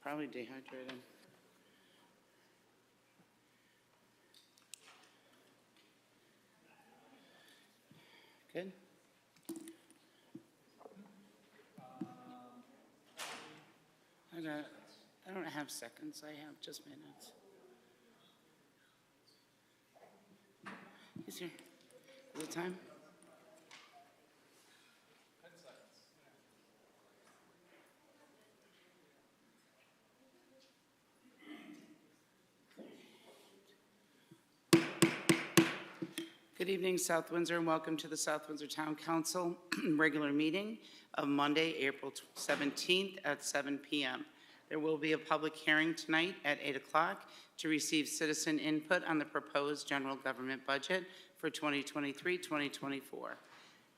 Probably dehydrated. Good. I don't have seconds, I have just minutes. He's here. Is it time? Good evening, South Windsor, and welcome to the South Windsor Town Council regular meeting of Monday, April 17th at 7 p.m. There will be a public hearing tonight at 8 o'clock to receive citizen input on the proposed general government budget for 2023-2024.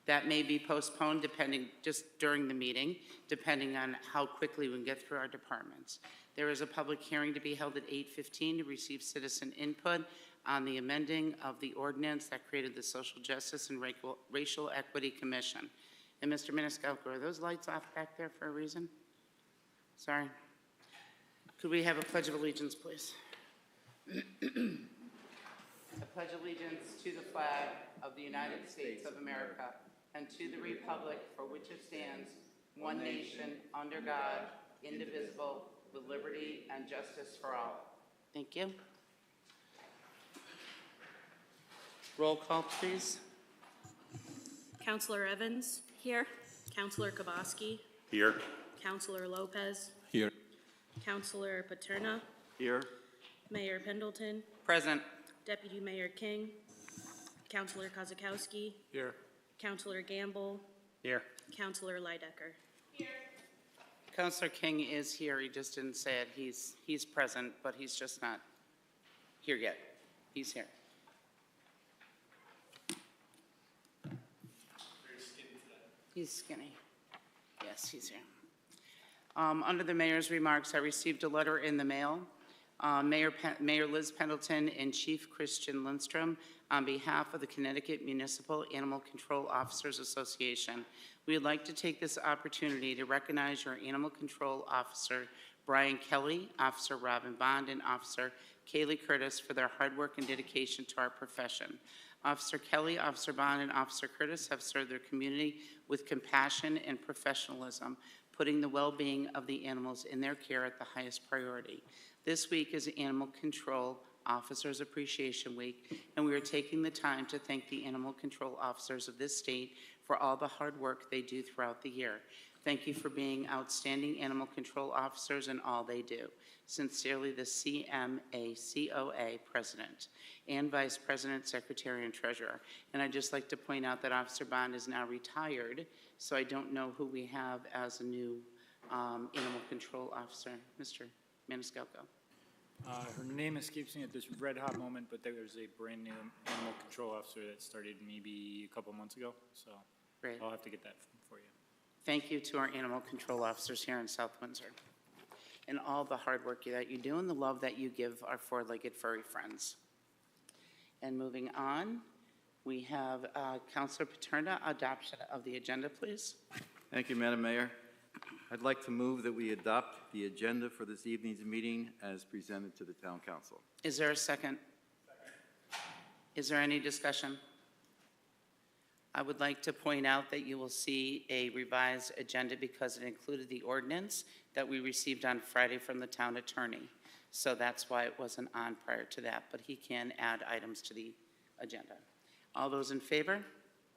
That may be postponed just during the meeting, depending on how quickly we can get through our departments. There is a public hearing to be held at 8:15 to receive citizen input on the amending of the ordinance that created the Social Justice and Racial Equity Commission. And Mr. Maniscalco, are those lights off back there for a reason? Sorry. Could we have a Pledge of Allegiance, please? I pledge allegiance to the flag of the United States of America and to the republic for which it stands, one nation, under God, indivisible, with liberty and justice for all. Thank you. Roll call, please. Councillor Evans? Here. Councillor Kowalski? Here. Councillor Lopez? Here. Councillor Paterna? Here. Mayor Pendleton? Present. Deputy Mayor King? Councillor Kozakowski? Here. Councillor Gamble? Here. Councillor Leidecker? Councillor King is here. He just didn't say it. He's present, but he's just not here yet. He's here. He's skinny. Yes, he's here. Under the mayor's remarks, I received a letter in the mail. Mayor Liz Pendleton and Chief Christian Lindstrom, on behalf of the Connecticut Municipal Animal Control Officers Association, we would like to take this opportunity to recognize your Animal Control Officer, Brian Kelly, Officer Robin Bond, and Officer Kaylee Curtis for their hard work and dedication to our profession. Officer Kelly, Officer Bond, and Officer Curtis have served their community with compassion and professionalism, putting the well-being of the animals in their care at the highest priority. This week is Animal Control Officers Appreciation Week, and we are taking the time to thank the animal control officers of this state for all the hard work they do throughout the year. Thank you for being outstanding animal control officers in all they do. Sincerely, the CMACOA President and Vice President, Secretary, and Treasurer. And I'd just like to point out that Officer Bond is now retired, so I don't know who we have as a new animal control officer. Mr. Maniscalco. Her name escapes me at this red hot moment, but there was a brand new animal control officer that started maybe a couple months ago, so Great. I'll have to get that for you. Thank you to our animal control officers here in South Windsor and all the hard work that you do and the love that you give our four-legged furry friends. And moving on, we have Councilor Paterna, adoption of the agenda, please. Thank you, Madam Mayor. I'd like to move that we adopt the agenda for this evening's meeting as presented to the Town Council. Is there a second? Is there any discussion? I would like to point out that you will see a revised agenda because it included the ordinance that we received on Friday from the town attorney. So that's why it wasn't on prior to that, but he can add items to the agenda. All those in favor?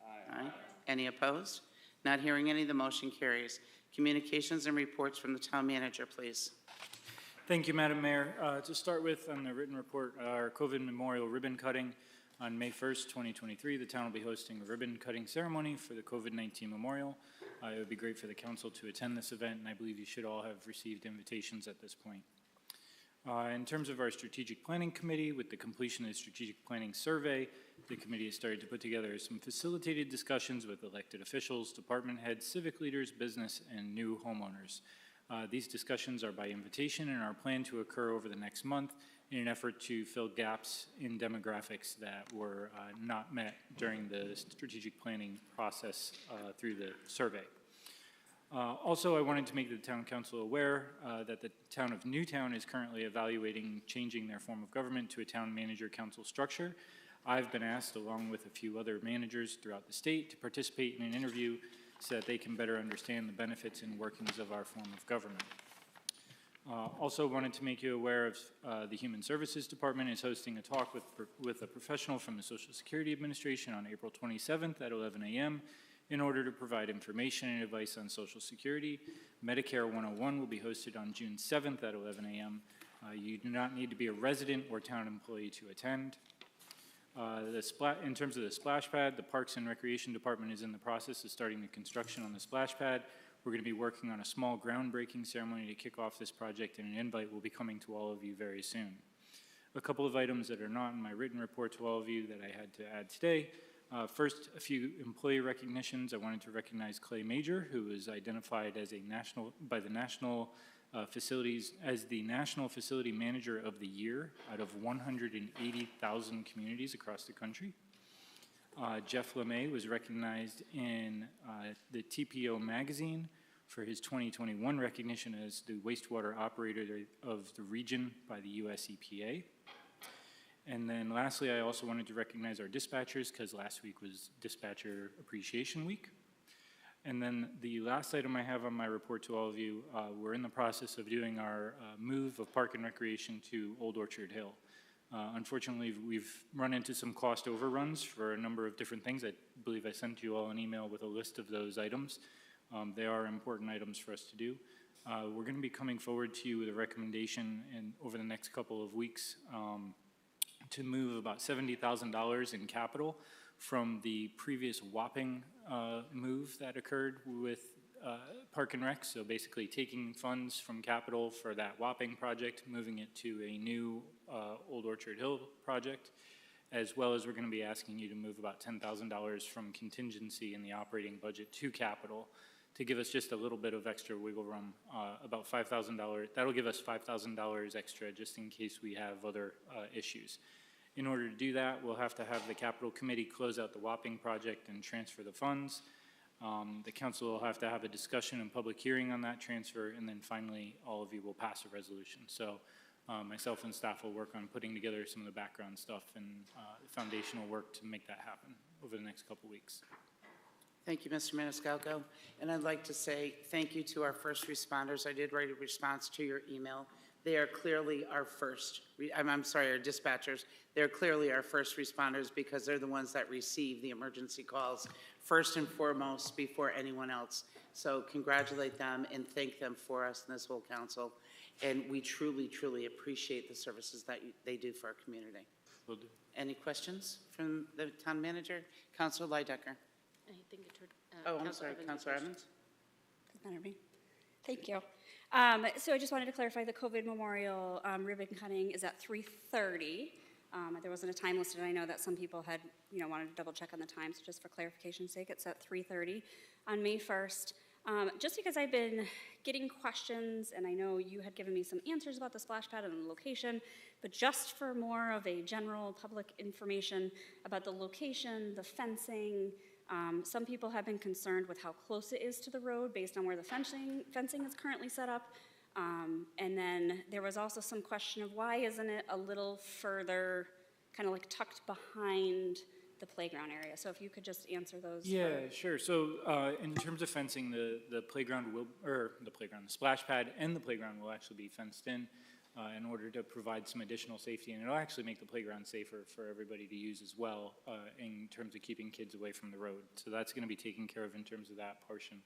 Aye. Aye. Any opposed? Not hearing any, the motion carries. Communications and reports from the town manager, please. Thank you, Madam Mayor. To start with, on the written report, our COVID memorial ribbon cutting on May 1st, 2023, the town will be hosting a ribbon cutting ceremony for the COVID-19 memorial. It would be great for the council to attend this event, and I believe you should all have received invitations at this point. In terms of our strategic planning committee, with the completion of the strategic planning survey, the committee has started to put together some facilitated discussions with elected officials, department heads, civic leaders, business, and new homeowners. These discussions are by invitation and are planned to occur over the next month in an effort to fill gaps in demographics that were not met during the strategic planning process through the survey. Also, I wanted to make the town council aware that the town of Newtown is currently evaluating changing their form of government to a town manager council structure. I've been asked, along with a few other managers throughout the state, to participate in an interview so that they can better understand the benefits and workings of our form of government. Also wanted to make you aware of the Human Services Department is hosting a talk with a professional from the Social Security Administration on April 27th at 11 a.m. in order to provide information and advice on Social Security. Medicare 101 will be hosted on June 7th at 11 a.m. You do not need to be a resident or town employee to attend. In terms of the splash pad, the Parks and Recreation Department is in the process of starting the construction on the splash pad. We're going to be working on a small groundbreaking ceremony to kick off this project, and an invite will be coming to all of you very soon. A couple of items that are not in my written report to all of you that I had to add today. First, a few employee recognitions. I wanted to recognize Clay Major, who was identified as by the National Facilities as the National Facility Manager of the Year out of 180,000 communities across the country. Jeff LeMay was recognized in the TPO magazine for his 2021 recognition as the wastewater operator of the region by the US EPA. And then lastly, I also wanted to recognize our dispatchers because last week was Dispatcher Appreciation Week. And then the last item I have on my report to all of you, we're in the process of doing our move of Park and Recreation to Old Orchard Hill. Unfortunately, we've run into some cost overruns for a number of different things. I believe I sent you all an email with a list of those items. They are important items for us to do. We're going to be coming forward to you with a recommendation over the next couple of weeks to move about $70,000 in capital from the previous Wapping move that occurred with Park and Rec. So basically taking funds from capital for that Wapping project, moving it to a new Old Orchard Hill project, as well as we're going to be asking you to move about $10,000 from contingency in the operating budget to capital to give us just a little bit of extra wiggle room, about $5,000. That'll give us $5,000 extra just in case we have other issues. In order to do that, we'll have to have the capital committee close out the Wapping project and transfer the funds. The council will have to have a discussion and public hearing on that transfer, and then finally, all of you will pass a resolution. So myself and staff will work on putting together some of the background stuff and foundational work to make that happen over the next couple weeks. Thank you, Mr. Maniscalco. And I'd like to say thank you to our first responders. I did write a response to your email. They are clearly our our dispatchers. They're clearly our first responders because they're the ones that receive the emergency calls first and foremost before anyone else. So congratulate them and thank them for us and this whole council. And we truly, truly appreciate the services that they do for our community. Will do. Any questions from the town manager? Councilor Lydecker. I think it I'm sorry, Councilor Evans. Doesn't matter to me. Thank you. So I just wanted to clarify the COVID Memorial ribbon cutting is at 3:30. There wasn't a time listed. I know that some people had, wanted to double check on the time, so just for clarification's sake, it's at 3:30 on May 1st. Just because I've been getting questions, and I know you had given me some answers about the splash pad and the location, but just for more of a general public information about the location, the fencing, some people have been concerned with how close it is to the road based on where the fencing is currently set up. And then there was also some question of why isn't it a little further, kind of like tucked behind the playground area? So if you could just answer those. Yeah, sure. So in terms of fencing, the splash pad and the playground will actually be fenced in order to provide some additional safety, and it'll actually make the playground safer for everybody to use as well in terms of keeping kids away from the road. So that's going to be taken care of in terms of that portion.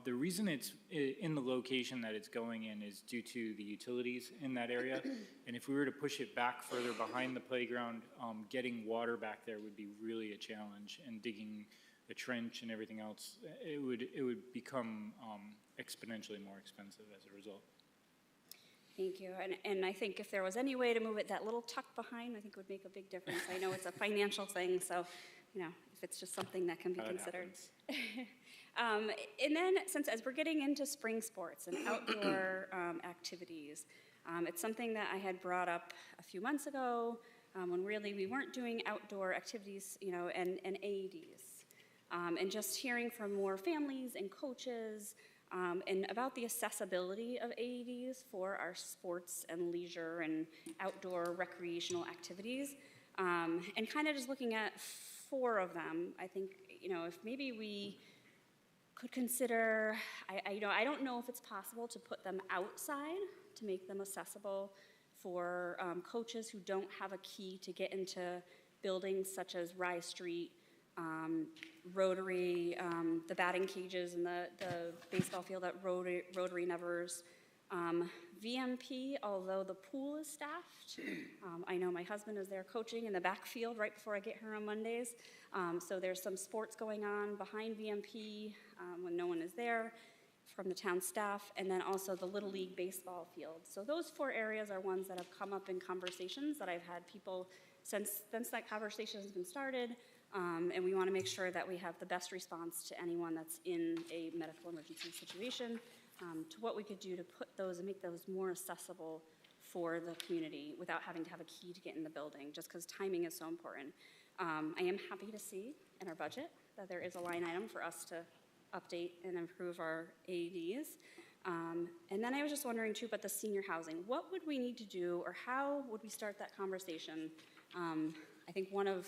The reason it's in the location that it's going in is due to the utilities in that area, and if we were to push it back further behind the playground, getting water back there would be really a challenge, and digging a trench and everything else, it would become exponentially more expensive as a result. Thank you. And I think if there was any way to move it that little tuck behind, I think it would make a big difference. I know it's a financial thing, so, if it's just something that can be considered. And then, as we're getting into spring sports and outdoor activities, it's something that I had brought up a few months ago when really we weren't doing outdoor activities, and AEDs. And just hearing from more families and coaches and about the accessibility of AEDs for our sports and leisure and outdoor recreational activities. And kind of just looking at 4 of them, I think, if maybe we could consider, I don't know if it's possible to put them outside to make them accessible for coaches who don't have a key to get into buildings such as Rye Street, Rotary, the batting cages and the baseball field at Rotary Nevers. VMP, although the pool is staffed, I know my husband is there coaching in the backfield right before I get here on Mondays. So there's some sports going on behind VMP when no one is there from the town staff, and then also the Little League baseball field. So those 4 areas are ones that have come up in conversations that I've had people since that conversation has been started, and we want to make sure that we have the best response to anyone that's in a medical emergency situation, to what we could do to put those and make those more accessible for the community without having to have a key to get in the building, just because timing is so important. I am happy to see in our budget that there is a line item for us to update and improve our AEDs. And then I was just wondering too about the senior housing. What would we need to do, or how would we start that conversation? I think I want to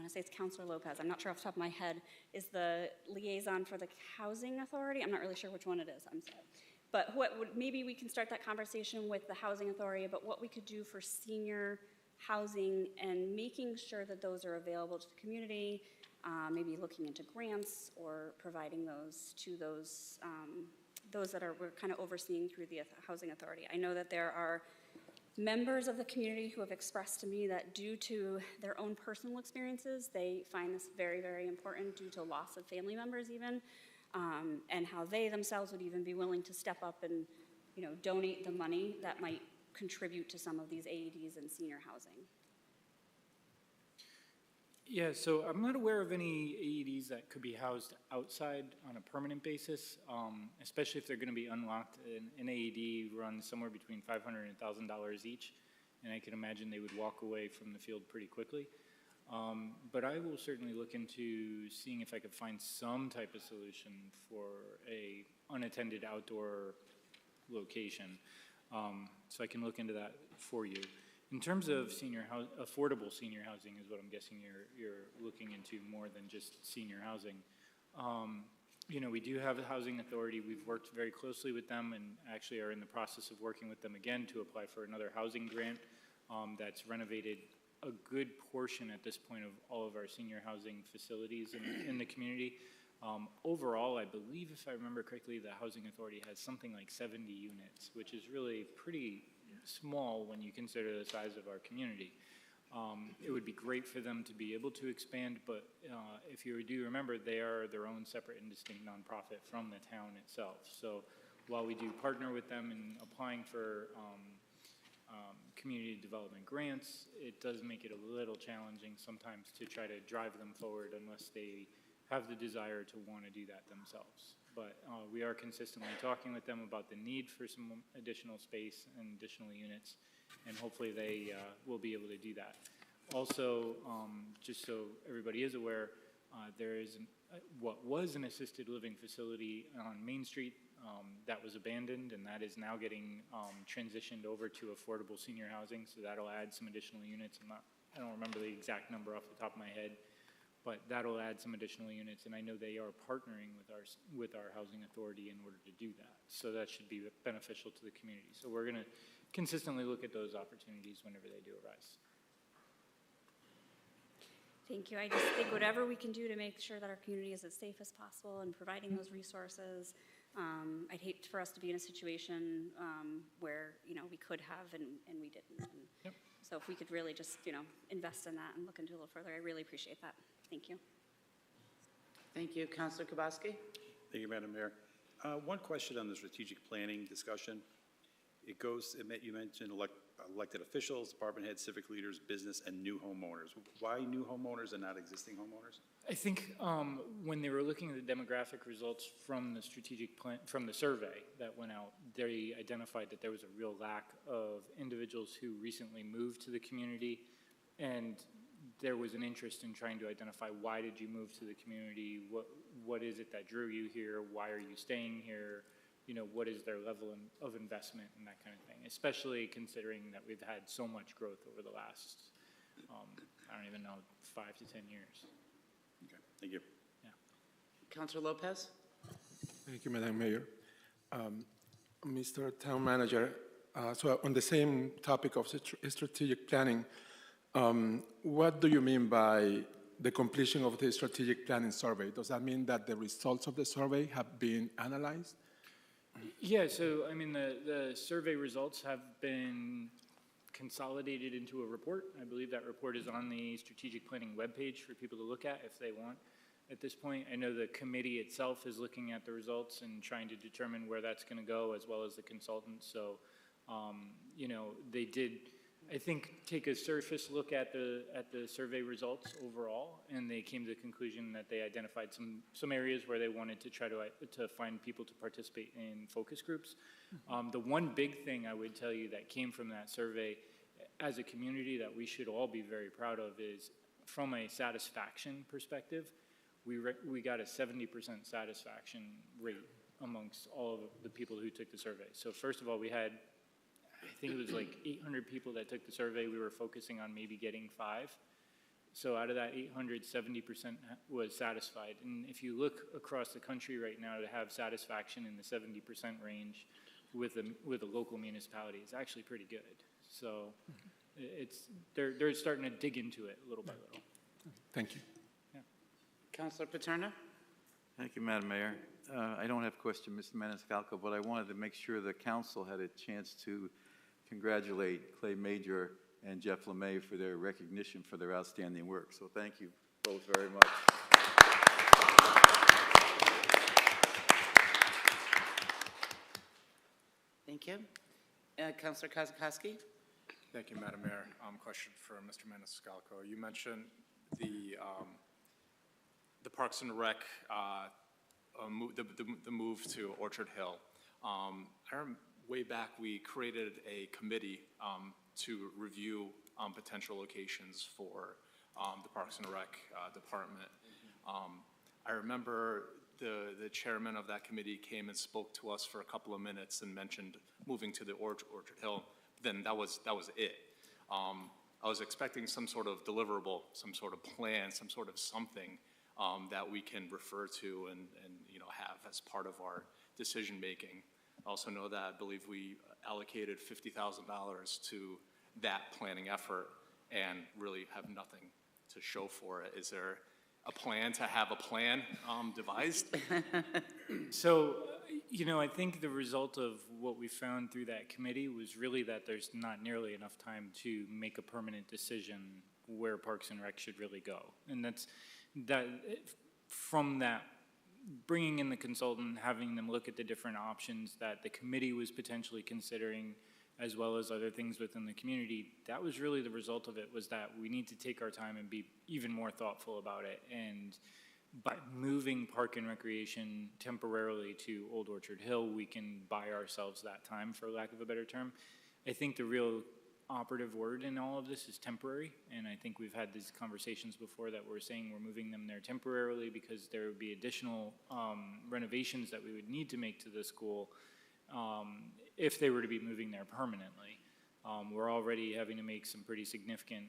say it's Counselor Lopez, I'm not sure off the top of my head, is the liaison for the Housing Authority. I'm not really sure which one it is, I'm sorry. But maybe we can start that conversation with the Housing Authority about what we could do for senior housing and making sure that those are available to the community, maybe looking into grants or providing those to those that we're kind of overseeing through the Housing Authority. I know that there are members of the community who have expressed to me that due to their own personal experiences, they find this very, very important due to loss of family members even, and how they themselves would even be willing to step up and donate the money that might contribute to some of these AEDs and senior housing. Yeah, so I'm not aware of any AEDs that could be housed outside on a permanent basis, especially if they're going to be unlocked. An AED runs somewhere between $500 and $1,000 each, and I can imagine they would walk away from the field pretty quickly. But I will certainly look into seeing if I could find some type of solution for a unattended outdoor location. So I can look into that for you. In terms of affordable senior housing is what I'm guessing you're looking into more than just senior housing. We do have a housing authority. We've worked very closely with them and actually are in the process of working with them again to apply for another housing grant that's renovated a good portion at this point of all of our senior housing facilities in the community. Overall, I believe, if I remember correctly, the housing authority has something like 70 units, which is really pretty small when you consider the size of our community. It would be great for them to be able to expand, but if you do remember, they are their own separate and distinct nonprofit from the town itself. So while we do partner with them in applying for community development grants, it does make it a little challenging sometimes to try to drive them forward unless they have the desire to want to do that themselves. But we are consistently talking with them about the need for some additional space and additional units, and hopefully they will be able to do that. Also, just so everybody is aware, there is what was an assisted living facility on Main Street that was abandoned, and that is now getting transitioned over to affordable senior housing, so that'll add some additional units. I don't remember the exact number off the top of my head, but that'll add some additional units, and I know they are partnering with our housing authority in order to do that. So that should be beneficial to the community. So we're going to consistently look at those opportunities whenever they do arise. Thank you. I just think whatever we can do to make sure that our community is as safe as possible and providing those resources. I'd hate for us to be in a situation where we could have and we didn't. And yep. So if we could really just invest in that and look into it a little further, I really appreciate that. Thank you. Thank you. Councilor Kubowski? Thank you, Madam Mayor. One question on the strategic planning discussion. You mentioned elected officials, department heads, civic leaders, business, and new homeowners. Why new homeowners and not existing homeowners? I think when they were looking at the demographic results from the strategic plan, from the survey that went out, they identified that there was a real lack of individuals who recently moved to the community and there was an interest in trying to identify why did you move to the community, what is it that drew you here, why are you staying here, you know, what is their level of investment and that kind of thing, especially considering that we've had so much growth over the last, I don't even know, 5 to 10 years. Okay, thank you. Counselor Lopez? Thank you, Madam Mayor. Mr. Town Manager, so on the same topic of strategic planning, what do you mean by the completion of the strategic planning survey? Does that mean that the results of the survey have been analyzed? Yeah, so I mean, the survey results have been consolidated into a report. I believe that report is on the strategic planning webpage for people to look at if they want. At this point, I know the committee itself is looking at the results and trying to determine where that's going to go, as well as the consultants. So, you know, they did, I think, take a surface look at the survey results overall, and they came to the conclusion that they identified some areas where they wanted to try to find people to participate in focus groups. The one big thing I would tell you that came from that survey, as a community, that we should all be very proud of is, from a satisfaction perspective, we got a 70% satisfaction rate amongst all of the people who took the survey. So first of all, we had, I think it was like 800 people that took the survey. We were focusing on maybe getting 5. So out of that 800, 70% was satisfied. And if you look across the country right now, to have satisfaction in the 70% range with a local municipality is actually pretty good. So they're starting to dig into it little by little. Thank you. Counselor Paterno? Thank you, Madam Mayor. I don't have a question, Mr. Maniscalco, but I wanted to make sure the council had a chance to congratulate Clay Major and Jeff LeMay for their recognition for their outstanding work. So thank you both very much. Thank you. Counselor Kozakowski? Thank you, Madam Mayor. Question for Mr. Maniscalco. You mentioned the Parks and Rec, the move to Orchard Hill. I remember way back we created a committee to review potential locations for the Parks and Rec department. I remember the chairman of that committee came and spoke to us for a couple of minutes and mentioned moving to the Orchard Hill. Then that was it. I was expecting some sort of deliverable, some sort of plan, some sort of something that we can refer to and you know, have as part of our decision making. I also know that I believe we allocated $50,000 to that planning effort and really have nothing to show for it. Is there a plan to have a plan devised? So, you know, I think the result of what we found through that committee was really that there's not nearly enough time to make a permanent decision where Parks and Rec should really go. And that's that from that, bringing in the consultant, having them look at the different options that the committee was potentially considering, as well as other things within the community, that was really the result of it, was that we need to take our time and be even more thoughtful about it. And by moving Park and Recreation temporarily to Old Orchard Hill, we can buy ourselves that time, for lack of a better term. I think the real operative word in all of this is temporary, and I think we've had these conversations before that we're saying we're moving them there temporarily because there would be additional renovations that we would need to make to the school if they were to be moving there permanently. We're already having to make some pretty significant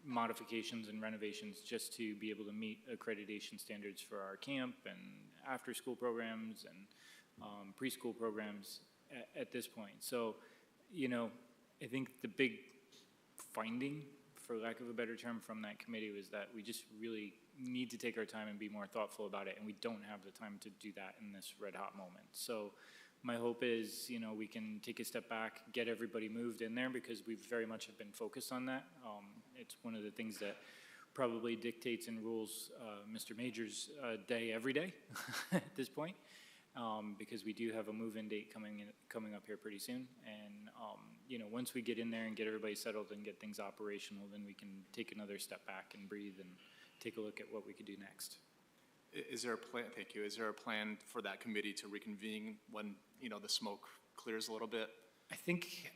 modifications and renovations just to be able to meet accreditation standards for our camp and after-school programs and preschool programs at this point. So, you know, I think the big finding, for lack of a better term, from that committee was that we just really need to take our time and be more thoughtful about it, and we don't have the time to do that in this red-hot moment. So my hope is, you know, we can take a step back, get everybody moved in there, because we very much have been focused on that. It's one of the things that probably dictates and rules Mr. Major's day every day at this point, because we do have a move-in date coming up here pretty soon. And, you know, once we get in there and get everybody settled and get things operational, then we can take another step back and breathe and take a look at what we could do next. Is there a plan, thank you, is there a plan for that committee to reconvene when, you know, the smoke clears a little bit? I think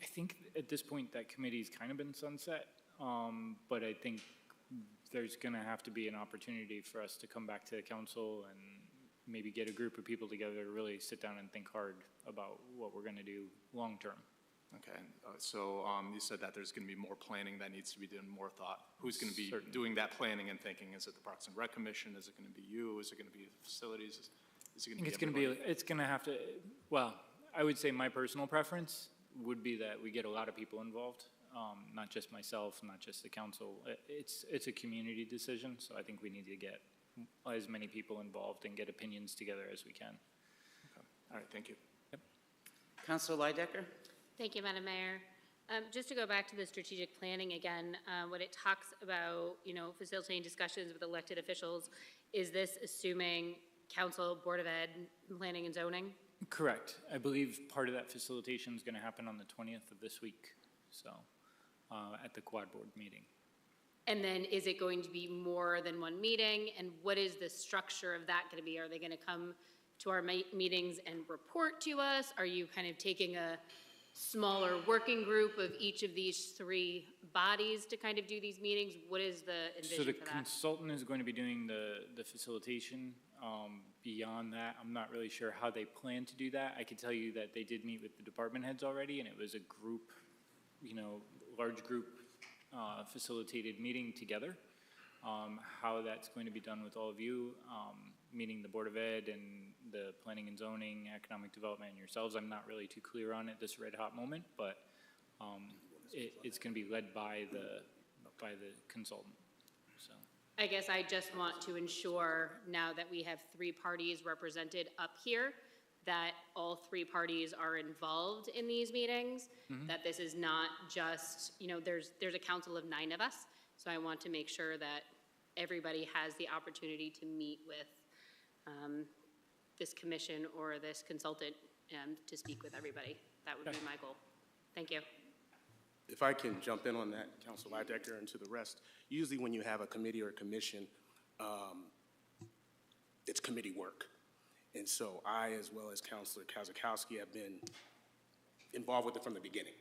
at this point that committee's kind of been sunset. but I think there's going to have to be an opportunity for us to come back to the council and maybe get a group of people together to really sit down and think hard about what we're going to do long-term. Okay, so you said that there's going to be more planning that needs to be done, more thought. Who's going to be Certainly. doing that planning and thinking? Is it the Parks and Rec Commission? Is it going to be you? Is it going to be the facilities? Is it going to be It's going to be, everybody? it's going to have to, well, I would say my personal preference would be that we get a lot of people involved, not just myself, not just the council. It's a community decision, so I think we need to get as many people involved and get opinions together as we can. Okay. All right, thank you. Councilor Lydecker? Thank you, Madam Mayor. Just to go back to the strategic planning again, when it talks about, facilitating discussions with elected officials, is this assuming council, Board of Ed, planning and zoning? Correct. I believe part of that facilitation is going to happen on the 20th of this week, so, at the Quad Board meeting. And then is it going to be more than one meeting? And what is the structure of that going to be? Are they going to come to our meetings and report to us? Are you kind of taking a smaller working group of each of these three bodies to kind of do these meetings? What is the So envision the for that? consultant is going to be doing the facilitation. Beyond that, I'm not really sure how they plan to do that. I can tell you that they did meet with the department heads already, and it was a group, large group facilitated meeting together. How that's going to be done with all of you, meaning the Board of Ed and the Planning and Zoning, Economic Development, and yourselves, I'm not really too clear on at this red hot moment, but it's going to be led by the consultant. So. I guess I just want to ensure, now that we have three parties represented up here, that all three parties are involved in these meetings, that this is not just, there's a council of 9 of us, so I want to make sure that everybody has the opportunity to meet with this commission or this consultant to speak with everybody. That would be my goal. Thank you. If I can jump in on that, Councilor Lydecker, and to the rest, usually when you have a committee or a commission, it's committee work. And so I, as well as Councilor Kazakowski, have been involved with it from the beginning.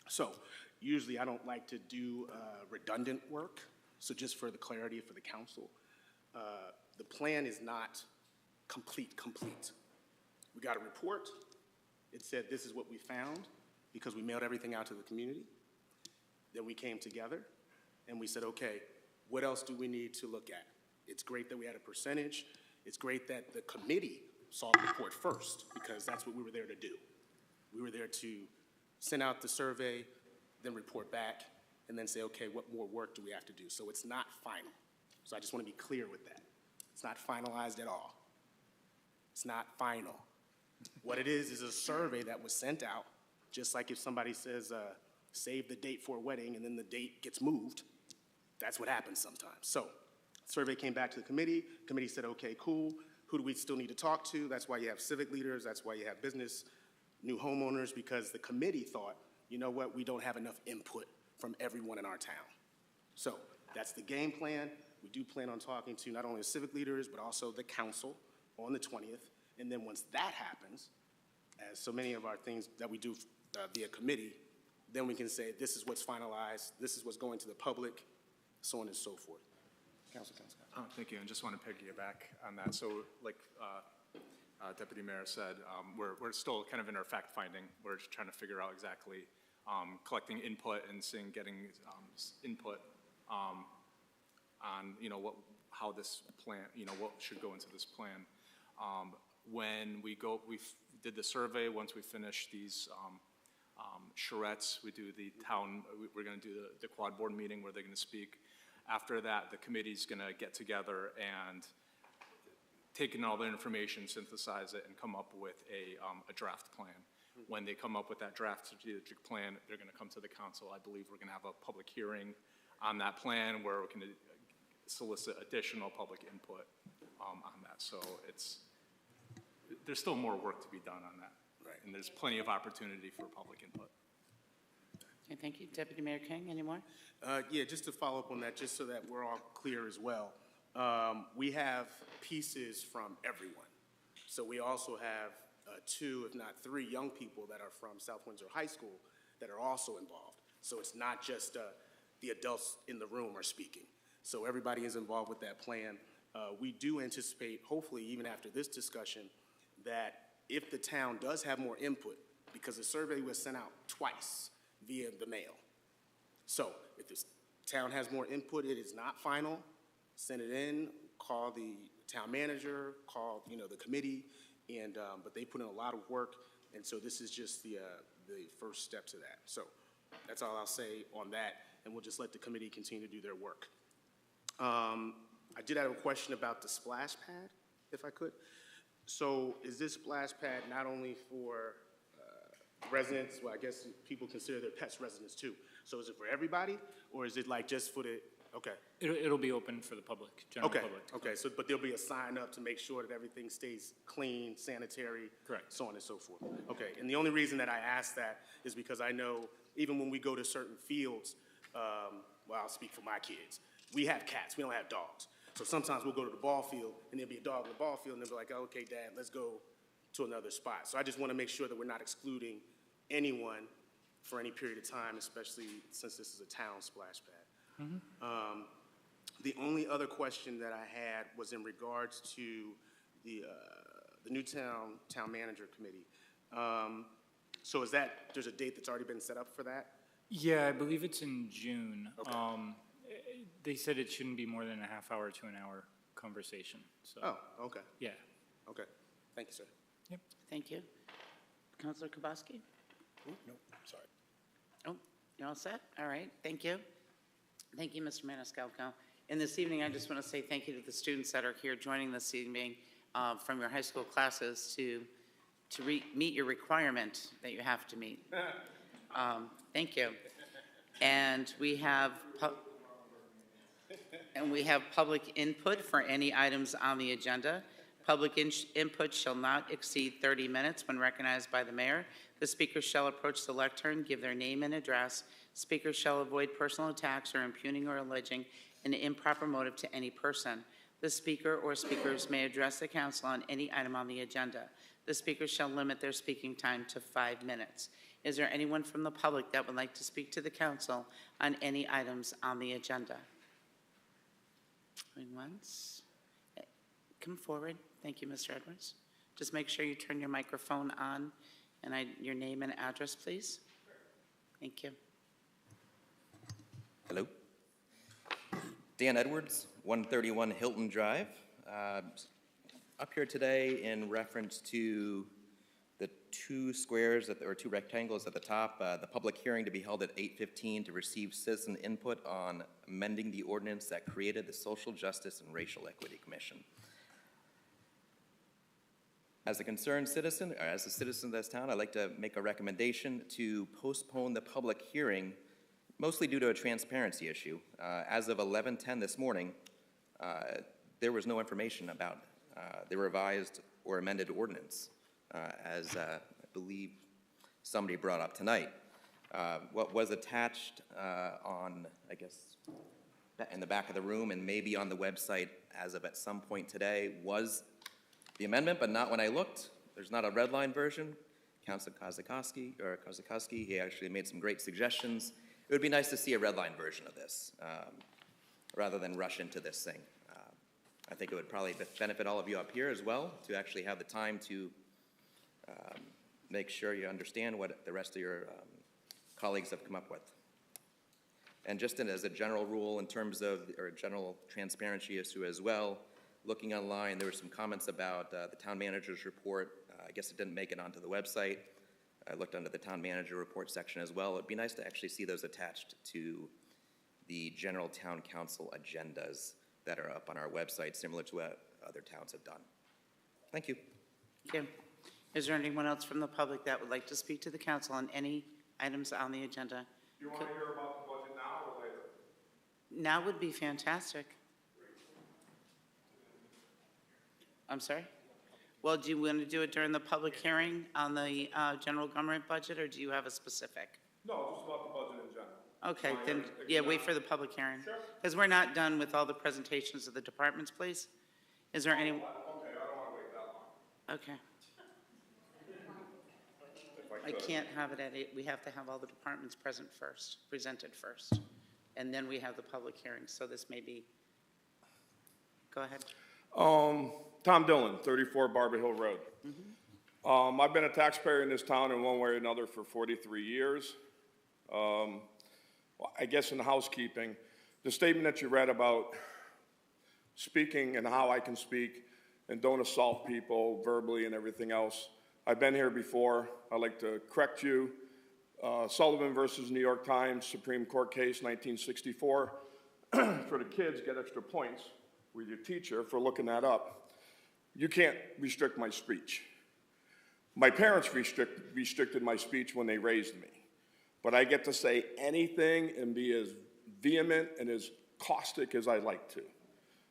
So usually I don't like to do redundant work. So just for the clarity for the council, the plan is not complete. We got a report. It said this is what we found because we mailed everything out to the community. Then we came together and we said, okay, what else do we need to look at? It's great that we had a percentage. It's great that the committee saw the report first because that's what we were there to do. We were there to send out the survey, then report back, and then say, okay, what more work do we have to do? So it's not final. So I just want to be clear with that. It's not finalized at all. It's not final. What it is a survey that was sent out, just like if somebody says, save the date for a wedding, and then the date gets moved. That's what happens sometimes. So survey came back to the committee. Committee said, okay, cool. Who do we still need to talk to? That's why you have civic leaders. That's why you have business, new homeowners, because the committee thought, you know what, we don't have enough input from everyone in our town. So that's the game plan. We do plan on talking to not only the civic leaders, but also the council on the 20th. And then once that happens, as so many of our things that we do via committee, then we can say, this is what's finalized, this is what's going to the public, so on and so forth. Councilor Scott. Thank you, and just want to piggyback on that. So like Deputy Mayor said, we're still kind of in our fact finding. We're just trying to figure out exactly collecting input and getting input on how this plan, what should go into this plan. When we did the survey, once we finish these charrettes, we do the town, we're going to do the quad board meeting where they're going to speak. After that, the committee's going to get together and take in all the information, synthesize it, and come up with a draft plan. When they come up with that draft strategic plan, they're going to come to the council. I believe we're going to have a public hearing on that plan where we can solicit additional public input on that. So there's still more work to be done on that. Right. And there's plenty of opportunity for public input. Okay, thank you. Deputy Mayor King, any more? Yeah, just to follow up on that, just so that we're all clear as well. We have pieces from everyone. So we also have 2, if not 3 young people that are from South Windsor High School that are also involved. So it's not just the adults in the room are speaking. So everybody is involved with that plan. We do anticipate, hopefully even after this discussion, that if the town does have more input, because the survey was sent out twice via the mail. So if the town has more input, it is not final, send it in, call the town manager, call, the committee, and, but they put in a lot of work, and so this is just the first step to that. So that's all I'll say on that, and we'll just let the committee continue to do their work. I did have a question about the splash pad, if I could. So is this splash pad not only for residents, well, I guess people consider their pets residents too. So is it for everybody, or is it like just for the, okay. It'll be open for the public, general Okay, public. okay, so, but there'll be a sign up to make sure that everything stays clean, sanitary. Correct. So on and so forth. Okay, and the only reason that I ask that is because I know even when we go to certain fields, well, I'll speak for my kids, we have cats, we don't have dogs. So sometimes we'll go to the ball field, and there'll be a dog in the ball field, and they'll be like, oh, okay, Dad, let's go to another spot. So I just want to make sure that we're not excluding anyone for any period of time, especially since this is a town splash pad. The only other question that I had was in regards to the new town manager committee. So is that, there's a date that's already been set up for that? Yeah, I believe it's in June. Okay. They said it shouldn't be more than a half hour to an hour conversation, so. Oh, okay, Yeah. okay. Thank you, sir. Thank you. Counselor Kubowski? No, sorry. Oh, you're all set? All right, thank you. Thank you, Mr. Maniscalco. And this evening, I just want to say thank you to the students that are here joining this evening from your high school classes to meet your requirement that you have to meet. Thank you. And we have public input for any items on the agenda. Public input shall not exceed 30 minutes when recognized by the mayor. The speaker shall approach the lectern, give their name and address. Speakers shall avoid personal attacks or impugning or alleging an improper motive to any person. The speaker or speakers may address the council on any item on the agenda. The speaker shall limit their speaking time to 5 minutes. Is there anyone from the public that would like to speak to the council on any items on the agenda? Going once. Come forward. Thank you, Mr. Edwards. Just make sure you turn your microphone on and your name and address, please. Thank you. Hello. Dan Edwards, 131 Hilton Drive. Up here today in reference to the two squares, or two rectangles at the top, the public hearing to be held at 8:15 to receive citizen input on amending the ordinance that created the Social Justice and Racial Equity Commission. As a concerned citizen, or as a citizen of this town, I'd like to make a recommendation to postpone the public hearing, mostly due to a transparency issue. As of 11:10 this morning, there was no information about the revised or amended ordinance, as I believe somebody brought up tonight. What was attached on, I guess, in the back of the room and maybe on the website as of at some point today was the amendment, but not when I looked. There's not a red line version. Councilor Kozakowski, he actually made some great suggestions. It would be nice to see a red line version of this, rather than rush into this thing. I think it would probably benefit all of you up here as well to actually have the time to make sure you understand what the rest of your colleagues have come up with. And just as a general rule in terms of, or a general transparency issue as well, looking online, there were some comments about the town manager's report. I guess it didn't make it onto the website. I looked under the town manager report section as well. It'd be nice to actually see those attached to the general town council agendas that are up on our website, similar to what other towns have done. Thank you. Thank you. Is there anyone else from the public that would like to speak to the council on any items on the agenda? Do you want to hear about the budget now or later? Now would be fantastic. I'm sorry? Well, do you want to do it during the public hearing on the general government budget, or do you have a specific? No, just about the budget in general. Okay, then, yeah, wait for the public hearing. Sure. Because we're not done with all the presentations of the departments, please. Is there any? Okay, I don't want to wait that long. Okay. If I could. can't have it at 8. We have to have all the departments presented first. and then we have the public hearing, so this may be, go ahead. Tom Dillon, 34 Barber Hill Road. I've been a taxpayer in this town in one way or another for 43 years. I guess in housekeeping, the statement that you read about speaking and how I can speak and don't assault people verbally and everything else, I've been here before. I'd like to correct you. Sullivan versus New York Times, Supreme Court case, 1964. For the kids, get extra points with your teacher for looking that up. You can't restrict my speech. My parents restricted my speech when they raised me. But I get to say anything and be as vehement and as caustic as I like to.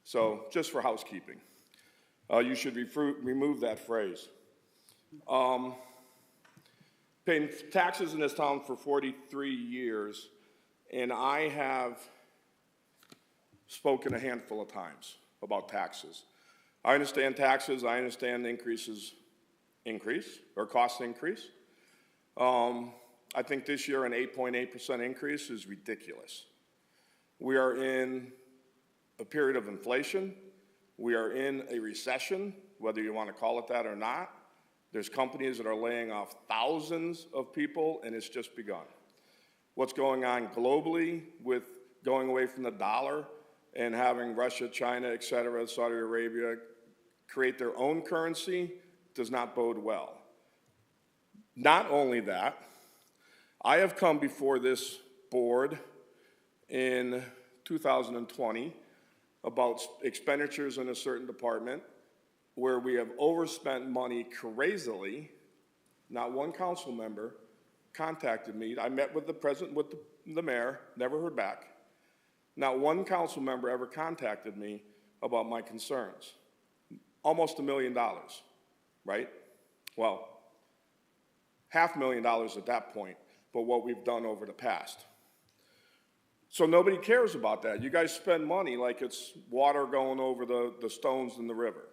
So, just for housekeeping. You should remove that phrase. Paying taxes in this town for 43 years, and I have spoken a handful of times about taxes. I understand taxes, I understand increases increase, or costs increase. I think this year an 8.8% increase is ridiculous. We are in a period of inflation. We are in a recession, whether you want to call it that or not. There's companies that are laying off thousands of people, and it's just begun. What's going on globally with going away from the dollar and having Russia, China, et cetera, Saudi Arabia create their own currency does not bode well. Not only that, I have come before this board in 2020 about expenditures in a certain department where we have overspent money crazily. Not one council member contacted me. I met with the president, with the mayor, never heard back. Not one council member ever contacted me about my concerns. Almost $1 million, right? Well, $500,000 at that point, but what we've done over the past. So nobody cares about that. You guys spend money like it's water going over the stones in the river.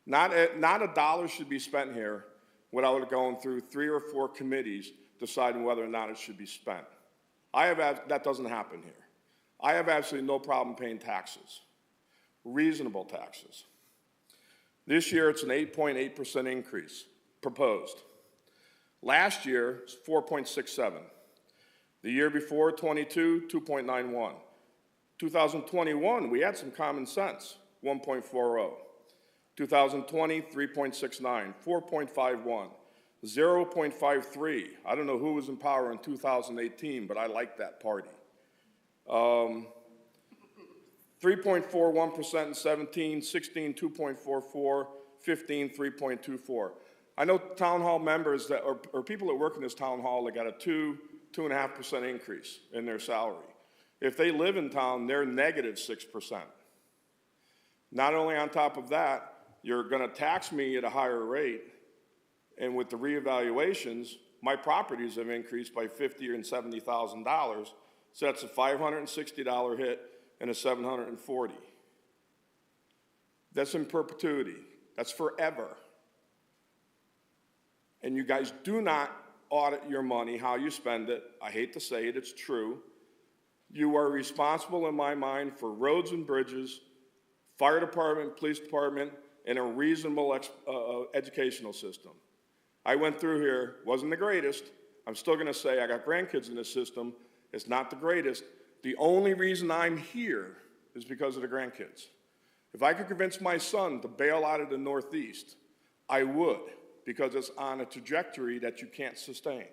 Not a dollar should be spent here without it going through 3 or 4 committees deciding whether or not it should be spent. That doesn't happen here. I have absolutely no problem paying taxes, reasonable taxes. This year, it's an 8.8% increase proposed. Last year, it's 4.67. The year before, 22, 2.91. 2021, we had some common sense, 1.40. 2020, 3.69, 4.51, 0.53. I don't know who was in power in 2018, but I like that party. 3.41% in 17, 16, 2.44, 15, 3.24. I know town hall members that, or people that work in this town hall that got a 2.5% increase in their salary. If they live in town, they're negative 6%. Not only on top of that, you're going to tax me at a higher rate, and with the reevaluations, my properties have increased by $50,000 and $70,000, so that's a $560 hit and a $740. That's in perpetuity. That's forever. And you guys do not audit your money, how you spend it. I hate to say it, it's true. You are responsible in my mind for roads and bridges, fire department, police department, and a reasonable educational system. I went through here, wasn't the greatest. I'm still going to say I got grandkids in this system. It's not the greatest. The only reason I'm here is because of the grandkids. If I could convince my son to bail out of the Northeast, I would, because it's on a trajectory that you can't sustain.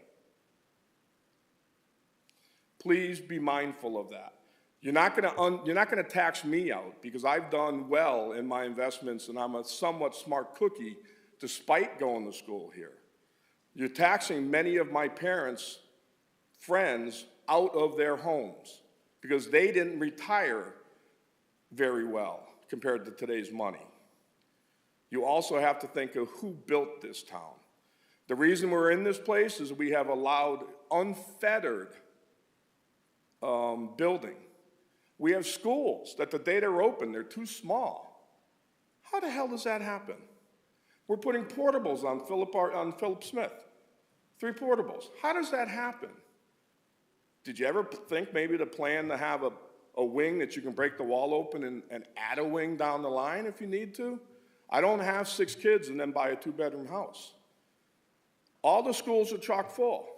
Please be mindful of that. You're not going to tax me out because I've done well in my investments and I'm a somewhat smart cookie despite going to school here. You're taxing many of my parents' friends out of their homes because they didn't retire very well compared to today's money. You also have to think of who built this town. The reason we're in this place is we have allowed unfettered building. We have schools that the day they're open, they're too small. How the hell does that happen? We're putting portables on Philip Smith. 3 portables. How does that happen? Did you ever think maybe to plan to have a wing that you can break the wall open and add a wing down the line if you need to? I don't have 6 kids and then buy a 2-bedroom house. All the schools are chock full.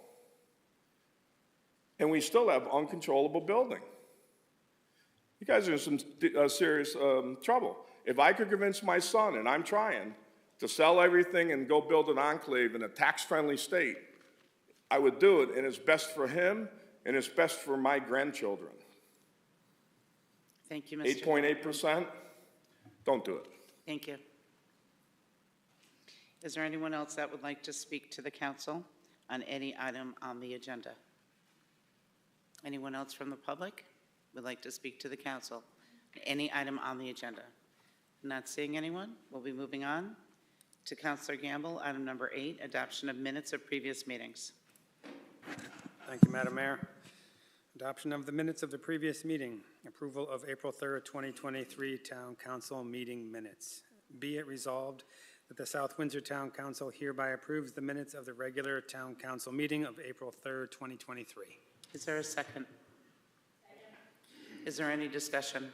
And we still have uncontrollable building. You guys are in some serious trouble. If I could convince my son, and I'm trying, to sell everything and go build an enclave in a tax-friendly state, I would do it, and it's best for him, and it's best for my grandchildren. Thank you, Mr. 8.8%, don't do it. Thank you. Is there anyone else that would like to speak to the council on any item on the agenda? Anyone else from the public would like to speak to the council? Any item on the agenda? Not seeing anyone, we'll be moving on to Councilor Gamble, item number 8, adoption of minutes of previous meetings. Thank you, Madam Mayor. Adoption of the minutes of the previous meeting. Approval of April 3rd, 2023 Town Council meeting minutes. Be it resolved that the South Windsor Town Council hereby approves the minutes of the regular Town Council meeting of April 3rd, 2023. Is there a second? Is there any discussion?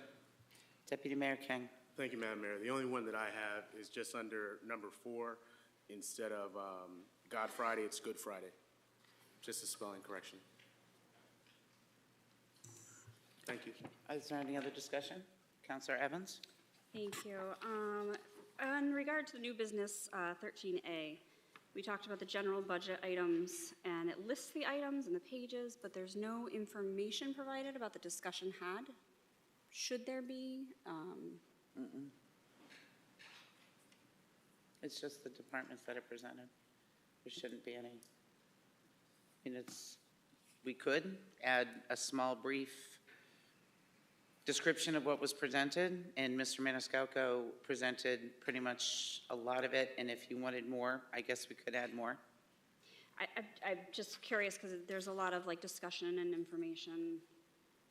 Deputy Mayor King. Thank you, Madam Mayor. The only one that I have is just under number 4. Instead of God Friday, it's Good Friday. Just a spelling correction. Thank you. Is there any other discussion? Councilor Evans? Thank you. In regard to the new business 13A, we talked about the general budget items, and it lists the items and the pages, but there's no information provided about the discussion had. Should there be? It's just the departments that are presented. There shouldn't be any. I mean, we could add a small brief description of what was presented, and Mr. Maniscalco presented pretty much a lot of it, and if you wanted more, I guess we could add more. I'm just curious because there's a lot of like discussion and information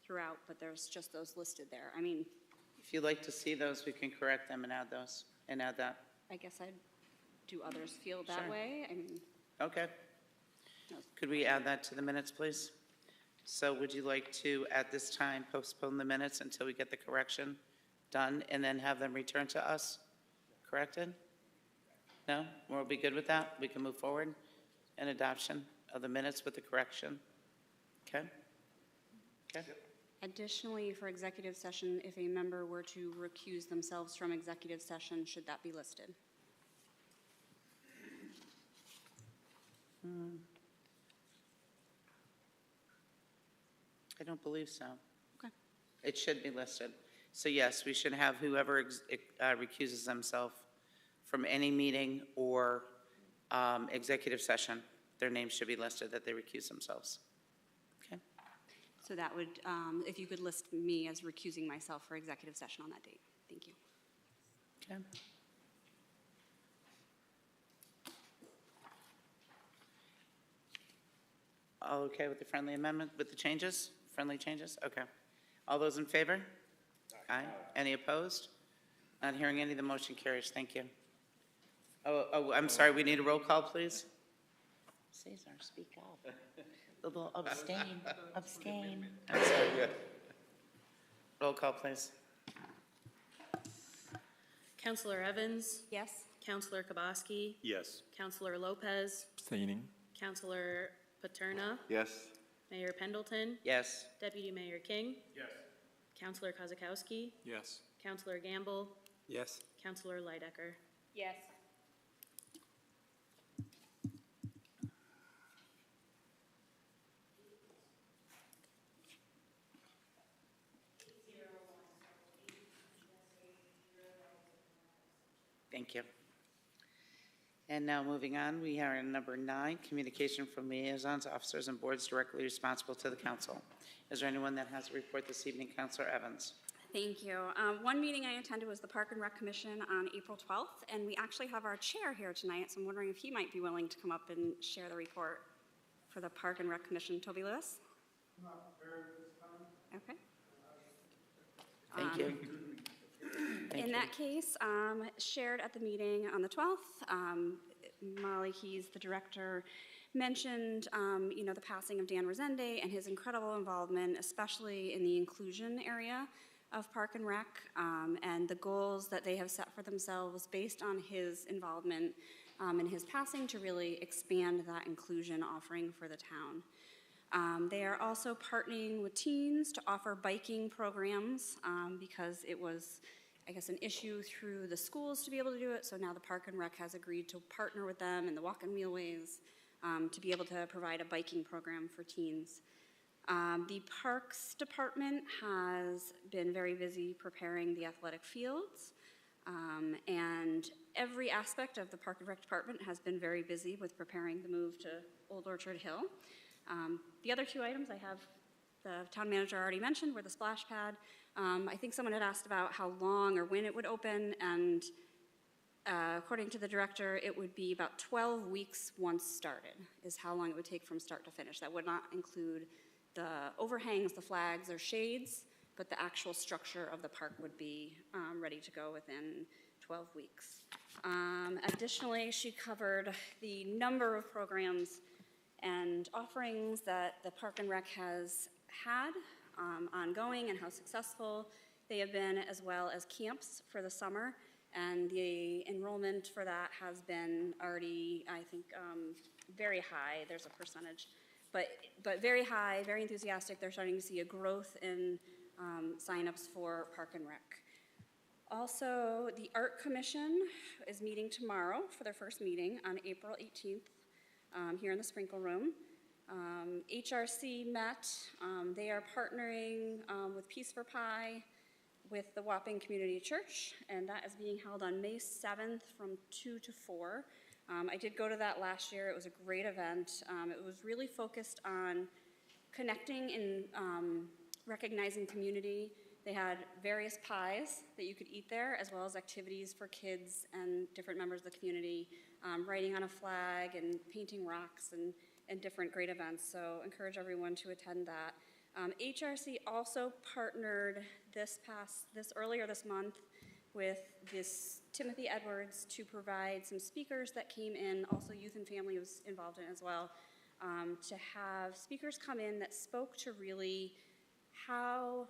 throughout, but there's just those listed there. I mean, If you'd like to see those, we can correct them and add those, and add that. I guess do others feel that Sure. way? I mean, Okay. Could we add that to the minutes, please? So would you like to, at this time, postpone the minutes until we get the correction done and then have them returned to us corrected? No? We'll be good with that? We can move forward in adoption of the minutes with the correction? Okay? Okay. additionally, for executive session, if a member were to recuse themselves from executive session, should that be listed? I don't believe so. Okay. It should be listed. So yes, we should have whoever recuses themselves from any meeting or executive session, their name should be listed that they recuse themselves. Okay? So that would, if you could list me as recusing myself for executive session on that date. Thank you. Okay. All okay with the friendly amendment, with the changes? Friendly changes? Okay. All those in favor? Aye. Any opposed? Not hearing any, the motion carries. Thank you. Oh, I'm sorry, we need a roll call, please? Cesar, speak up. Abstain, abstain. I'm sorry. Roll call, please. Counselor Evans? Yes? Counselor Kabasky? Yes. Counselor Lopez? Abstaining. Counselor Paterna? Yes. Mayor Pendleton? Yes. Deputy Mayor King? Yes. Counselor Kozakowski? Yes. Counselor Gamble? Yes. Counselor Leidecker? Yes. Thank you. And now moving on, we are in number 9, communication from liaisons, officers, and boards directly responsible to the council. Is there anyone that has a report this evening? Counselor Evans. Thank you. One meeting I attended was the Park and Rec Commission on April 12th, and we actually have our chair here tonight, so I'm wondering if he might be willing to come up and share the report for the Park and Rec Commission. Toby Lewis? Okay. Thank you. In that case, shared at the meeting on the 12th, Molly Keys, the director, mentioned, the passing of Dan Rosende and his incredible involvement, especially in the inclusion area of Park and Rec, and the goals that they have set for themselves based on his involvement and his passing to really expand that inclusion offering for the town. They are also partnering with teens to offer biking programs because it was, I guess, an issue through the schools to be able to do it. So now the Park and Rec has agreed to partner with them in the walk and wheelways to be able to provide a biking program for teens. The Parks Department has been very busy preparing the athletic fields, and every aspect of the Park and Rec Department has been very busy with preparing the move to Old Orchard Hill. The other two items I have, the town manager already mentioned, were the splash pad. I think someone had asked about how long or when it would open, and according to the director, it would be about 12 weeks once started, is how long it would take from start to finish. That would not include the overhangs, the flags, or shades, but the actual structure of the park would be ready to go within 12 weeks. Additionally, she covered the number of programs and offerings that the Park and Rec has had ongoing and how successful they have been, as well as camps for the summer. And the enrollment for that has been already, I think, very high. There's a percentage, but very high, very enthusiastic. They're starting to see a growth in signups for Park and Rec. Also, the Art Commission is meeting tomorrow for their first meeting on April 18th here in the Sprinkle Room. HRC met. They are partnering with Peace for Pie with the Wapping Community Church, and that is being held on May 7th from 2 to 4. I did go to that last year. It was a great event. It was really focused on connecting and recognizing community. They had various pies that you could eat there, as well as activities for kids and different members of the community, writing on a flag and painting rocks and different great events. So encourage everyone to attend that. HRC also partnered earlier this month with this Timothy Edwards to provide some speakers that came in. Also, Youth and Family was involved in as well, to have speakers come in that spoke to really how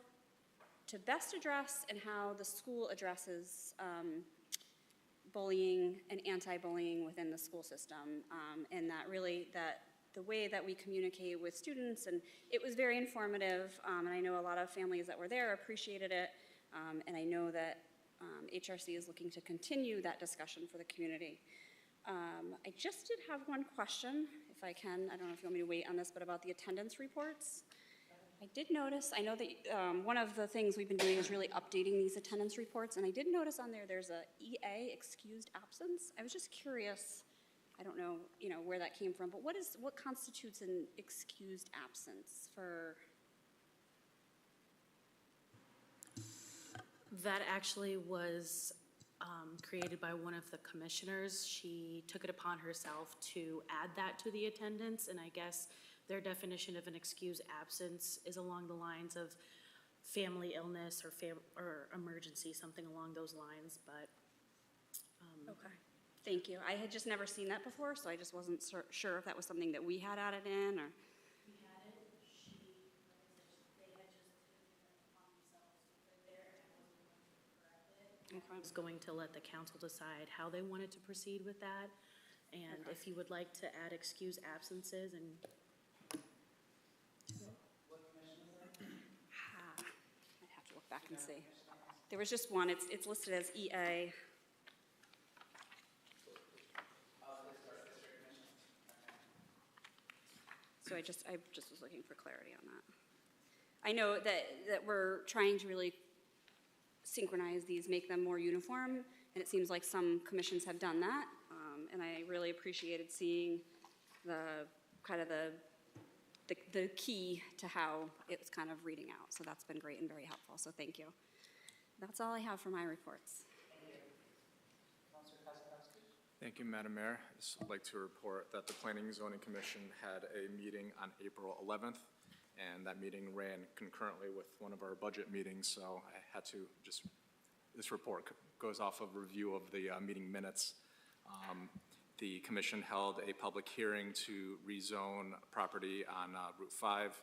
to best address and how the school addresses bullying and anti-bullying within the school system, and that really the way that we communicate with students, and it was very informative, and I know a lot of families that were there appreciated it, and I know that HRC is looking to continue that discussion for the community. I just did have one question, if I can. I don't know if you want me to wait on this, but about the attendance reports. I did notice, I know that one of the things we've been doing is really updating these attendance reports, and I did notice on there's a EA, excused absence. I was just curious, I don't know, where that came from, but what constitutes an excused absence for? That actually was created by one of the commissioners. She took it upon herself to add that to the attendance, and I guess their definition of an excused absence is along the lines of family illness or emergency, something along those lines, but. Okay, thank you. I had just never seen that before, so I just wasn't sure if that was something that we had added in, or. We had it, they had just on themselves to put there, and I wasn't going to correct it. I was going to let the council decide how they wanted to proceed with that, and if you would like to add excused absences and. I'd have to look back and see. There was just one, it's listed as EA. So I just was looking for clarity on that. I know that we're trying to really synchronize these, make them more uniform, and it seems like some commissions have done that, and I really appreciated seeing the key to how it was kind of reading out. So that's been great and very helpful, so thank you. That's all I have for my reports. Thank you, Madam Mayor. I'd just like to report that the Planning and Zoning Commission had a meeting on April 11th, and that meeting ran concurrently with one of our budget meetings, so I had to this report goes off of review of the meeting minutes. the commission held a public hearing to rezone property on Route 5.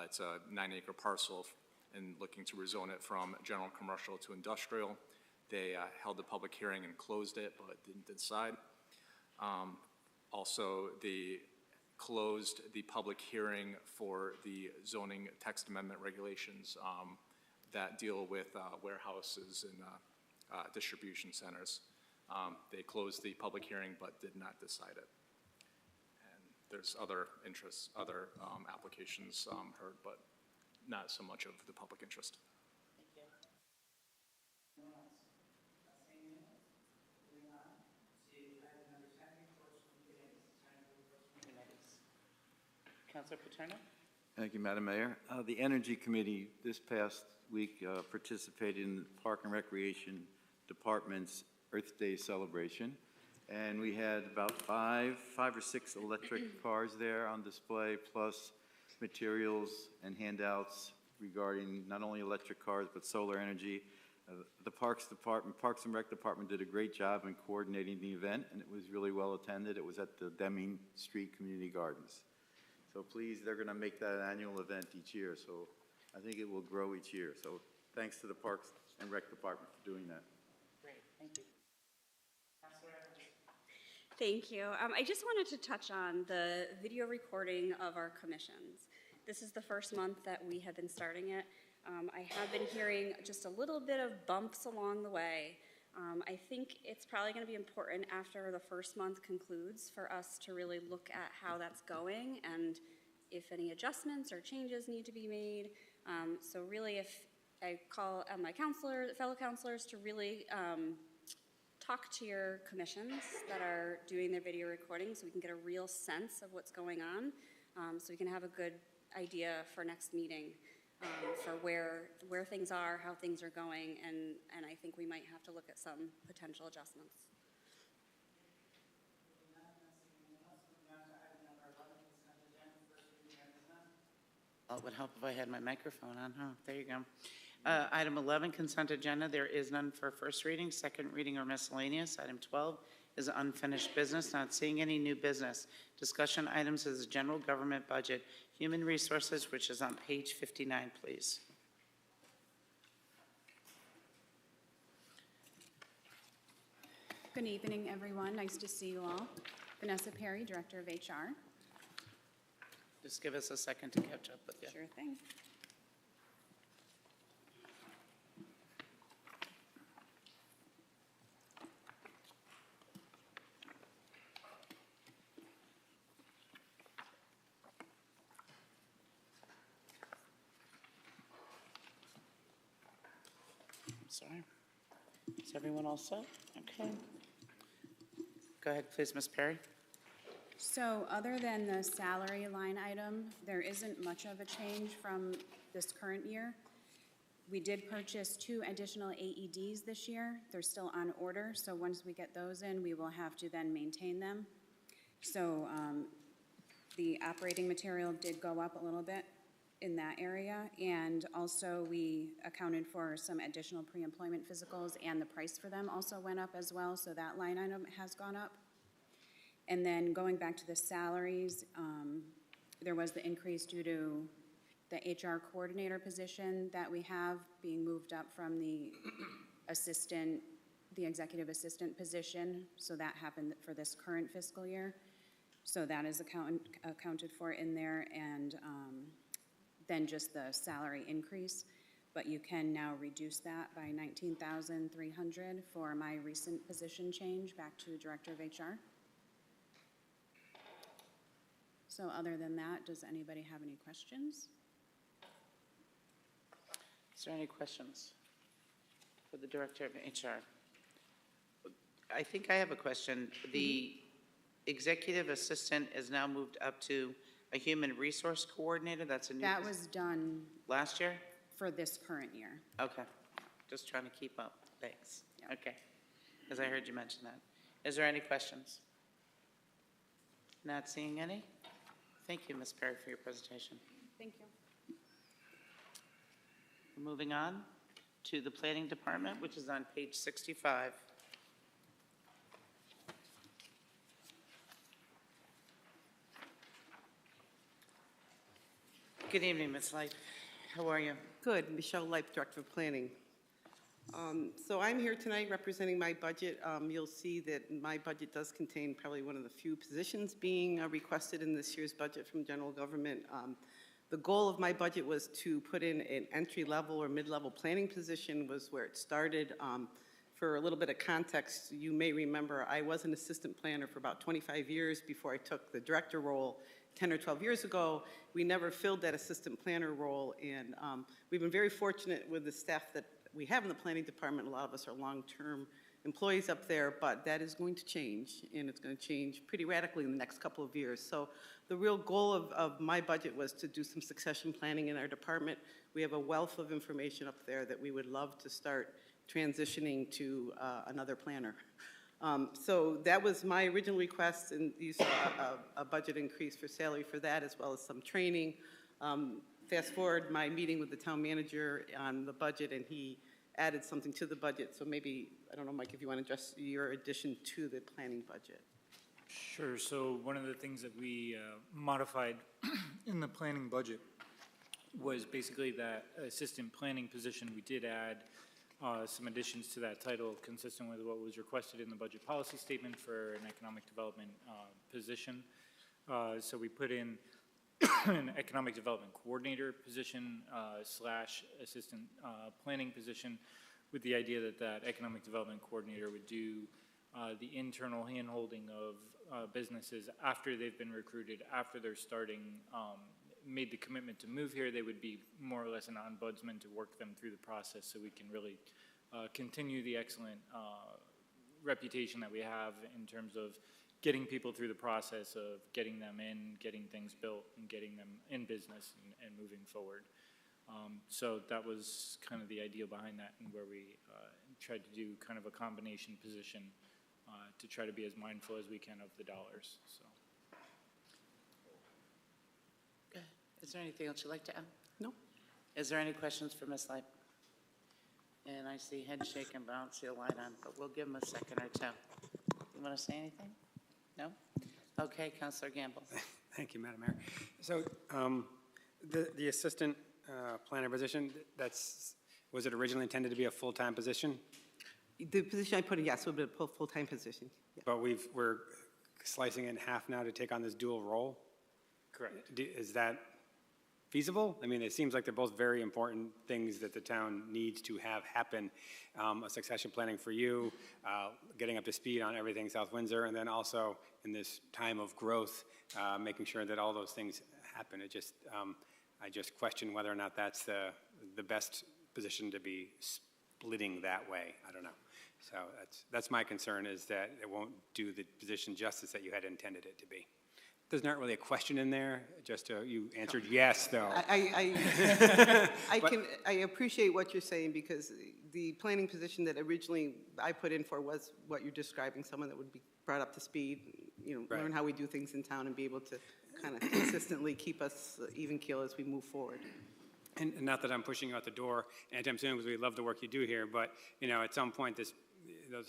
It's a 9-acre parcel and looking to rezone it from general commercial to industrial. They held the public hearing and closed it, but didn't decide. Also, they closed the public hearing for the zoning text amendment regulations that deal with warehouses and distribution centers. They closed the public hearing but did not decide it. And there's other interests, other applications heard, but not so much of the public interest. Councilor Paterno? Thank you, Madam Mayor. The Energy Committee this past week participated in the Park and Recreation Department's Earth Day celebration, and we had about five or six electric cars there on display, plus materials and handouts regarding not only electric cars but solar energy. The Parks and Rec Department did a great job in coordinating the event, and it was really well attended. It was at the Deming Street Community Gardens. So please, they're going to make that an annual event each year, so I think it will grow each year. So thanks to the Parks and Rec Department for doing that. Great, thank you. Councilor Evans? Thank you. I just wanted to touch on the video recording of our commissions. This is the first month that we have been starting it. I have been hearing just a little bit of bumps along the way. I think it's probably going to be important after the first month concludes for us to really look at how that's going and if any adjustments or changes need to be made. So really, if I call on my fellow counselors to really talk to your commissions that are doing their video recording so we can get a real sense of what's going on, so we can have a good idea for next meeting. For where things are, how things are going, and I think we might have to look at some potential adjustments. Well, it would help if I had my microphone on, huh? There you go. Item 11, consent agenda. There is none for first reading, second reading, or miscellaneous. Item 12 is unfinished business. Not seeing any new business. Discussion items is the general government budget, human resources, which is on page 59, please. Good evening, everyone. Nice to see you all. Vanessa Perry, Director of HR. Just give us a second to catch up with you. Sure thing. Sorry. Is everyone all set? Okay. Go ahead, please, Ms. Perry. So other than the salary line item, there isn't much of a change from this current year. We did purchase 2 additional AEDs this year. They're still on order, so once we get those in, we will have to then maintain them. So the operating material did go up a little bit in that area, and also we accounted for some additional pre-employment physicals, and the price for them also went up as well, so that line item has gone up. And then going back to the salaries, there was the increase due to the HR coordinator position that we have being moved up from the executive assistant position, so that happened for this current fiscal year. So that is accounted for in there, and then just the salary increase, but you can now reduce that by $19,300 for my recent position change back to Director of HR. So other than that, does anybody have any questions? Is there any questions for the Director of HR? I think I have a question. The executive assistant is now moved up to a human resource coordinator. That's a new. That was done last year? For this current year. Okay. Just trying to keep up. Thanks. Yeah. Okay. Because I heard you mention that. Is there any questions? Not seeing any? Thank you, Ms. Perry, for your presentation. Thank you. Moving on to the Planning Department, which is on page 65. Good evening, Ms. Light. How are you? Good, Michelle Lipe, Director of Planning. So I'm here tonight representing my budget. You'll see that my budget does contain probably one of the few positions being requested in this year's budget from general government. The goal of my budget was to put in an entry-level or mid-level planning position was where it started. For a little bit of context, you may remember I was an assistant planner for about 25 years before I took the director role 10 or 12 years ago. We never filled that assistant planner role, and we've been very fortunate with the staff that we have in the planning department. A lot of us are long-term employees up there, but that is going to change, and it's going to change pretty radically in the next couple of years. So the real goal of my budget was to do some succession planning in our department. We have a wealth of information up there that we would love to start transitioning to another planner. So that was my original request, and you saw a budget increase for salary for that, as well as some training. Fast forward my meeting with the town manager on the budget, and he added something to the budget. So maybe, I don't know, Mike, if you want to address your addition to the planning budget. Sure. So one of the things that we modified in the planning budget was basically that assistant planning position. We did add some additions to that title consistent with what was requested in the budget policy statement for an economic development position. So we put in an economic development coordinator position slash assistant planning position, with the idea that that economic development coordinator would do the internal handholding of businesses after they've been recruited, after they're starting, made the commitment to move here. They would be more or less an ombudsman to work them through the process, so we can really continue the excellent reputation that we have in terms of getting people through the process of getting them in, getting things built, and getting them in business and moving forward. So that was kind of the idea behind that, and where we tried to do kind of a combination position to try to be as mindful as we can of the dollars. So. Good. Is there anything else you'd like to add? No. Is there any questions for Ms. Light? And I see head shaking, but I don't see a light on, but we'll give him a second or two. You want to say anything? No? Okay, Councilor Gamble. Thank you, Madam Mayor. So the assistant planner position, was it originally intended to be a full-time position? The position I put in, yes, would be a full-time position. Yeah. But we're slicing it in half now to take on this dual role? Correct. Is that feasible? I mean, it seems like they're both very important things that the town needs to have happen. A succession planning for you, getting up to speed on everything South Windsor, and then also in this time of growth, making sure that all those things happen. I just question whether or not that's the best position to be splitting that way. I don't know. So that's my concern, is that it won't do the position justice that you had intended it to be. There's not really a question in there, just you answered yes, though. I appreciate what you're saying, because the planning position that originally I put in for was what you're describing, someone that would be brought up to speed, Right. learn how we do things in town and be able to kind of consistently keep us even keel as we move forward. And not that I'm pushing you out the door anytime soon, because we love the work you do here, but, at some point, this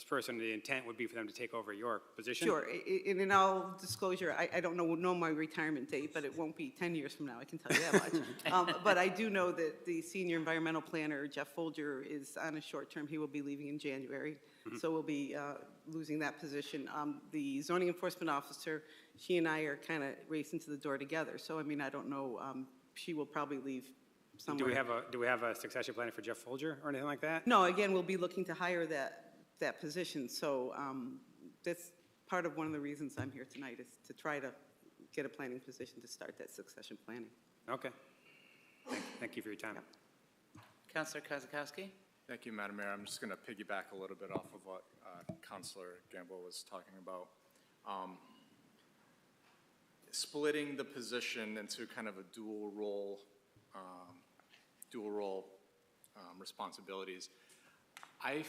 person, the intent would be for them to take over your position? Sure, and in all disclosure, I don't know my retirement date, but it won't be 10 years from now, I can tell you that much. But I do know that the senior environmental planner, Jeff Folger, is on a short term. He will be leaving in January, so we'll be losing that position. The zoning enforcement officer, she and I are kind of racing to the door together. So, I mean, I don't know, she will probably leave somewhere. Do we have a succession planning for Jeff Folger or anything like that? No, again, we'll be looking to hire that position. So that's part of one of the reasons I'm here tonight, is to try to get a planning position to start that succession planning. Okay. Thank you for your time. Yep. Councilor Kozakowski? Thank you, Madam Mayor. I'm just going to piggyback a little bit off of what Councilor Gamble was talking about. Splitting the position into kind of a dual role responsibilities. I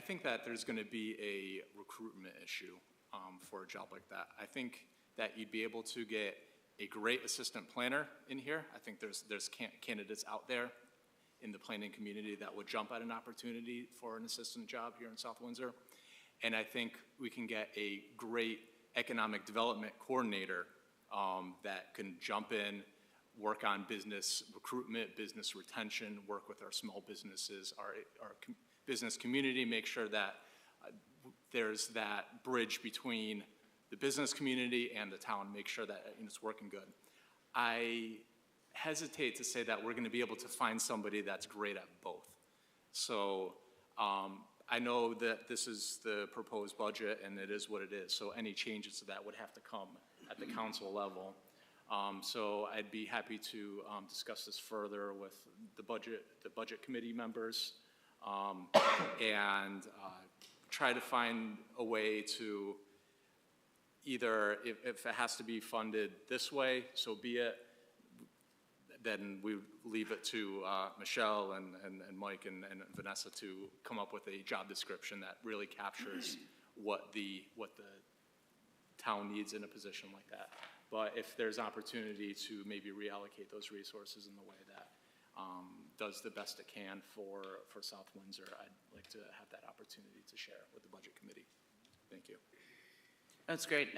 think that there's going to be a recruitment issue for a job like that. I think that you'd be able to get a great assistant planner in here. I think there's candidates out there in the planning community that would jump at an opportunity for an assistant job here in South Windsor. And I think we can get a great economic development coordinator that can jump in, work on business recruitment, business retention, work with our small businesses, our business community, make sure that there's that bridge between the business community and the town, make sure that it's working good. I hesitate to say that we're going to be able to find somebody that's great at both. So I know that this is the proposed budget and it is what it is, so any changes to that would have to come at the council level. So I'd be happy to discuss this further with the budget committee members and try to find a way to either, if it has to be funded this way, so be it. Then we leave it to Michelle and Mike and Vanessa to come up with a job description that really captures what the town needs in a position like that. But if there's opportunity to maybe reallocate those resources in the way that does the best it can for South Windsor, I'd like to have that opportunity to share with the budget committee. Thank you. That's great.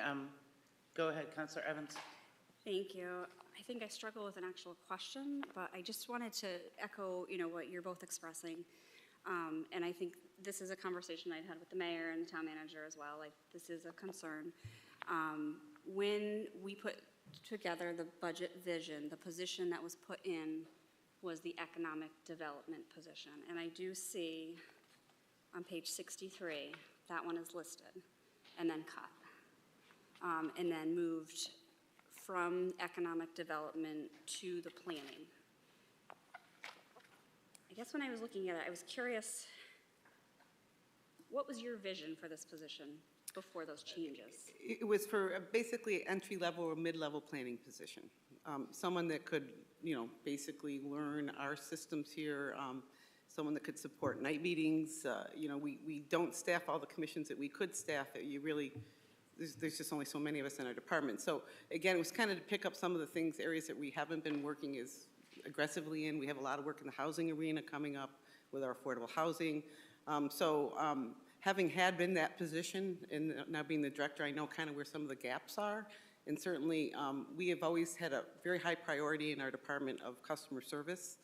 Go ahead, Councilor Evans. Thank you. I think I struggle with an actual question, but I just wanted to echo, what you're both expressing. And I think this is a conversation I'd had with the mayor and the town manager as well. Like, this is a concern. When we put together the budget vision, the position that was put in was the economic development position. And I do see on page 63, that one is listed and then cut. And then moved from economic development to the planning. I guess when I was looking at it, I was curious, what was your vision for this position before those changes? It was for basically entry-level or mid-level planning position. Someone that could, basically learn our systems here, someone that could support night meetings. We don't staff all the commissions that we could staff. There's just only so many of us in our department. So again, it was kind of to pick up some of the things, areas that we haven't been working as aggressively in. We have a lot of work in the housing arena coming up with our affordable housing. Having had been that position and now being the director, I know kind of where some of the gaps are. And certainly, we have always had a very high priority in our department of customer service.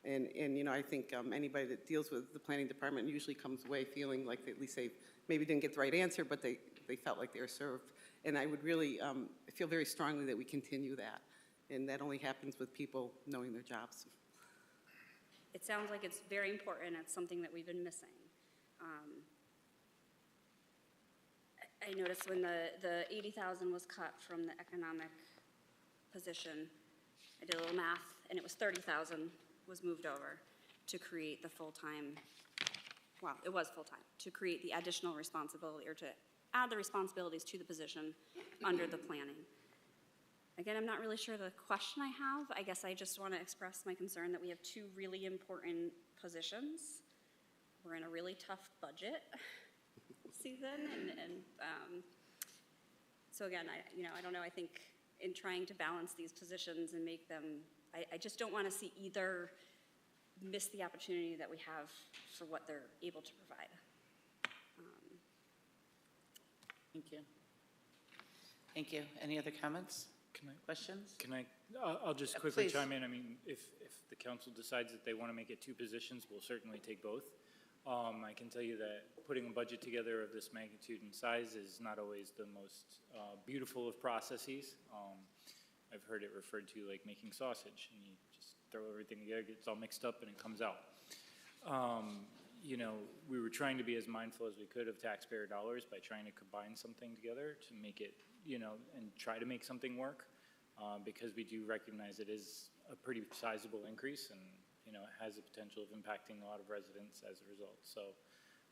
And I think anybody that deals with the planning department usually comes away feeling like at least they maybe didn't get the right answer, but they felt like they were served. And I would really feel very strongly that we continue that. And that only happens with people knowing their jobs. It sounds like it's very important. It's something that we've been missing. I noticed when the 80,000 was cut from the economic position, I did a little math, and it was 30,000 was moved over to create the full-time, well, it was full-time, to create the additional responsibility, or to add the responsibilities to the position under the planning. Again, I'm not really sure the question I have. I guess I just want to express my concern that we have two really important positions. We're in a really tough budget season, and so again, I don't know. I think in trying to balance these positions and make them, I just don't want to see either miss the opportunity that we have for what they're able to provide. Thank you. Thank you. Any other comments? Questions? I'll just quickly Please. chime in. I mean, if the council decides that they want to make it two positions, we'll certainly take both. I can tell you that putting a budget together of this magnitude and size is not always the most beautiful of processes. I've heard it referred to like making sausage, and you just throw everything together, it gets all mixed up, and it comes out. We were trying to be as mindful as we could of taxpayer dollars by trying to combine something together to make it, and try to make something work, because we do recognize it is a pretty sizable increase, and it has the potential of impacting a lot of residents as a result. So,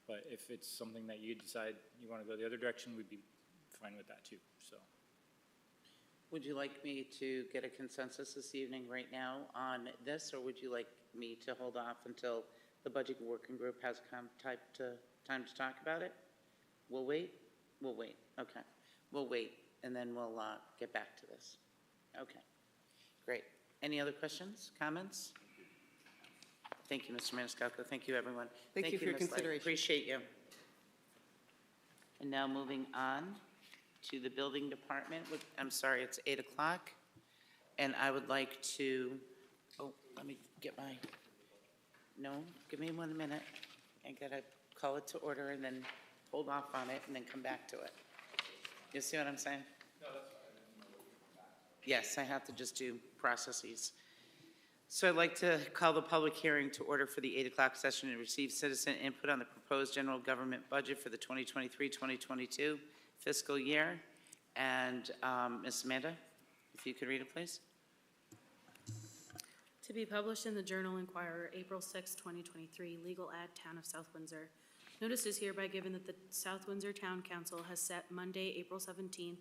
but if it's something that you decide you want to go the other direction, we'd be fine with that too. So, Would you like me to get a consensus this evening right now on this, or would you like me to hold off until the budget working group has time to talk about it? We'll wait? We'll wait. Okay. We'll wait, and then we'll get back to this. Okay. Great. Any other questions, comments? Thank you, Mr. Maniscalco. Thank you, everyone. Thank you for your Ms. Light. consideration. Appreciate you. And now moving on to the building department. I'm sorry, it's 8 o'clock. And I would like to, oh, let me get my, no, give me 1 minute. I gotta call it to order and then hold off on it and then come back to it. You see what I'm saying? No, that's fine. Yes, I have to just do processes. So I'd like to call the public hearing to order for the 8 o'clock session and receive citizen input on the proposed general government budget for the 2023-2022 fiscal year. And Ms. Amanda, if you could read it, please. To be published in the Journal Inquirer, April 6, 2023, legal ad, Town of South Windsor. Notice is hereby given that the South Windsor Town Council has set Monday, April 17,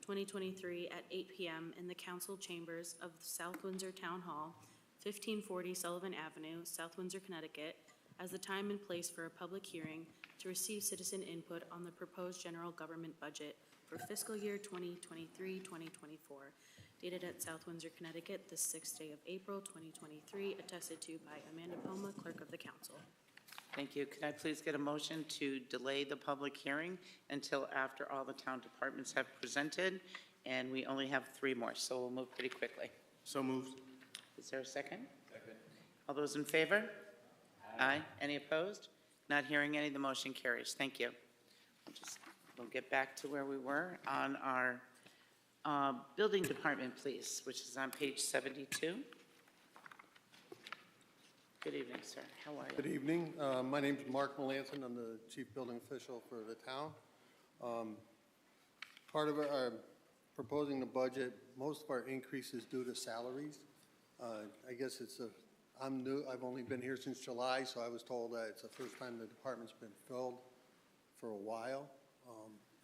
2023 at 8 p.m. in the council chambers of the South Windsor Town Hall, 1540 Sullivan Avenue, South Windsor, Connecticut, as the time and place for a public hearing to receive citizen input on the proposed general government budget for fiscal year 2023-2024, dated at South Windsor, Connecticut, the 6th day of April, 2023, attested to by Amanda Poma, Clerk of the Council. Thank you. Could I please get a motion to delay the public hearing until after all the town departments have presented? And we only have 3 more, so we'll move pretty quickly. So moved. Is there a second? Second. All those in favor? Aye. Any opposed? Not hearing any, the motion carries. Thank you. We'll get back to where we were on our building department, please, which is on page 72. Good evening, sir. How are you? Good evening. My name is Mark Melanson. I'm the chief building official for the town. Part of our proposing the budget, most of our increase is due to salaries. I guess I'm new. I've only been here since July, so I was told that it's the first time the department's been filled for a while.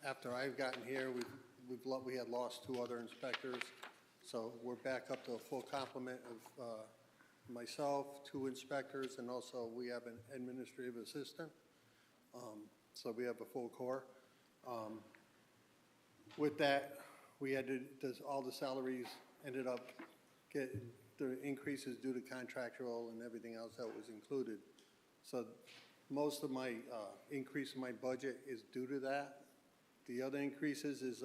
After I've gotten here, we had lost 2 other inspectors, so we're back up to a full complement of myself, 2 inspectors, and also we have an administrative assistant. So we have a full corps. With that, we had to, all the salaries ended up getting the increases due to contractual and everything else that was included. So most of my increase in my budget is due to that. The other increases is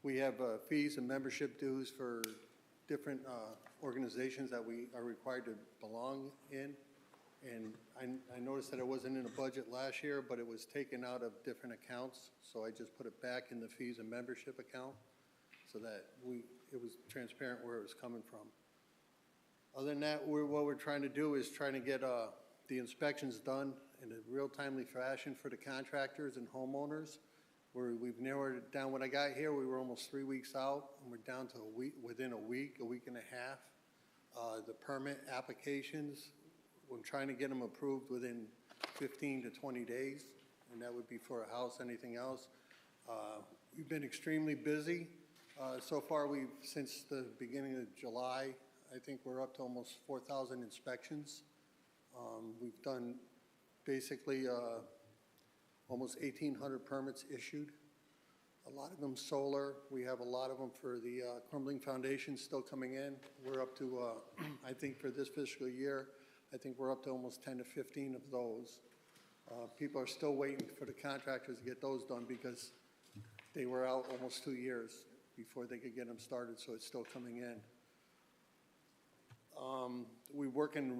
we have fees and membership dues for different organizations that we are required to belong in. And I noticed that it wasn't in the budget last year, but it was taken out of different accounts. So I just put it back in the fees and membership account so that it was transparent where it was coming from. Other than that, what we're trying to do is trying to get the inspections done in a real timely fashion for the contractors and homeowners. We've narrowed it down. When I got here, we were almost 3 weeks out, and we're down to within a week and a half. The permit applications, we're trying to get them approved within 15 to 20 days, and that would be for a house, anything else. We've been extremely busy. So far, since the beginning of July, I think we're up to almost 4,000 inspections. We've done basically almost 1,800 permits issued. A lot of them solar. We have a lot of them for the crumbling foundation still coming in. We're up to, I think for this fiscal year, I think we're up to almost 10 to 15 of those. People are still waiting for the contractors to get those done because they were out almost 2 years before they could get them started, so it's still coming in. We're working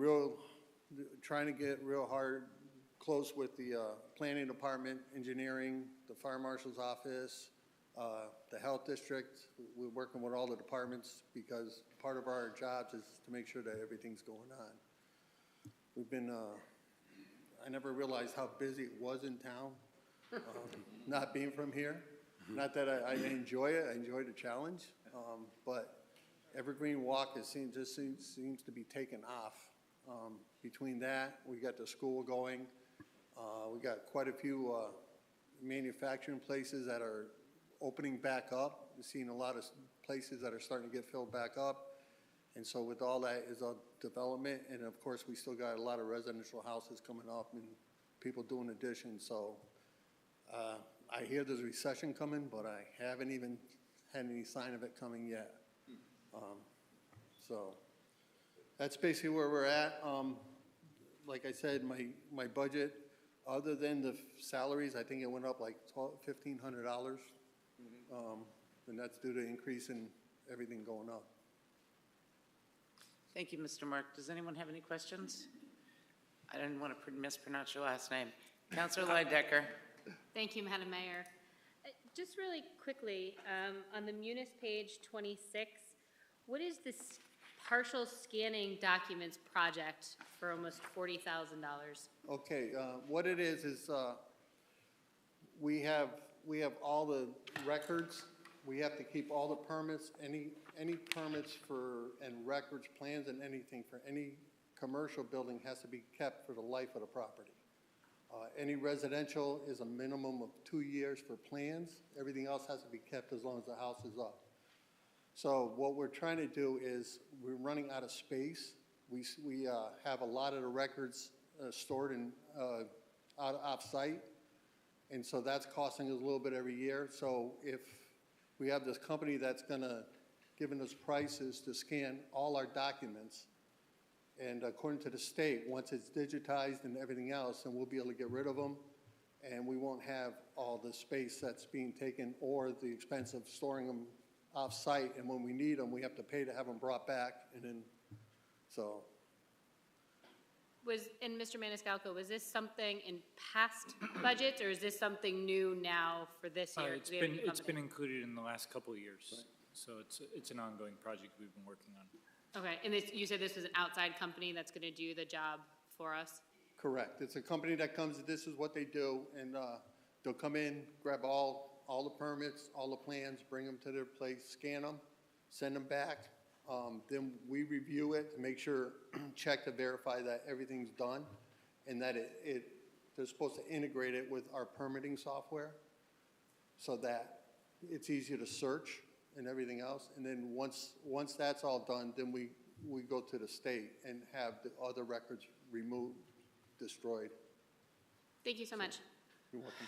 trying to get real hard, close with the planning department, engineering, the fire marshal's office, the health district. We're working with all the departments because part of our jobs is to make sure that everything's going on. We've been, I never realized how busy it was in town, not being from here. Not that I enjoy it, I enjoy the challenge, but Evergreen Walk just seems to be taking off. Between that, we got the school going. We got quite a few manufacturing places that are opening back up. We've seen a lot of places that are starting to get filled back up. And so with all that is a development, and of course we still got a lot of residential houses coming up and people doing additions. So I hear there's a recession coming, but I haven't even had any sign of it coming yet. So that's basically where we're at. Like I said, my budget, other than the salaries, I think it went up like $1,500. And that's due to increase in everything going up. Thank you, Mr. Mark. Does anyone have any questions? I didn't want to mispronounce your last name. Counselor Lidecker. Thank you, Madam Mayor. Just really quickly, on the Munis page 26, what is this partial scanning documents project for almost $40,000? Okay, what it is we have all the records. We have to keep all the permits, any permits for, and records, plans, and anything for any commercial building has to be kept for the life of the property. Any residential is a minimum of 2 years for plans. Everything else has to be kept as long as the house is up. So what we're trying to do is we're running out of space. We have a lot of the records stored in off-site, and so that's costing us a little bit every year. So if we have this company that's giving us prices to scan all our documents, and according to the state, once it's digitized and everything else, then we'll be able to get rid of them, and we won't have all the space that's being taken or the expense of storing them off-site, and when we need them, we have to pay to have them brought back, and then, so. And Mr. Maniscalco, was this something in past budgets, or is this something new now for this year? It's been included in the last couple of years, so it's an ongoing project we've been working on. Okay, and you said this was an outside company that's going to do the job for us? Correct. It's a company that comes, this is what they do, and they'll come in, grab all the permits, all the plans, bring them to their place, scan them, send them back. Then we review it to make sure, check to verify that everything's done, and that they're supposed to integrate it with our permitting software so that it's easier to search and everything else. And then once that's all done, then we go to the state and have the other records removed, destroyed. Thank you so much. You're welcome.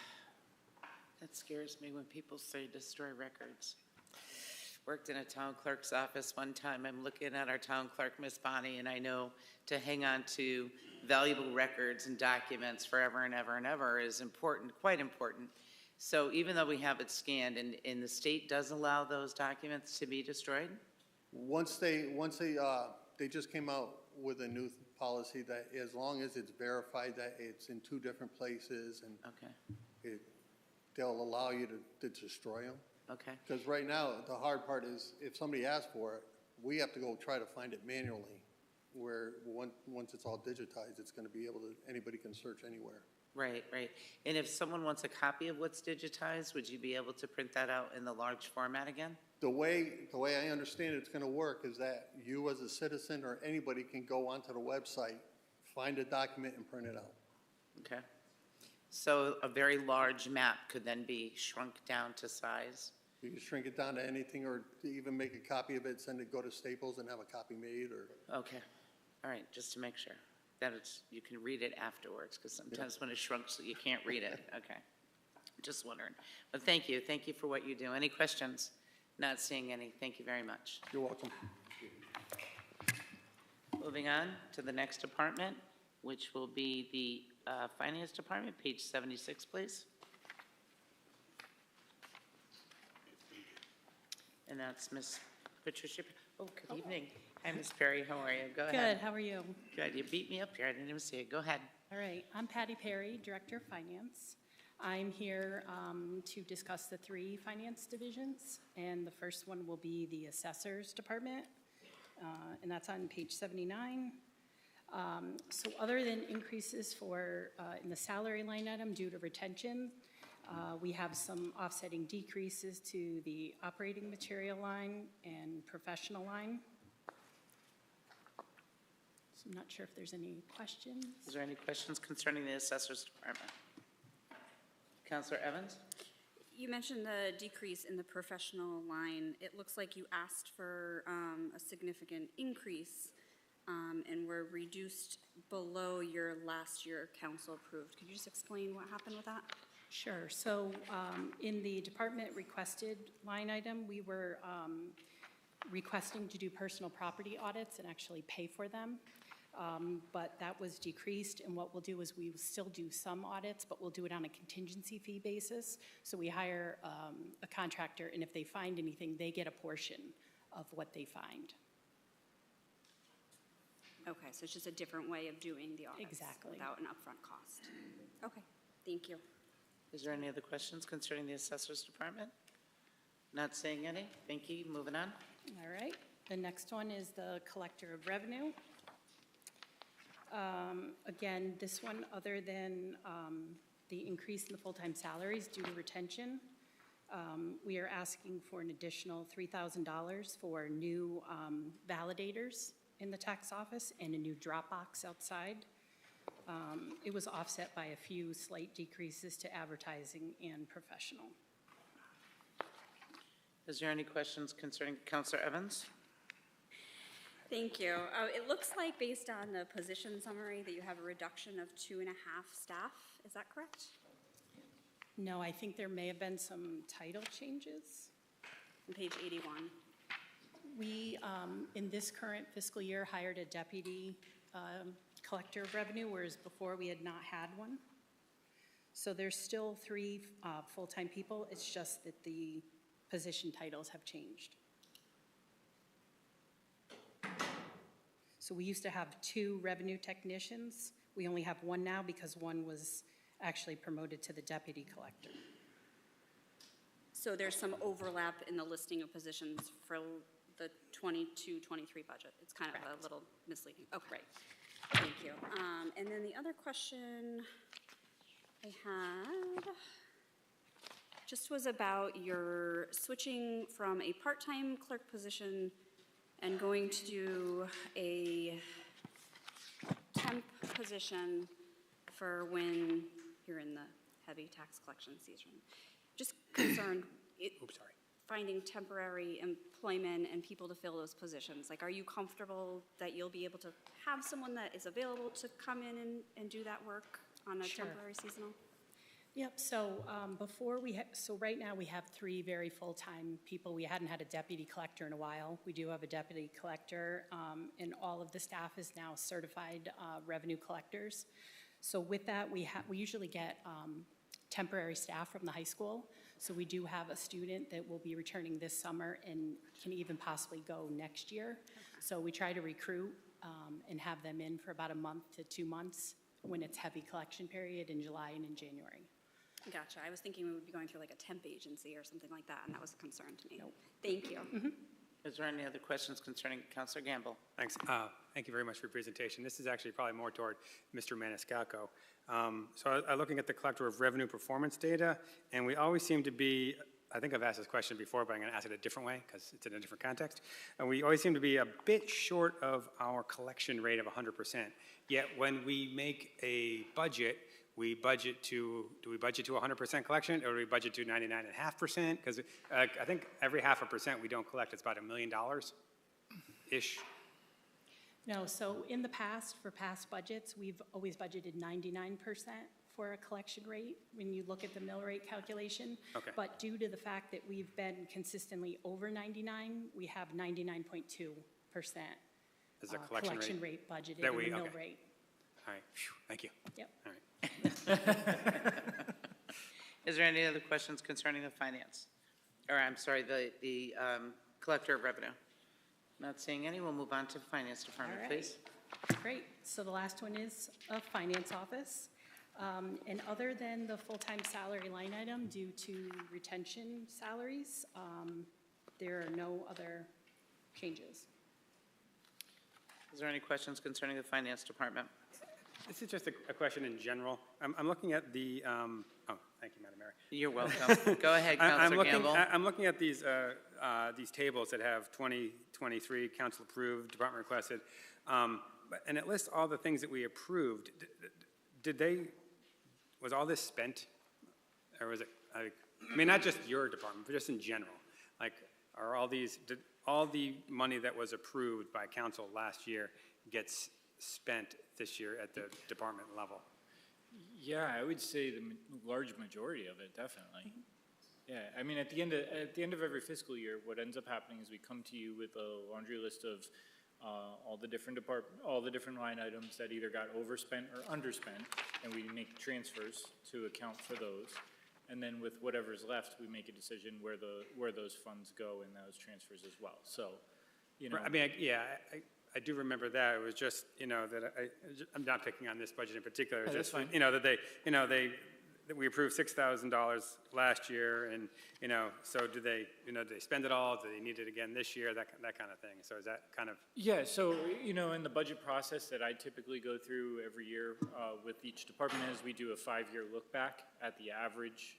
That scares me when people say destroy records. Worked in a town clerk's office one time. I'm looking at our town clerk, Miss Bonnie, and I know to hang on to valuable records and documents forever and ever and ever is important, quite important. So even though we have it scanned, and the state does allow those documents to be destroyed? Once they just came out with a new policy that as long as it's verified that it's in 2 different places, and okay, they'll allow you to destroy them. Okay. Because right now, the hard part is if somebody asks for it, we have to go try to find it manually, where once it's all digitized, it's going to be able to, anybody can search anywhere. Right, right. And if someone wants a copy of what's digitized, would you be able to print that out in the large format again? The way I understand it's going to work is that you as a citizen or anybody can go onto the website, find a document and print it out. Okay. So a very large map could then be shrunk down to size? You can shrink it down to anything, or even make a copy of it, send it, go to Staples and have a copy made, or. Okay. All right, just to make sure that you can read it afterwards, because sometimes when it's shrunk, so you can't read it. Okay. Just wondering. But thank you. Thank you for what you do. Any questions? Not seeing any. Thank you very much. You're welcome. Moving on to the next department, which will be the Finance Department, page 76, please. And that's Ms. Patricia. Oh, good evening. Hi, Ms. Perry. How are you? Go ahead. Good, how are you? Good. You beat me up here. I didn't even see it. Go ahead. All right, I'm Patty Perry, Director of Finance. I'm here to discuss the 3 finance divisions, and the first one will be the Assessors Department, and that's on page 79. So other than increases in the salary line item due to retention, we have some offsetting decreases to the operating material line and professional line. So I'm not sure if there's any questions. Is there any questions concerning the Assessors Department? Councilor Evans? You mentioned the decrease in the professional line. It looks like you asked for a significant increase and were reduced below your last year council approved. Could you just explain what happened with that? Sure. So in the department requested line item, we were requesting to do personal property audits and actually pay for them. But that was decreased, and what we'll do is we will still do some audits, but we'll do it on a contingency fee basis. So we hire a contractor, and if they find anything, they get a portion of what they find. Okay, so it's just a different way of doing the audits. Exactly. Without an upfront cost. Okay, thank you. Is there any other questions concerning the Assessor's Department? Not seeing any. Thank you. Moving on. All right, the next one is the Collector of Revenue. Again, this one, other than the increase in the full-time salaries due to retention, we are asking for an additional $3,000 for new validators in the tax office and a new drop box outside. It was offset by a few slight decreases to advertising and professional. Is there any questions concerning Counselor Evans? Thank you. It looks like, based on the position summary, that you have a reduction of 2.5 staff. Is that correct? No, I think there may have been some title changes. On page 81. We, in this current fiscal year, hired a deputy collector of revenue, whereas before we had not had one. So there's still 3 full-time people. It's just that the position titles have changed. So we used to have 2 revenue technicians. We only have 1 now because 1 was actually promoted to the deputy collector. So there's some overlap in the listing of positions for the 22-23 budget. It's kind of a little misleading. Okay. Right. Thank you. And then the other question I had just was about your switching from a part-time clerk position and going to do a temp position for when you're in the heavy tax collection season. Just concerned, finding temporary employment and people to fill those positions. Like, are you comfortable that you'll be able to have someone that is available to come in and do that work on a Sure. temporary seasonal? Yep, so before so right now we have 3 very full-time people. We hadn't had a deputy collector in a while. We do have a deputy collector, and all of the staff is now certified revenue collectors. So with that, we usually get temporary staff from the high school. So we do have a student that will be returning this summer and can even possibly go next year. So we try to recruit and have them in for about a month to 2 months when it's heavy collection period in July and in January. Gotcha. I was thinking we would be going through like a temp agency or something like that, and that was a concern to me. Nope. Thank you. Is there any other questions concerning Counselor Gamble? Thanks. Thank you very much for your presentation. This is actually probably more toward Mr. Maniscalco. So I'm looking at the Collector of Revenue performance data, and we always seem to be, I think I've asked this question before, but I'm going to ask it a different way because it's in a different context. And we always seem to be a bit short of our collection rate of 100%. Yet when we make a budget, do we budget to 100% collection, or do we budget to 99.5%? Because I think every 0.5% we don't collect, it's about $1 million-ish. No, so in the past, for past budgets, we've always budgeted 99% for a collection rate when you look at the mill rate calculation. Okay. But due to the fact that we've been consistently over 99, we have 99.2% Is the collection rate budgeted that in we- the mill okay. rate. All right, phew, thank you. Yep. All right. Is there any other questions concerning the finance? Or, I'm sorry, the Collector of Revenue? Not seeing any. We'll move on to the Finance Department, All right. please. Great. So the last one is a finance office. And other than the full-time salary line item due to retention salaries, there are no other changes. Is there any questions concerning the Finance Department? This is just a question in general. I'm looking at the, thank you, Madam Mayor. You're welcome. Go ahead, Counselor Gamble. I'm looking at these tables that have 2023 council approved, department requested, and it lists all the things that we approved. Was all this spent? Or was it, I mean, not just your department, but just in general? Like, did all the money that was approved by council last year gets spent this year at the department level? Yeah, I would say the large majority of it, definitely. Yeah, I mean, at the end of every fiscal year, what ends up happening is we come to you with a laundry list of all the different line items that either got overspent or underspent, and we make transfers to account for those. And then with whatever's left, we make a decision where those funds go in those transfers as well. So, you know. I mean, I do remember that. It was just, that I'm not picking on this budget in particular. It was No, that's just, fine. that we approved $6,000 last year, and, so do they spend it all? Do they need it again this year? That kind of thing. So is that kind of? Yeah, so, in the budget process that I typically go through every year with each department is we do a 5-year look back at the average.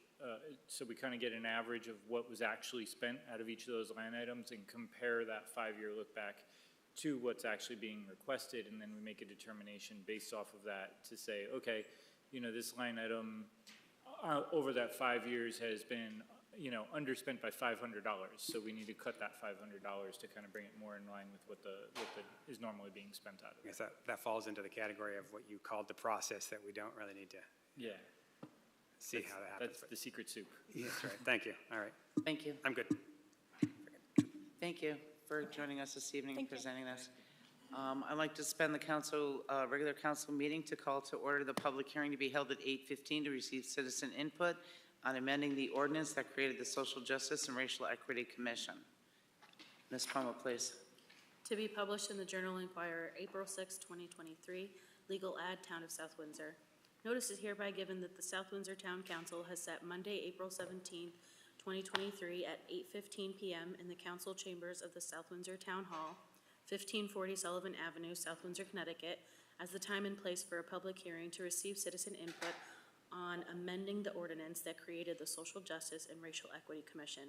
So we kind of get an average of what was actually spent out of each of those line items and compare that 5-year look back to what's actually being requested, and then we make a determination based off of that to say, okay, this line item over that 5 years has been, underspent by $500, so we need to cut that $500 to kind of bring it more in line with what is normally being spent out of I it. guess that falls into the category of what you called the process that we don't really need to Yeah. see how that happens. That's the secret soup. That's right. Thank you. All right. Thank you. I'm good. Thank you for joining us this evening and Thank you. presenting this. I'd like to suspend the regular council meeting to call to order the public hearing to be held at 8:15 to receive citizen input on amending the ordinance that created the Social Justice and Racial Equity Commission. Ms. Palmer, please. To be published in the Journal Enquirer, April 6, 2023, legal ad, Town of South Windsor. Notice is hereby given that the South Windsor Town Council has set Monday, April 17, 2023 at 8:15 p.m. in the council chambers of the South Windsor Town Hall, 1540 Sullivan Avenue, South Windsor, Connecticut, as the time and place for a public hearing to receive citizen input on amending the ordinance that created the Social Justice and Racial Equity Commission,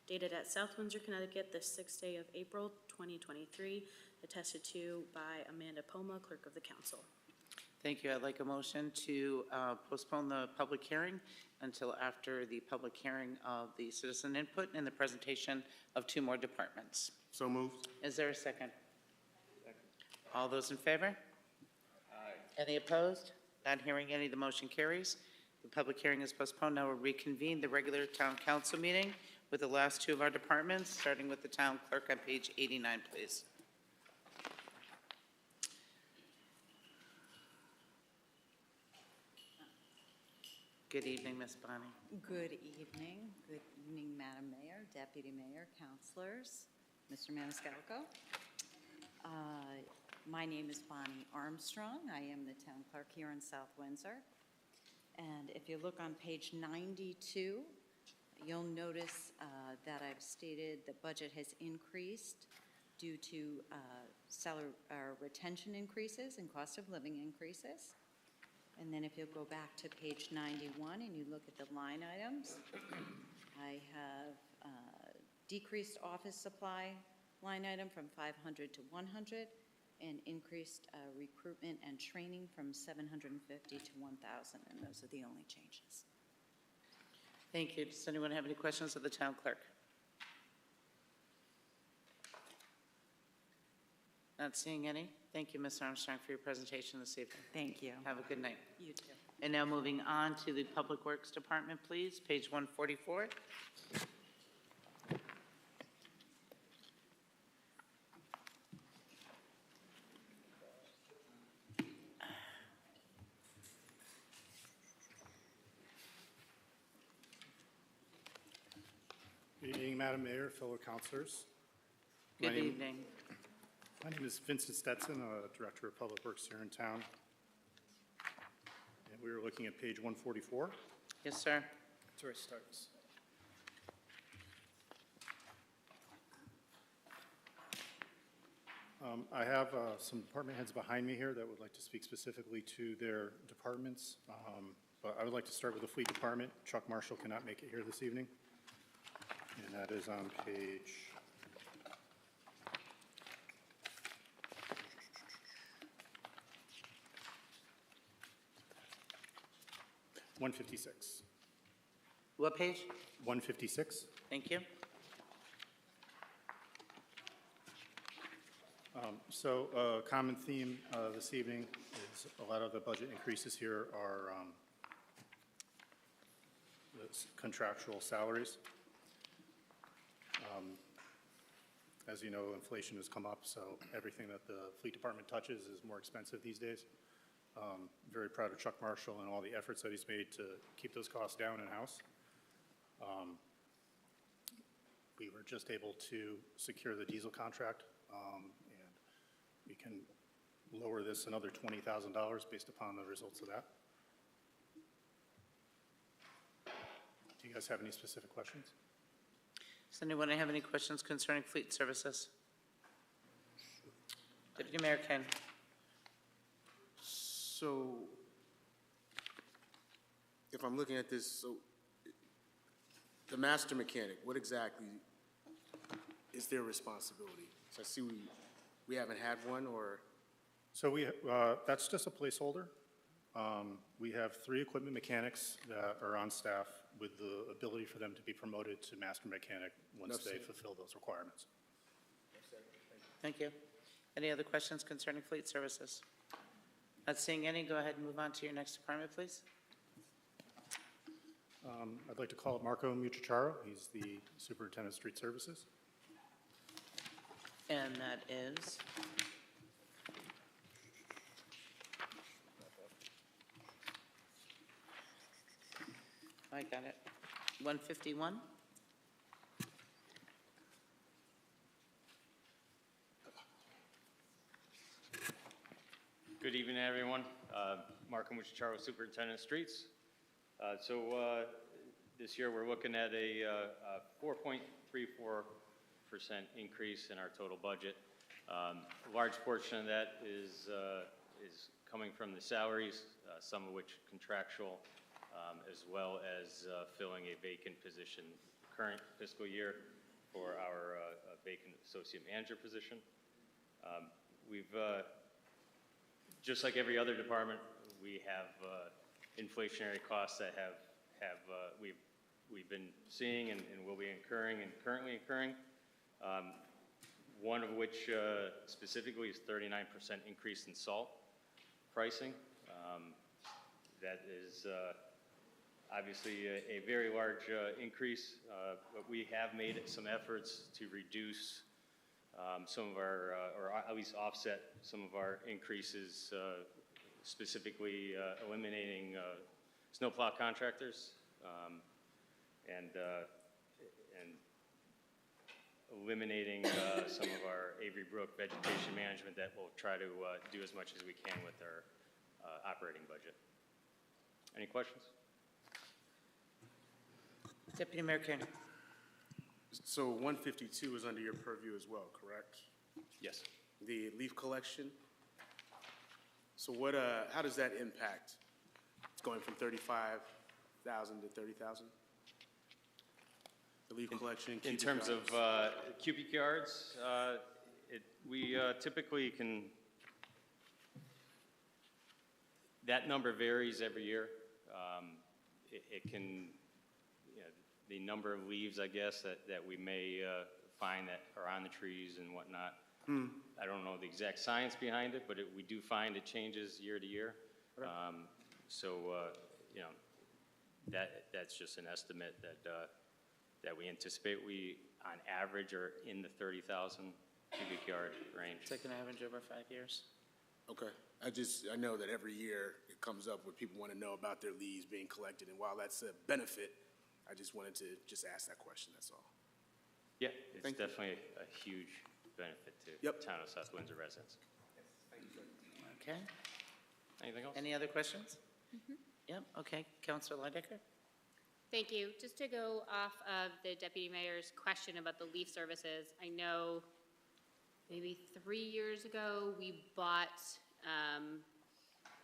dated at South Windsor, Connecticut, the 6th day of April, 2023, attested to by Amanda Poma, Clerk of the Council. Thank you. I'd like a motion to postpone the public hearing until after the public hearing of the citizen input and the presentation of 2 more departments. So moved. Is there a second? All those in favor? Aye. Any opposed? Not hearing any, the motion carries. The public hearing is postponed. Now we'll reconvene the regular town council meeting with the last 2 of our departments, starting with the town clerk on page 89, please. Good evening, Ms. Bonnie. Good evening. Good evening, Madam Mayor, Deputy Mayor, councilors, Mr. Maniscalco. My name is Bonnie Armstrong. I am the town clerk here in South Windsor. And if you look on page 92, you'll notice that I've stated the budget has increased due to salary retention increases and cost of living increases. And then if you'll go back to page 91 and you look at the line items, I have decreased office supply line item from 500 to 100 and increased recruitment and training from 750 to 1,000, and those are the only changes. Thank you. Does anyone have any questions of the town clerk? Not seeing any. Thank you, Ms. Armstrong, for your presentation this evening. Thank you. Have a good night. You too. And now moving on to the Public Works Department, please, page 144. Good evening, Madam Mayor, fellow councilors. Good evening. My name is Vincent Stetson, Director of Public Works here in town. And we were looking at page 144. Yes, sir. That's where it starts. I have some department heads behind me here that would like to speak specifically to their departments. But I would like to start with the Fleet Department. Chuck Marshall cannot make it here this evening. And that is on page 156. What page? 156. Thank you. So a common theme this evening is a lot of the budget increases here are contractual salaries. As you know, inflation has come up, so everything that the Fleet Department touches is more expensive these days. Very proud of Chuck Marshall and all the efforts that he's made to keep those costs down in-house. We were just able to secure the diesel contract, and we can lower this another $20,000 based upon the results of that. Do you guys have any specific questions? Does anyone have any questions concerning fleet services? Deputy Mayor Ken. So, if I'm looking at this, so the master mechanic, what exactly is their responsibility? So I see we haven't had one, or? So that's just a placeholder. We have 3 equipment mechanics that are on staff with the ability for them to be promoted to master mechanic once they fulfill those requirements. Thank you. Any other questions concerning fleet services? Not seeing any, go ahead and move on to your next department, please. I'd like to call up Marco Muchacharo. He's the Superintendent of Street Services. And that is? I got it. 151? Good evening, everyone. Marco Muchacharo, Superintendent of Streets. This year we're looking at a 4.34% increase in our total budget. A large portion of that is coming from the salaries, some of which contractual, as well as filling a vacant position current fiscal year for our vacant associate manager position. We've just like every other department, we have inflationary costs that we've been seeing and will be incurring and currently incurring. One of which specifically is 39% increase in salt pricing. That is obviously a very large increase, but we have made some efforts to reduce some of our, or at least offset some of our increases, specifically eliminating snowplow contractors and eliminating some of our Avery Brook vegetation management that we'll try to do as much as we can with our operating budget. Any questions? Deputy Mayor Kearney. So 152 is under your purview as well, correct? Yes. The leaf collection. So what? How does that impact? It's going from 35,000 to 30,000. The leaf collection. In terms of cubic yards, we typically can. That number varies every year. It can. The number of leaves, I guess, that we may find that are on the trees and whatnot. I don't know the exact science behind it, but we do find it changes year to year. Okay. That's just an estimate that we anticipate. We, on average, are in the 30,000 cubic yard range. Take an average over 5 years. Okay. I know that every year it comes up where people want to know about their leaves being collected, and while that's a benefit, I just wanted to just ask that question, that's all. Yeah, it's definitely a huge benefit to town of South Windsor residents. Yes, thank you, sir. Okay. Anything else? Any other questions? Yep, okay. Councilor Lidecker? Thank you. Just to go off of the Deputy Mayor's question about the leaf services, I know maybe 3 years ago, we bought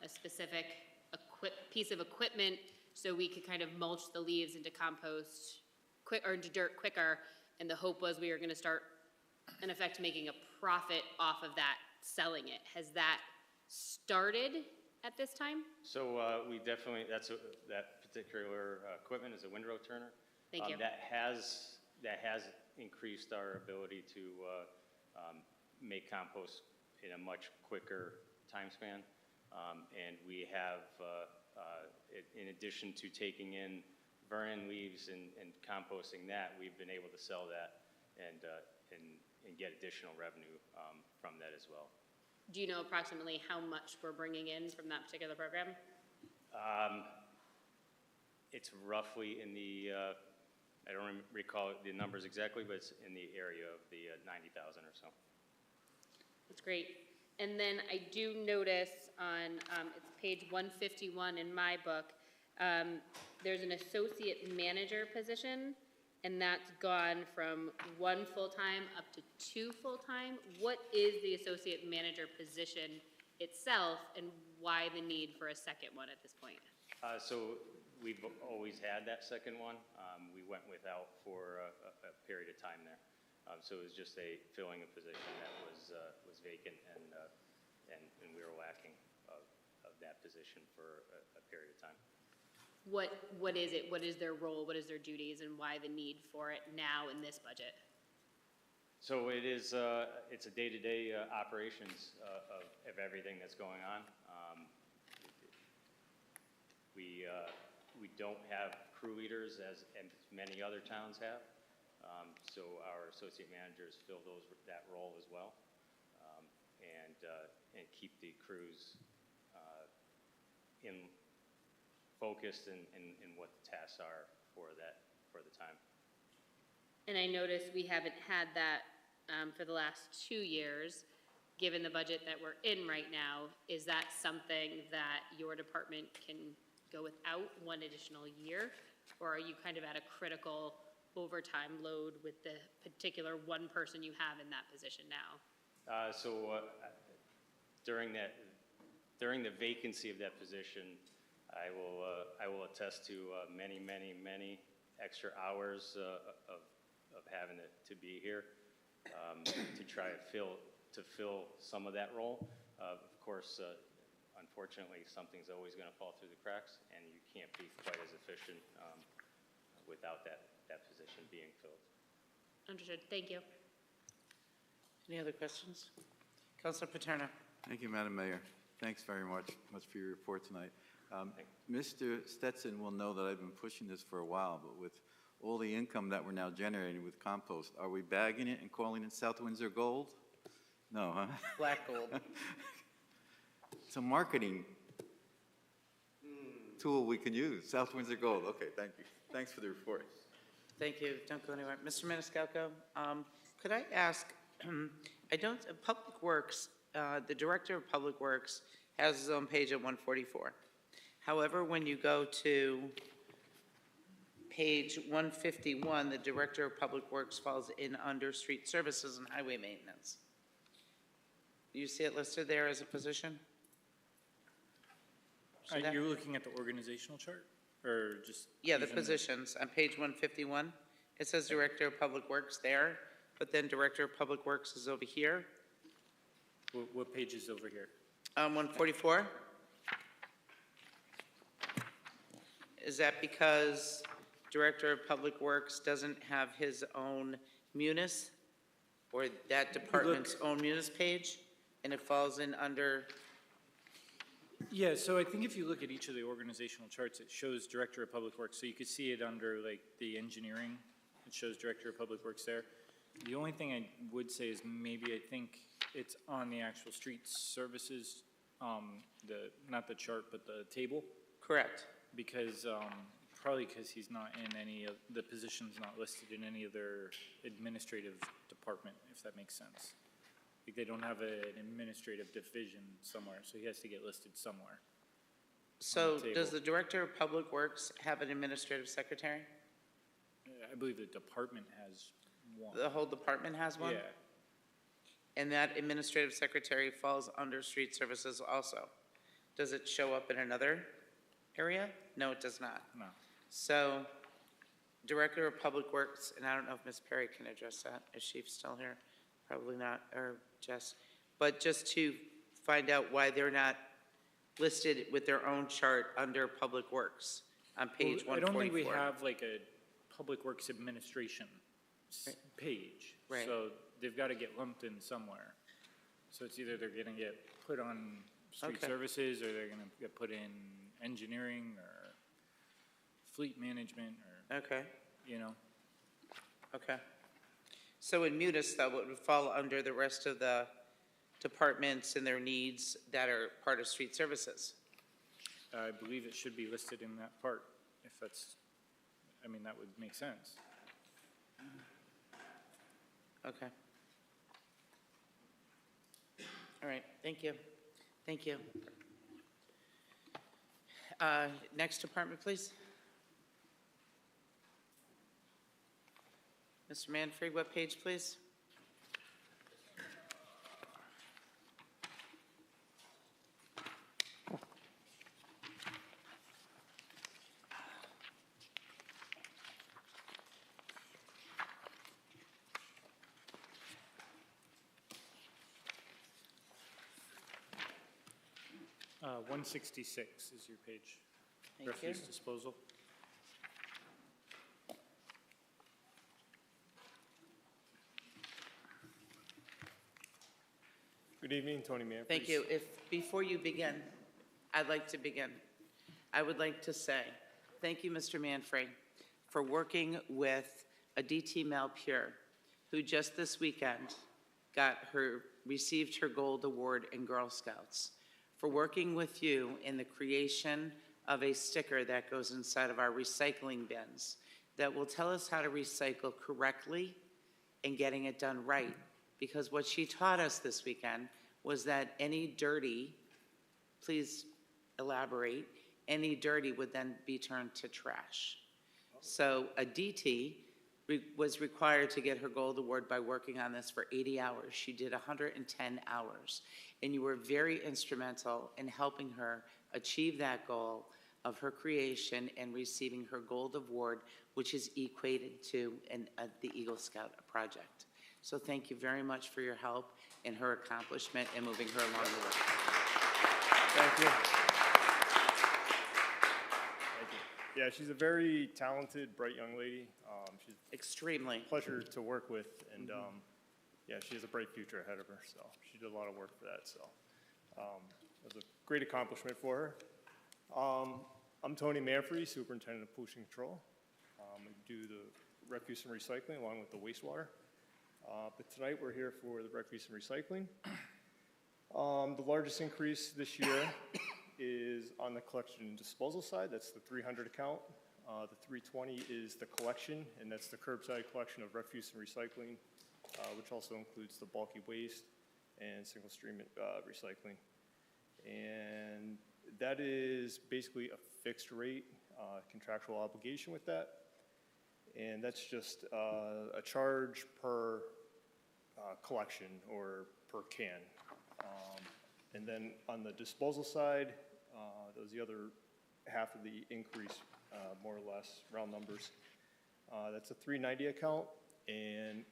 a specific piece of equipment so we could kind of mulch the leaves into compost or into dirt quicker. And the hope was we were going to start, in effect, making a profit off of that, selling it. Has that started at this time? So we definitely, that particular equipment is a windrow turner. Thank you. That has increased our ability to make compost in a much quicker time span. And we have, in addition to taking in Vernon leaves and composting that, we've been able to sell that and get additional revenue from that as well. Do you know approximately how much we're bringing in from that particular program? It's roughly in the, I don't recall the numbers exactly, but it's in the area of the 90,000 or so. That's great. And then I do notice on, it's page 151 in my book, there's an associate manager position, and that's gone from 1 full-time up to 2 full-time. What is the associate manager position itself, and why the need for a second one at this point? So we've always had that second one. We went without for a period of time there. So it was just filling a position that was vacant, and we were lacking of that position for a period of time. What is it? What is their role? What is their duties, and why the need for it now in this budget? So it is, it's a day-to-day operations of everything that's going on. We don't have crew leaders as many other towns have. So our associate managers fill that role as well, and keep the crews focused in what the tasks are for the time. And I noticed we haven't had that for the last 2 years. Given the budget that we're in right now, is that something that your department can go without 1 additional year? Or are you kind of at a critical overtime load with the particular one person you have in that position now? During the vacancy of that position, I will attest to many extra hours of having to be here to try to fill some of that role. Of course, unfortunately, something's always going to fall through the cracks, and you can't be quite as efficient without that position being filled. Understood. Thank you. Any other questions? Councilor Paterno. Thank you, Madam Mayor. Thanks very much for your report tonight. Mr. Stetson will know that I've been pushing this for a while, but with all the income that we're now generating with compost, are we bagging it and calling it South Windsor Gold? No, huh? Black gold. It's a marketing tool we can use. South Windsor Gold. Okay, thank you. Thanks for the report. Thank you. Don't go anywhere. Mr. Maniscalco, could I ask, Public Works, the Director of Public Works has his own page at 144. However, when you go to page 151, the Director of Public Works falls in under Street Services and Highway Maintenance. You see it listed there as a position? See that? You're looking at the organizational chart, or just? Yeah, the using positions on page 151. It says Director of Public Works there, but then Director of Public Works is over here. What page is over here? 144. Is that because Director of Public Works doesn't have his own munis, or that department's own munis page, and it falls in under? Yeah, so I think if you look at each of the organizational charts, it shows Director of Public Works. So you could see it under like the engineering. It shows Director of Public Works there. The only thing I would say is maybe I think it's on the actual street services, not the chart, but the table. Correct. Because, probably because he's not in any of, the position's not listed in any of their administrative department, if that makes sense. Like they don't have an administrative division somewhere, so he has to get listed somewhere. So does the Director of Public Works have an administrative secretary? I believe the department has one. The whole department has one? Yeah. And that administrative secretary falls under street services also? Does it show up in another area? No, it does not. No. So, Director of Public Works, and I don't know if Ms. Perry can address that, is she still here? Probably not, or Jess. But just to find out why they're not listed with their own chart under Public Works on page 144. I don't think we have like a Public Works Administration page. Right. So they've got to get lumped in somewhere. So it's either they're going to get put on street Okay. services, or they're going to get put in engineering or fleet management, or, Okay, you know. okay. So in munis, though, it would fall under the rest of the departments and their needs that are part of street services? I believe it should be listed in that part, if that's, I mean, that would make sense. Okay. All right, thank you. Thank you. Next department, please. Mr. Manfree, what page, please? Uh, 166 is your page. Thank Refuse you. disposal. Good evening, Tony Manfree. Thank you. Before you begin, I'd like to begin. I would like to say, thank you, Mr. Manfree, for working with Aditi Malpure, who just this weekend received her Gold Award in Girl Scouts, for working with you in the creation of a sticker that goes inside of our recycling bins that will tell us how to recycle correctly and getting it done right. Because what she taught us this weekend was that any dirty, please elaborate, any dirty would then be turned to trash. So Aditi was required to get her Gold Award by working on this for 80 hours. She did 110 hours. And you were very instrumental in helping her achieve that goal of her creation and receiving her Gold Award, which is equated to the Eagle Scout project. So thank you very much for your help in her accomplishment and moving her along the way. Thank you. Thank you. Yeah, she's a very talented, bright young lady. She's extremely a pleasure to work with, and yeah, she has a bright future ahead of her. So she did a lot of work for that. So it was a great accomplishment for her. I'm Tony Manfree, Superintendent of Pollution Control. I do the refuse and recycling along with the wastewater. But tonight we're here for the refuse and recycling. The largest increase this year is on the collection and disposal side. That's the 300 account. The 320 is the collection, and that's the curbside collection of refuse and recycling, which also includes the bulky waste and single stream recycling. And that is basically a fixed rate contractual obligation with that. And that's just a charge per collection or per can. And then on the disposal side, that was the other half of the increase, more or less, round numbers. That's a 390 account, and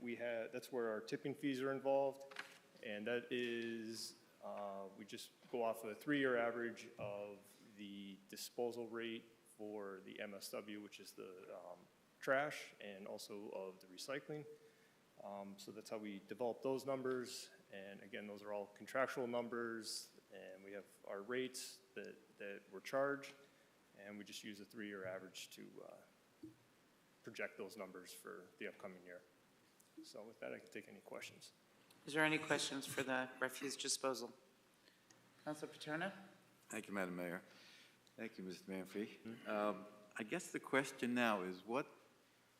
that's where our tipping fees are involved. And that is, we just go off of a 3-year average of the disposal rate for the MSW, which is the trash, and also of the recycling. So that's how we develop those numbers. And again, those are all contractual numbers, and we have our rates that we're charged, and we just use a 3-year average to project those numbers for the upcoming year. So with that, I can take any questions. Is there any questions for the refuse disposal? Councilor Paterno? Thank you, Madam Mayor. Thank you, Mr. Manfree. I guess the question now is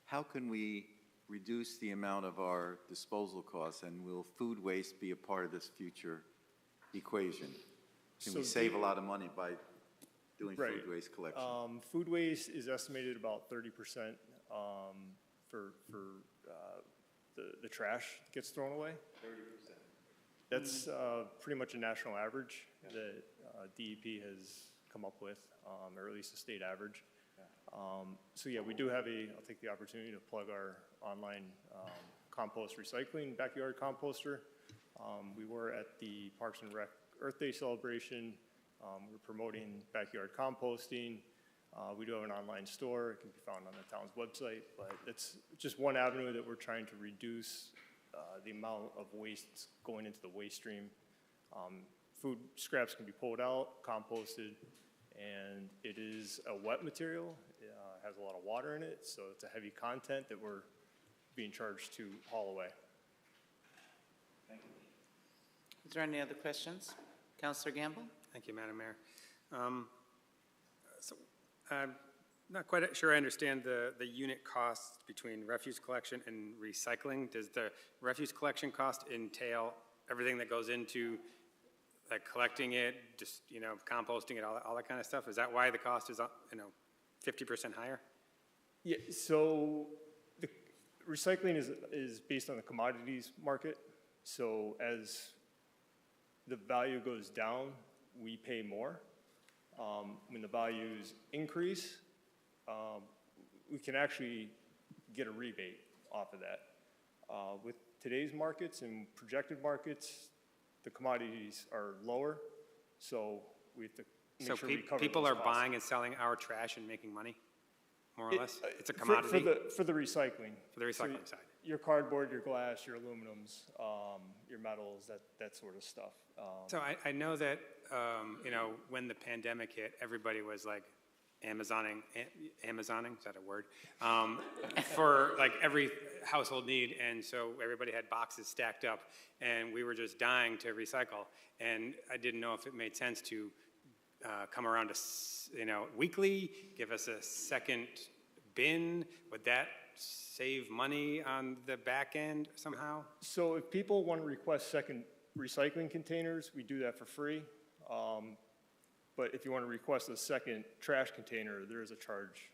how can we reduce the amount of our disposal costs, and will food waste be a part of this future equation? Can we save a lot of money by doing food waste collection? Food waste is estimated about 30% for the trash that gets thrown away. 30%. That's pretty much a national average that DEP has come up with, or at least a state average. So yeah, we do have I'll take the opportunity to plug our online compost recycling backyard composter. We were at the Parks and Rec Earth Day celebration. We're promoting backyard composting. We do have an online store. It can be found on the town's website, but it's just one avenue that we're trying to reduce the amount of waste going into the waste stream. Food scraps can be pulled out, composted, and it is a wet material. It has a lot of water in it, so it's a heavy content that we're being charged to haul away. Thank you. Is there any other questions? Councilor Gamble? Thank you, Madam Mayor. So I'm not quite sure I understand the unit costs between refuse collection and recycling. Does the refuse collection cost entail everything that goes into like collecting it, just, composting it, all that kind of stuff? Is that why the cost is, 50% higher? Yeah, so the recycling is based on the commodities market. So as the value goes down, we pay more. When the values increase, we can actually get a rebate off of that. With today's markets and projected markets, the commodities are lower, so we have to make sure we cover people those are costs. buying and selling our trash and making money, more or less? It's a For commodity? the recycling. For the recycling So side. Your cardboard, your glass, your aluminums, your metals, that sort of stuff. So I know that, when the pandemic hit, everybody was like Amazoning, is that a word? For like every household need, and so everybody had boxes stacked up, and we were just dying to recycle. And I didn't know if it made sense to come around to, weekly, give us a second bin. Would that save money on the back end somehow? So if people want to request second recycling containers, we do that for free. But if you want to request a second trash container, there is a charge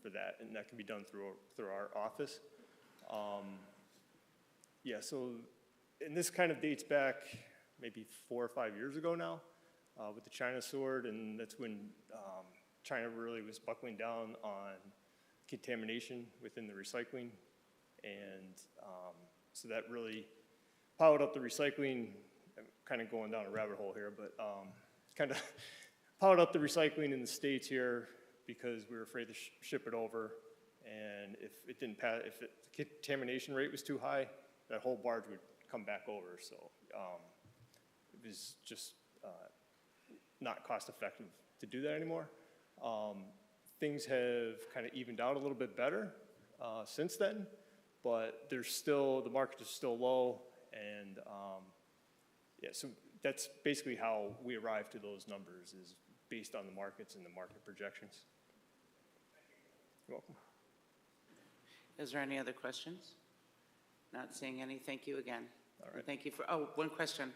for that, and that can be done through our office. Yeah, so, and this kind of dates back maybe 4 or 5 years ago now with the China sword, and that's when China really was buckling down on contamination within the recycling. And so that really piled up the recycling. I'm kind of going down a rabbit hole here, but kind of piled up the recycling in the States here because we were afraid to ship it over. And if it didn't pass, if the contamination rate was too high, that whole barge would come back over. So it was just not cost effective to do that anymore. Things have kind of evened out a little bit better since then, but there's still, the market is still low, and yeah, so that's basically how we arrived to those numbers, is based on the markets and the market projections. You're welcome. Is there any other questions? Not seeing any. Thank you again. All right. And thank you for, one question.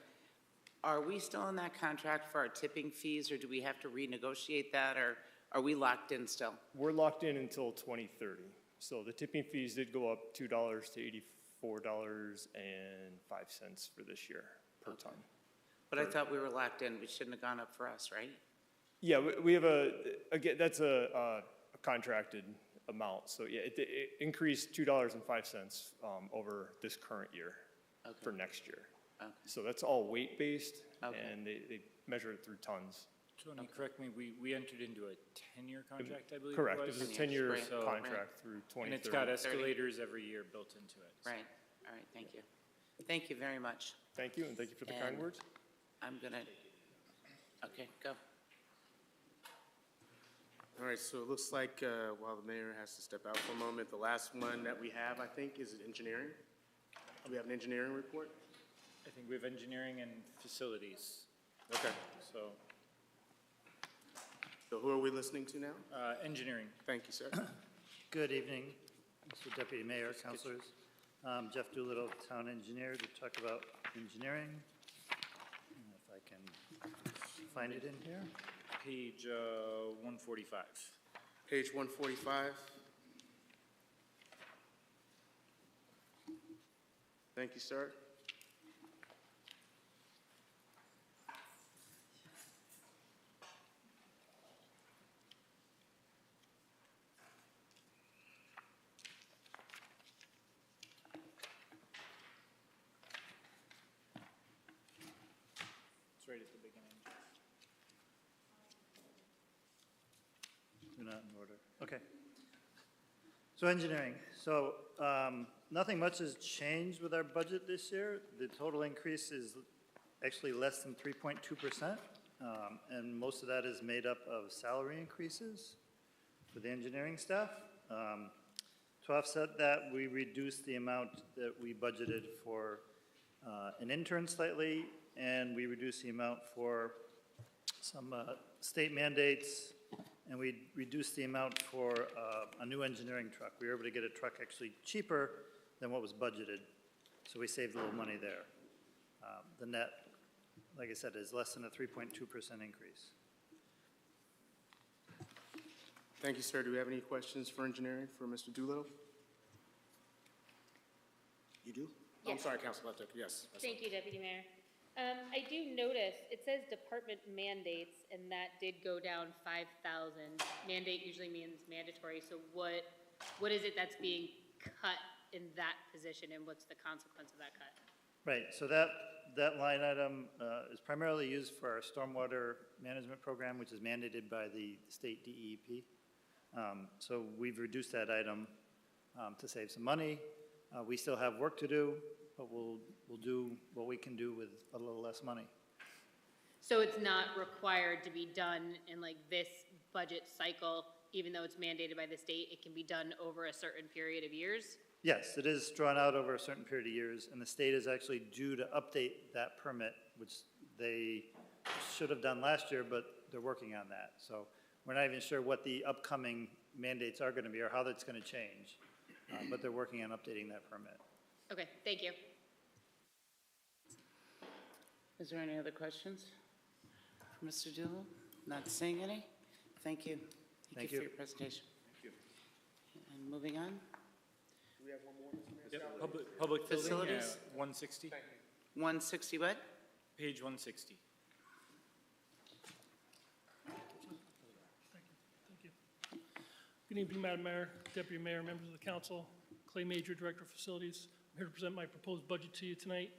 Are we still in that contract for our tipping fees, or do we have to renegotiate that, or are we locked in still? We're locked in until 2030. So the tipping fees did go up $2 to $84.05 for this year per ton. But I thought we were locked in. We shouldn't have gone up for us, right? Yeah, we have again, that's a contracted amount. So yeah, it increased $2.05 over this current year for next year. Okay. So that's all weight-based, and they measure it through tons. Tony, correct me, we entered into a 10-year contract, I believe. Correct, it was a 10-year So- contract through 2030. And it's got escalators every year built into it. so. Right. All right, thank you. Thank you very much. Thank you, and thank you for the kind And words. I'm gonna, okay, go. All right, so it looks like while the mayor has to step out for a moment, the last one that we have, I think, is engineering. We have an engineering report? I think we have engineering and facilities. Okay. So, So who are we listening to now? engineering. Thank you, sir. Good evening, Mr. Deputy Mayor, councilors. Jeff Doolittle, town engineer, to talk about engineering. If I can find it in here. Page 145. Page 145. Thank you, sir. It's right at the beginning. They're not in order. Okay. So engineering. So nothing much has changed with our budget this year. The total increase is actually less than 3.2%. And most of that is made up of salary increases for the engineering staff. To offset that, we reduced the amount that we budgeted for an intern slightly, and we reduced the amount for some state mandates, and we reduced the amount for a new engineering truck. We were able to get a truck actually cheaper than what was budgeted, so we saved a little money there. The net like I said, is less than a 3.2% increase. Thank you, sir. Do we have any questions for engineering for Mr. Doolittle? You do? Oh, I'm Yes. sorry, Councilor Leftick. Yes. Thank you, Deputy Mayor. I do notice, it says department mandates, and that did go down 5,000. Mandate usually means mandatory, so what is it that's being cut in that position, and what's the consequence of that cut? Right, so that line item is primarily used for our stormwater management program, which is mandated by the state DEP. So we've reduced that item to save some money. We still have work to do, but we'll do what we can do with a little less money. So it's not required to be done in like this budget cycle, even though it's mandated by the state, it can be done over a certain period of years? Yes, it is drawn out over a certain period of years, and the state is actually due to update that permit, which they should have done last year, but they're working on that. So we're not even sure what the upcoming mandates are going to be or how that's going to change, but they're working on updating that permit. Okay, thank you. Is there any other questions for Mr. Doolittle? Not seeing any? Thank you. Thank you for your presentation. Thank you. And moving on. Do we have one more, Mr. Mayor? Yep, public building, Facilities? 160, 160 what? page 160. Good evening, Madam Mayor, Deputy Mayor, members of the council. Clay Major, Director of Facilities. I'm here to present my proposed budget to you tonight.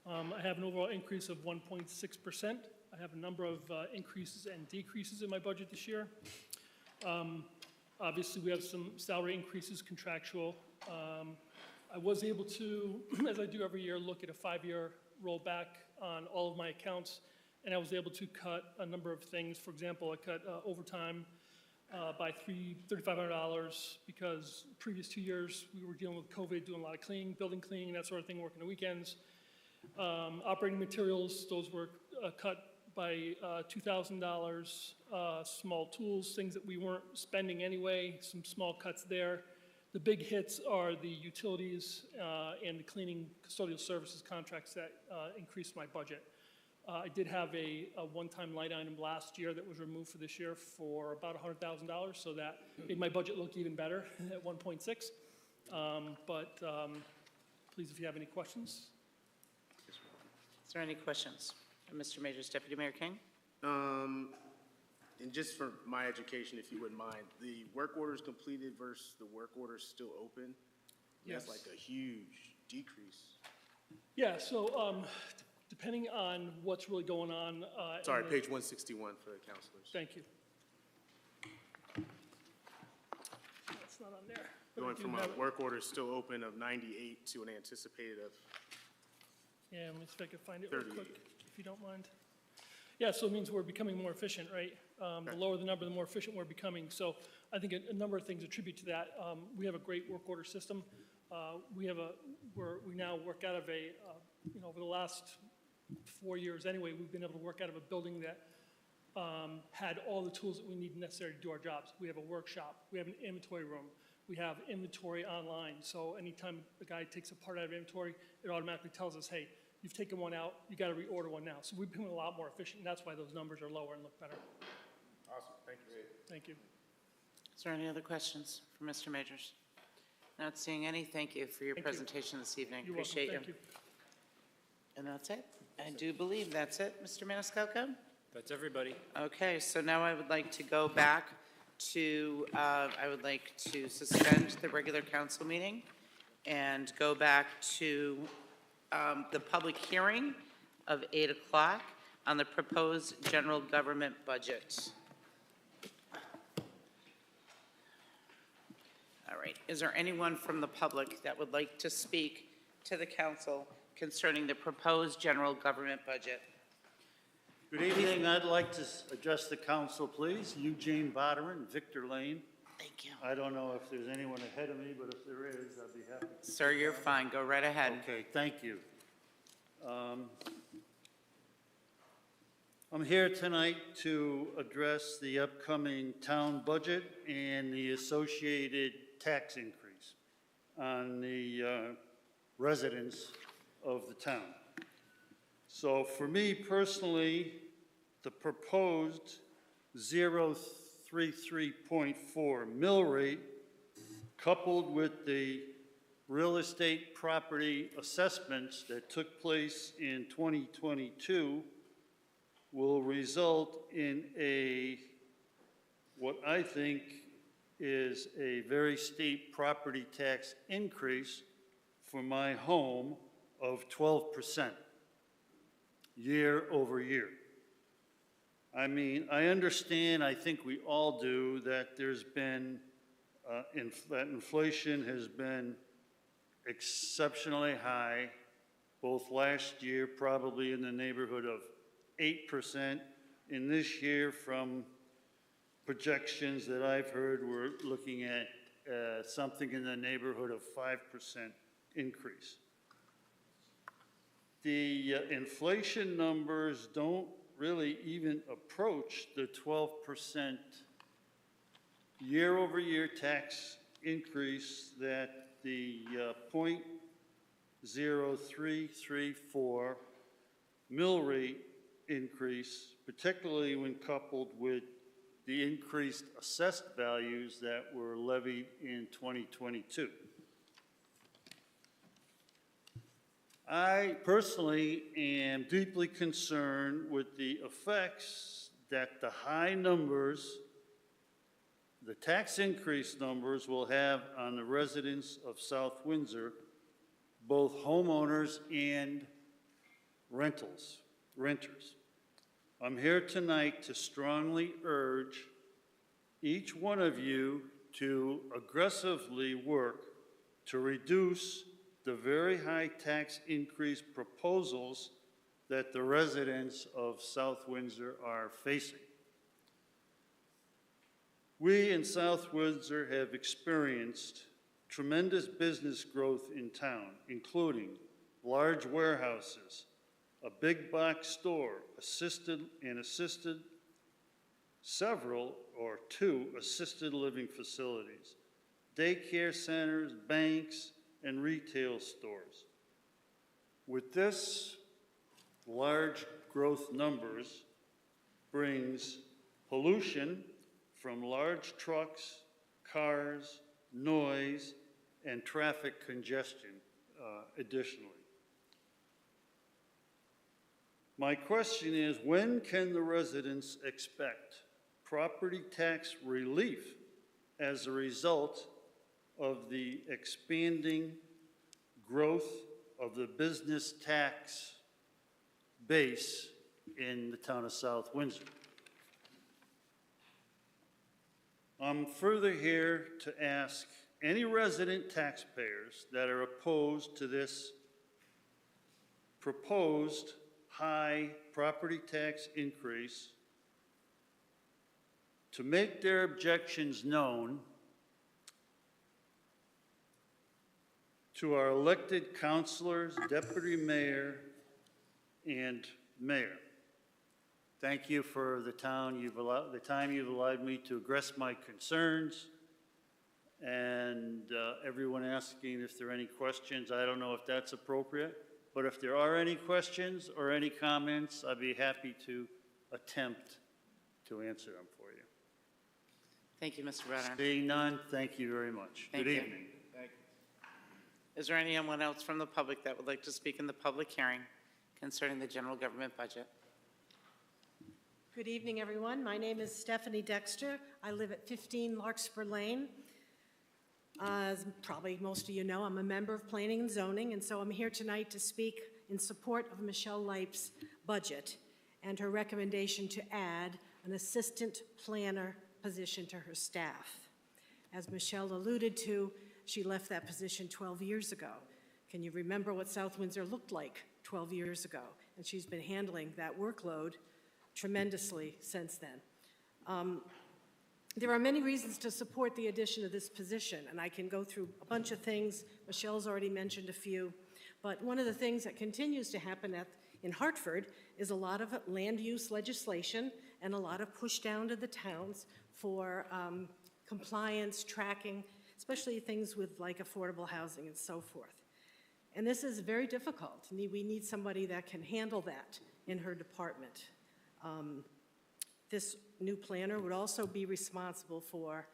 I have an overall increase of 1.6%. I have a number of increases and decreases in my budget this year. Obviously, we have some salary increases, contractual. I was able to, as I do every year, look at a 5-year rollback on all of my accounts, and I was able to cut a number of things. For example, I cut overtime by $3,500 because previous 2 years we were dealing with COVID, doing a lot of cleaning, building cleaning, that sort of thing, working the weekends. Operating materials, those were cut by $2,000. Small tools, things that we weren't spending anyway, some small cuts there. The big hits are the utilities and the cleaning custodial services contracts that increased my budget. I did have a one-time light item last year that was removed for this year for about $100,000, so that made my budget look even better at 1.6. Please, if you have any questions. Is there any questions for Mr. Majors? Deputy Mayor King? And just for my education, if you wouldn't mind, the work orders completed versus the work orders still open? Yes. That's like a huge decrease. Yeah, so depending on what's really going on. Sorry, page 161 for the counselors. Thank you. That's not on there. but I Going do from have a it. work order still open of 98 to an anticipated of Yeah, let me see if I can find it real 38. quick, if you don't mind. Yeah, so it means we're becoming more efficient, right? The lower the number, the more efficient we're becoming. So I think a number of things attribute to that. We have a great work order system. We now work out of a, over the last 4 years anyway, we've been able to work out of a building that had all the tools that we need necessary to do our jobs. We have a workshop, we have an inventory room, we have inventory online. So anytime the guy takes a part out of inventory, it automatically tells us, hey, you've taken one out, you got to reorder one now. So we've been a lot more efficient, and that's why those numbers are lower and look better. Awesome, thank you. Thank you. Is there any other questions for Mr. Majors? Not seeing any. Thank you for your Thank you. presentation this evening. You're welcome. Appreciate Thank you. And that's it. I do believe that's it, Mr. Maniscalco? That's everybody. Okay, so now I would like to go back to, I would like to suspend the regular council meeting and go back to the public hearing of 8 o'clock on the proposed general government budget. All right, is there anyone from the public that would like to speak to the council concerning the proposed general government budget? Good evening. I'd like to address the council, please. Eugene Botteren, Victor Lane. Thank you. I don't know if there's anyone ahead of me, but if there is, I'd be happy. Sir, you're fine. Go right ahead. Okay, thank you. I'm here tonight to address the upcoming town budget and the associated tax increase on the residents of the town. So for me personally, the proposed 033.4 mill rate, coupled with the real estate property assessments that took place in 2022, will result in what I think is a very steep property tax increase for my home of 12% year over year. I mean, I understand, I think we all do, that there's been, that inflation has been exceptionally high, both last year, probably in the neighborhood of 8%, and this year, from projections that I've heard, we're looking at something in the neighborhood of 5% increase. The inflation numbers don't really even approach the 12% year-over-year tax increase that the 0.0334 mill rate increase, particularly when coupled with the increased assessed values that were levied in 2022. I personally am deeply concerned with the effects that the high numbers, the tax increase numbers, will have on the residents of South Windsor, both homeowners and renters. I'm here tonight to strongly urge each one of you to aggressively work to reduce the very high tax increase proposals that the residents of South Windsor are facing. We in South Windsor have experienced tremendous business growth in town, including large warehouses, a big box store, two assisted living facilities, daycare centers, banks, and retail stores. With this large growth numbers brings pollution from large trucks, cars, noise, and traffic congestion additionally. My question is, when can the residents expect property tax relief as a result of the expanding growth of the business tax base in the town of South Windsor? I'm further here to ask any resident taxpayers that are opposed to this proposed high property tax increase to make their objections known to our elected councilors, deputy mayor, and mayor. Thank you for the time you've allowed me to address my concerns, and everyone asking if there are any questions. I don't know if that's appropriate, but if there are any questions or any comments, I'd be happy to attempt to answer them for you. Thank you, Mr. Brenner. Seeing none, thank you very much. Thank Good you. evening. Is there anyone else from the public that would like to speak in the public hearing concerning the general government budget? Good evening, everyone. My name is Stephanie Dexter. I live at 15 Larkspur Lane. As probably most of you know, I'm a member of Planning and Zoning, and so I'm here tonight to speak in support of Michelle Leip's budget and her recommendation to add an assistant planner position to her staff. As Michelle alluded to, she left that position 12 years ago. Can you remember what South Windsor looked like 12 years ago? And she's been handling that workload tremendously since then. There are many reasons to support the addition of this position, and I can go through a bunch of things. Michelle's already mentioned a few, but one of the things that continues to happen in Hartford is a lot of land use legislation and a lot of push down to the towns for compliance, tracking, especially things with like affordable housing and so forth. And this is very difficult. We need somebody that can handle that in her department. This new planner would also be responsible for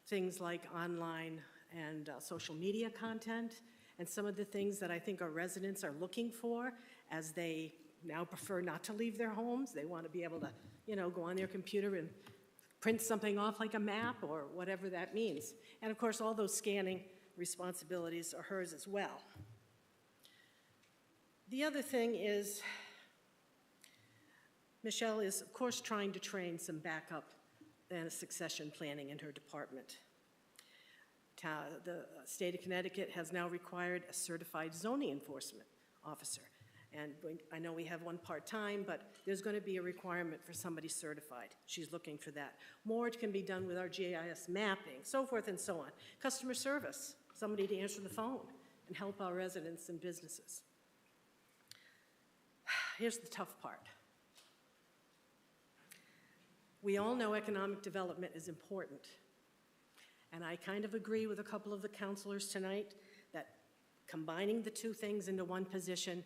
things like online and social media content, and some of the things that I think our residents are looking for as they now prefer not to leave their homes. They want to be able to, go on their computer and print something off like a map or whatever that means. And of course, all those scanning responsibilities are hers as well. The other thing is, Michelle is, of course, trying to train some backup and succession planning in her department. The state of Connecticut has now required a certified zoning enforcement officer. And I know we have one part-time, but there's going to be a requirement for somebody certified. She's looking for that. More can be done with our GIS mapping, so forth and so on. Customer service, somebody to answer the phone and help our residents and businesses. Here's the tough part. We all know economic development is important. And I kind of agree with a couple of the counselors tonight that combining the two things into one position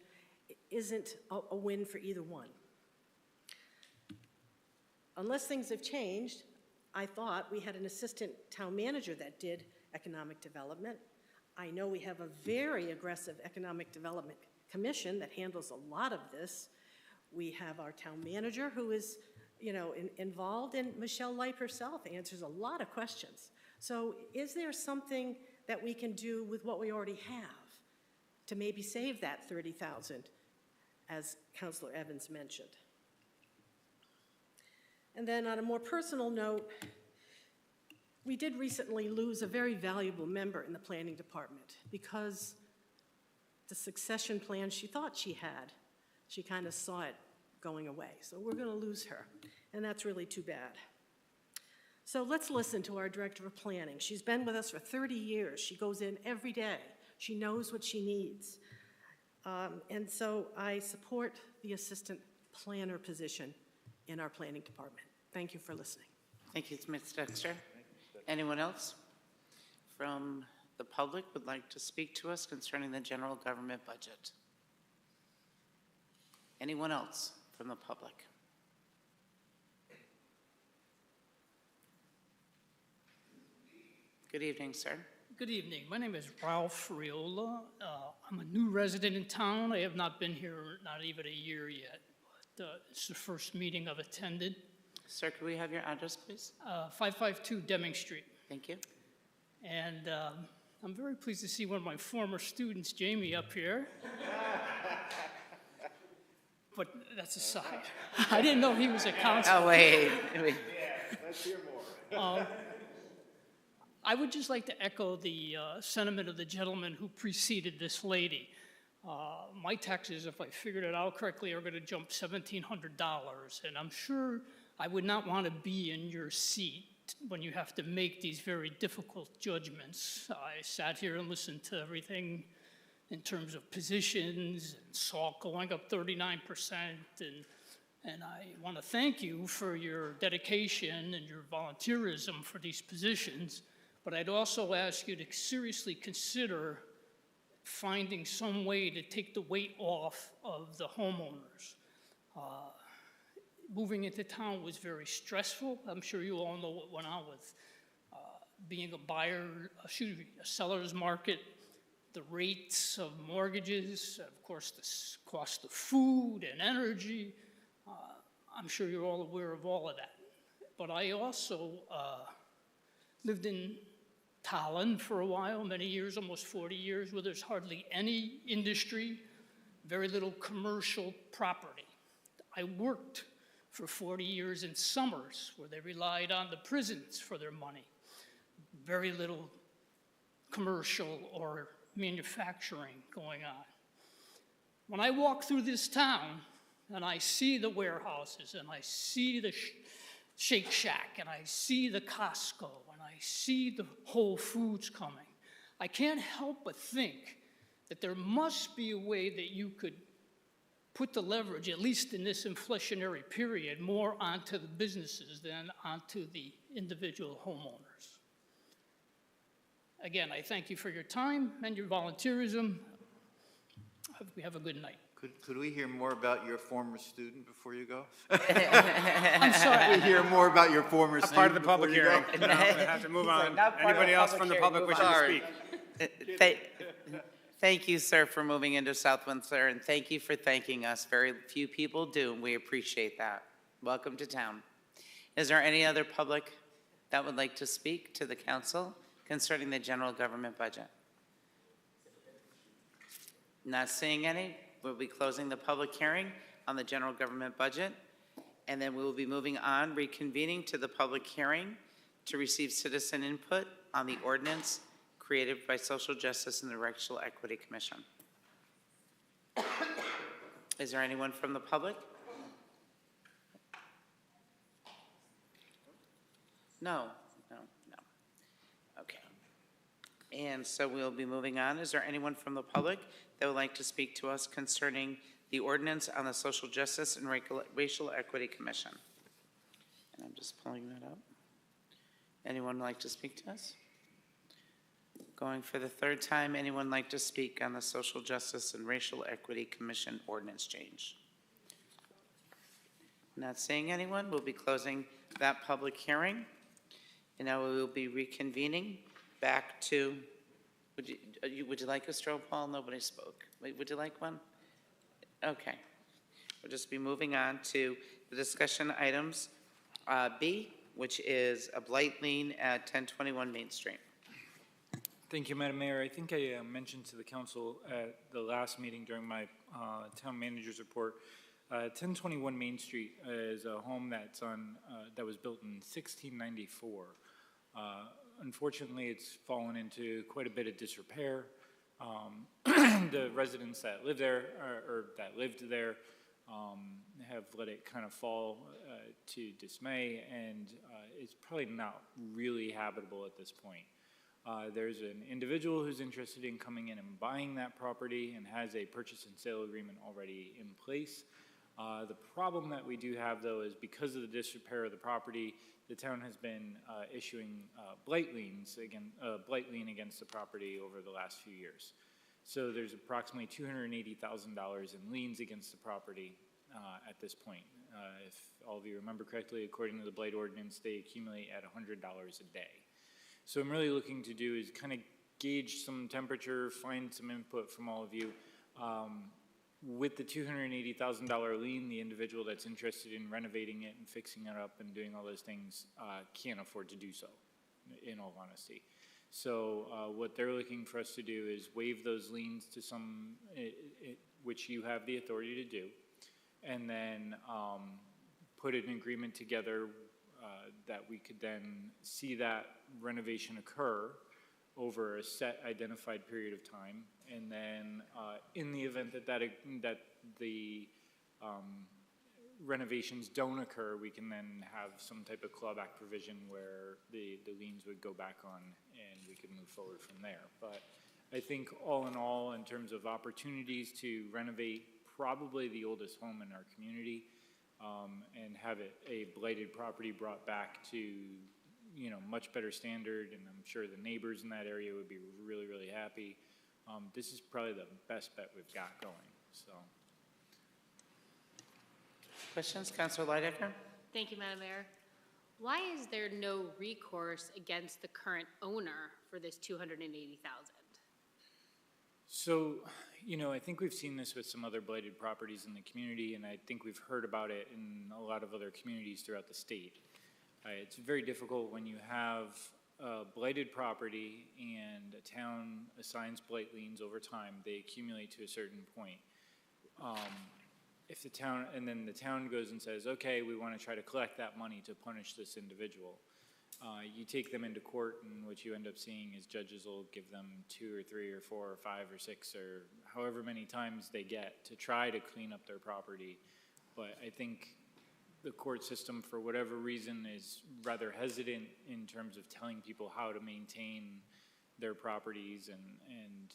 isn't a win for either one. Unless things have changed, I thought we had an assistant town manager that did economic development. I know we have a very aggressive economic development commission that handles a lot of this. We have our town manager who is, involved, and Michelle Light herself answers a lot of questions. So is there something that we can do with what we already have to maybe save that $30,000, as Councilor Evans mentioned? And then on a more personal note, we did recently lose a very valuable member in the planning department because the succession plan she thought she had, she kind of saw it going away. So we're going to lose her, and that's really too bad. So let's listen to our Director of Planning. She's been with us for 30 years. She goes in every day. She knows what she needs. And so I support the assistant planner position in our planning department. Thank you for listening. Thank you, Ms. Dexter. Anyone else from the public would like to speak to us concerning the general government budget? Anyone else from the public? Good evening, sir. Good evening. My name is Ralph Riola. I'm a new resident in town. I have not been here not even a year yet. But, it's the first meeting I've attended. Sir, could we have your address, please? 552 Deming Street. Thank you. And I'm very pleased to see one of my former students, Jamie, up here. But that's aside. I didn't know he was a counselor. Oh, wait. Yeah, let's hear more. I would just like to echo the sentiment of the gentleman who preceded this lady. My taxes, if I figured it out correctly, are going to jump $1,700, and I'm sure I would not want to be in your seat when you have to make these very difficult judgments. I sat here and listened to everything in terms of positions and salt going up 39%, and I want to thank you for your dedication and your volunteerism for these positions. But I'd also ask you to seriously consider finding some way to take the weight off of the homeowners. Moving into town was very stressful. I'm sure you all know what went on with being a seller's market, the rates of mortgages, of course the cost of food and energy. I'm sure you're all aware of all of that. But I also lived in Tallinn for a while, many years, almost 40 years, where there's hardly any industry, very little commercial property. I worked for 40 years in Summers, where they relied on the prisons for their money. Very little commercial or manufacturing going on. When I walk through this town and I see the warehouses and I see the Shake Shack and I see the Costco and I see the Whole Foods coming, I can't help but think that there must be a way that you could put the leverage, at least in this inflationary period, more onto the businesses than onto the individual homeowners. Again, I thank you for your time and your volunteerism. we have a good night. Could we hear more about your former student before you go? I'm sorry. Could we hear more about your former Not student part of the public before you hearing. go? No, we have to move He's like, on. "Not part of the Anybody else public from the hearing, public move wishing on." to speak? Thank you, sir, for moving into South Windsor, and thank you for thanking us. Very few people do, and we appreciate that. Welcome to town. Is there any other public that would like to speak to the council concerning the general government budget? Not seeing any, we'll be closing the public hearing on the general government budget, and then we will be moving on, reconvening to the public hearing to receive citizen input on the ordinance created by Social Justice and the Racial Equity Commission. Is there anyone from the public? No. Okay. And so we'll be moving on. Is there anyone from the public that would like to speak to us concerning the ordinance on the Social Justice and Racial Equity Commission? And I'm just pulling that up. Anyone like to speak to us? Going for the third time, anyone like to speak on the Social Justice and Racial Equity Commission ordinance change? Not seeing anyone, we'll be closing that public hearing. And now we will be reconvening back to, would you like a straw poll? Nobody spoke. Would you like one? Okay. We'll just be moving on to the discussion items. B, which is a blight lien at 1021 Main Street. Thank you, Madam Mayor. I think I mentioned to the council at the last meeting during my town manager's report, 1021 Main Street is a home that's that was built in 1694. Unfortunately, it's fallen into quite a bit of disrepair. The residents that live there, or that lived there, have let it kind of fall to dismay, and it's probably not really habitable at this point. There's an individual who's interested in coming in and buying that property and has a purchase and sale agreement already in place. The problem that we do have, though, is because of the disrepair of the property, the town has been issuing blight liens, blight lien against the property over the last few years. So there's approximately $280,000 in liens against the property at this point. If all of you remember correctly, according to the blight ordinance, they accumulate at $100 a day. So I'm really looking to do is kind of gauge some temperature, find some input from all of you. With the $280,000 lien, the individual that's interested in renovating it and fixing it up and doing all those things can't afford to do so, in all honesty. So what they're looking for us to do is waive those liens to some, which you have the authority to do, and then put an agreement together that we could then see that renovation occur over a set identified period of time, and then in the event that the renovations don't occur, we can then have some type of clawback provision where the liens would go back on and we could move forward from there. But I think all in all, in terms of opportunities to renovate probably the oldest home in our community, and have it a blighted property brought back to, you know, much better standard, and I'm sure the neighbors in that area would be really, really happy. This is probably the best bet we've got going, so. Questions, Councilor Leidecker? Thank you, Madam Mayor. Why is there no recourse against the current owner for this $280,000? So, you know, I think we've seen this with some other blighted properties in the community, and I think we've heard about it in a lot of other communities throughout the state. It's very difficult when you have a blighted property and a town assigns blight liens over time. They accumulate to a certain point. If the town, and then the town goes and says, okay, we want to try to collect that money to punish this individual. You take them into court, and what you end up seeing is judges will give them 2 or 3 or 4 or 5 or 6 or however many times they get to try to clean up their property. But I think the court system, for whatever reason, is rather hesitant in terms of telling people how to maintain their properties, and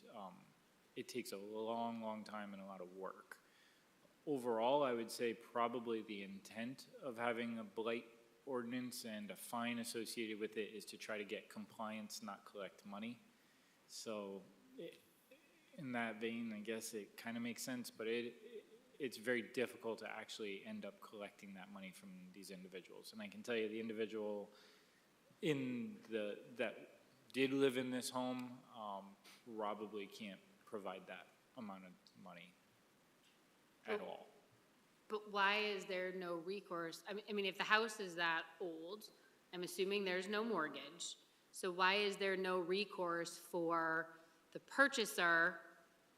it takes a long, long time and a lot of work. Overall, I would say probably the intent of having a blight ordinance and a fine associated with it is to try to get compliance, not collect money. So in that vein, I guess it kind of makes sense, but it's very difficult to actually end up collecting that money from these individuals. And I can tell you, the individual that did live in this home probably can't provide that amount of money at all. But why is there no recourse? I mean, if the house is that old, I'm assuming there's no mortgage. So why is there no recourse for the purchaser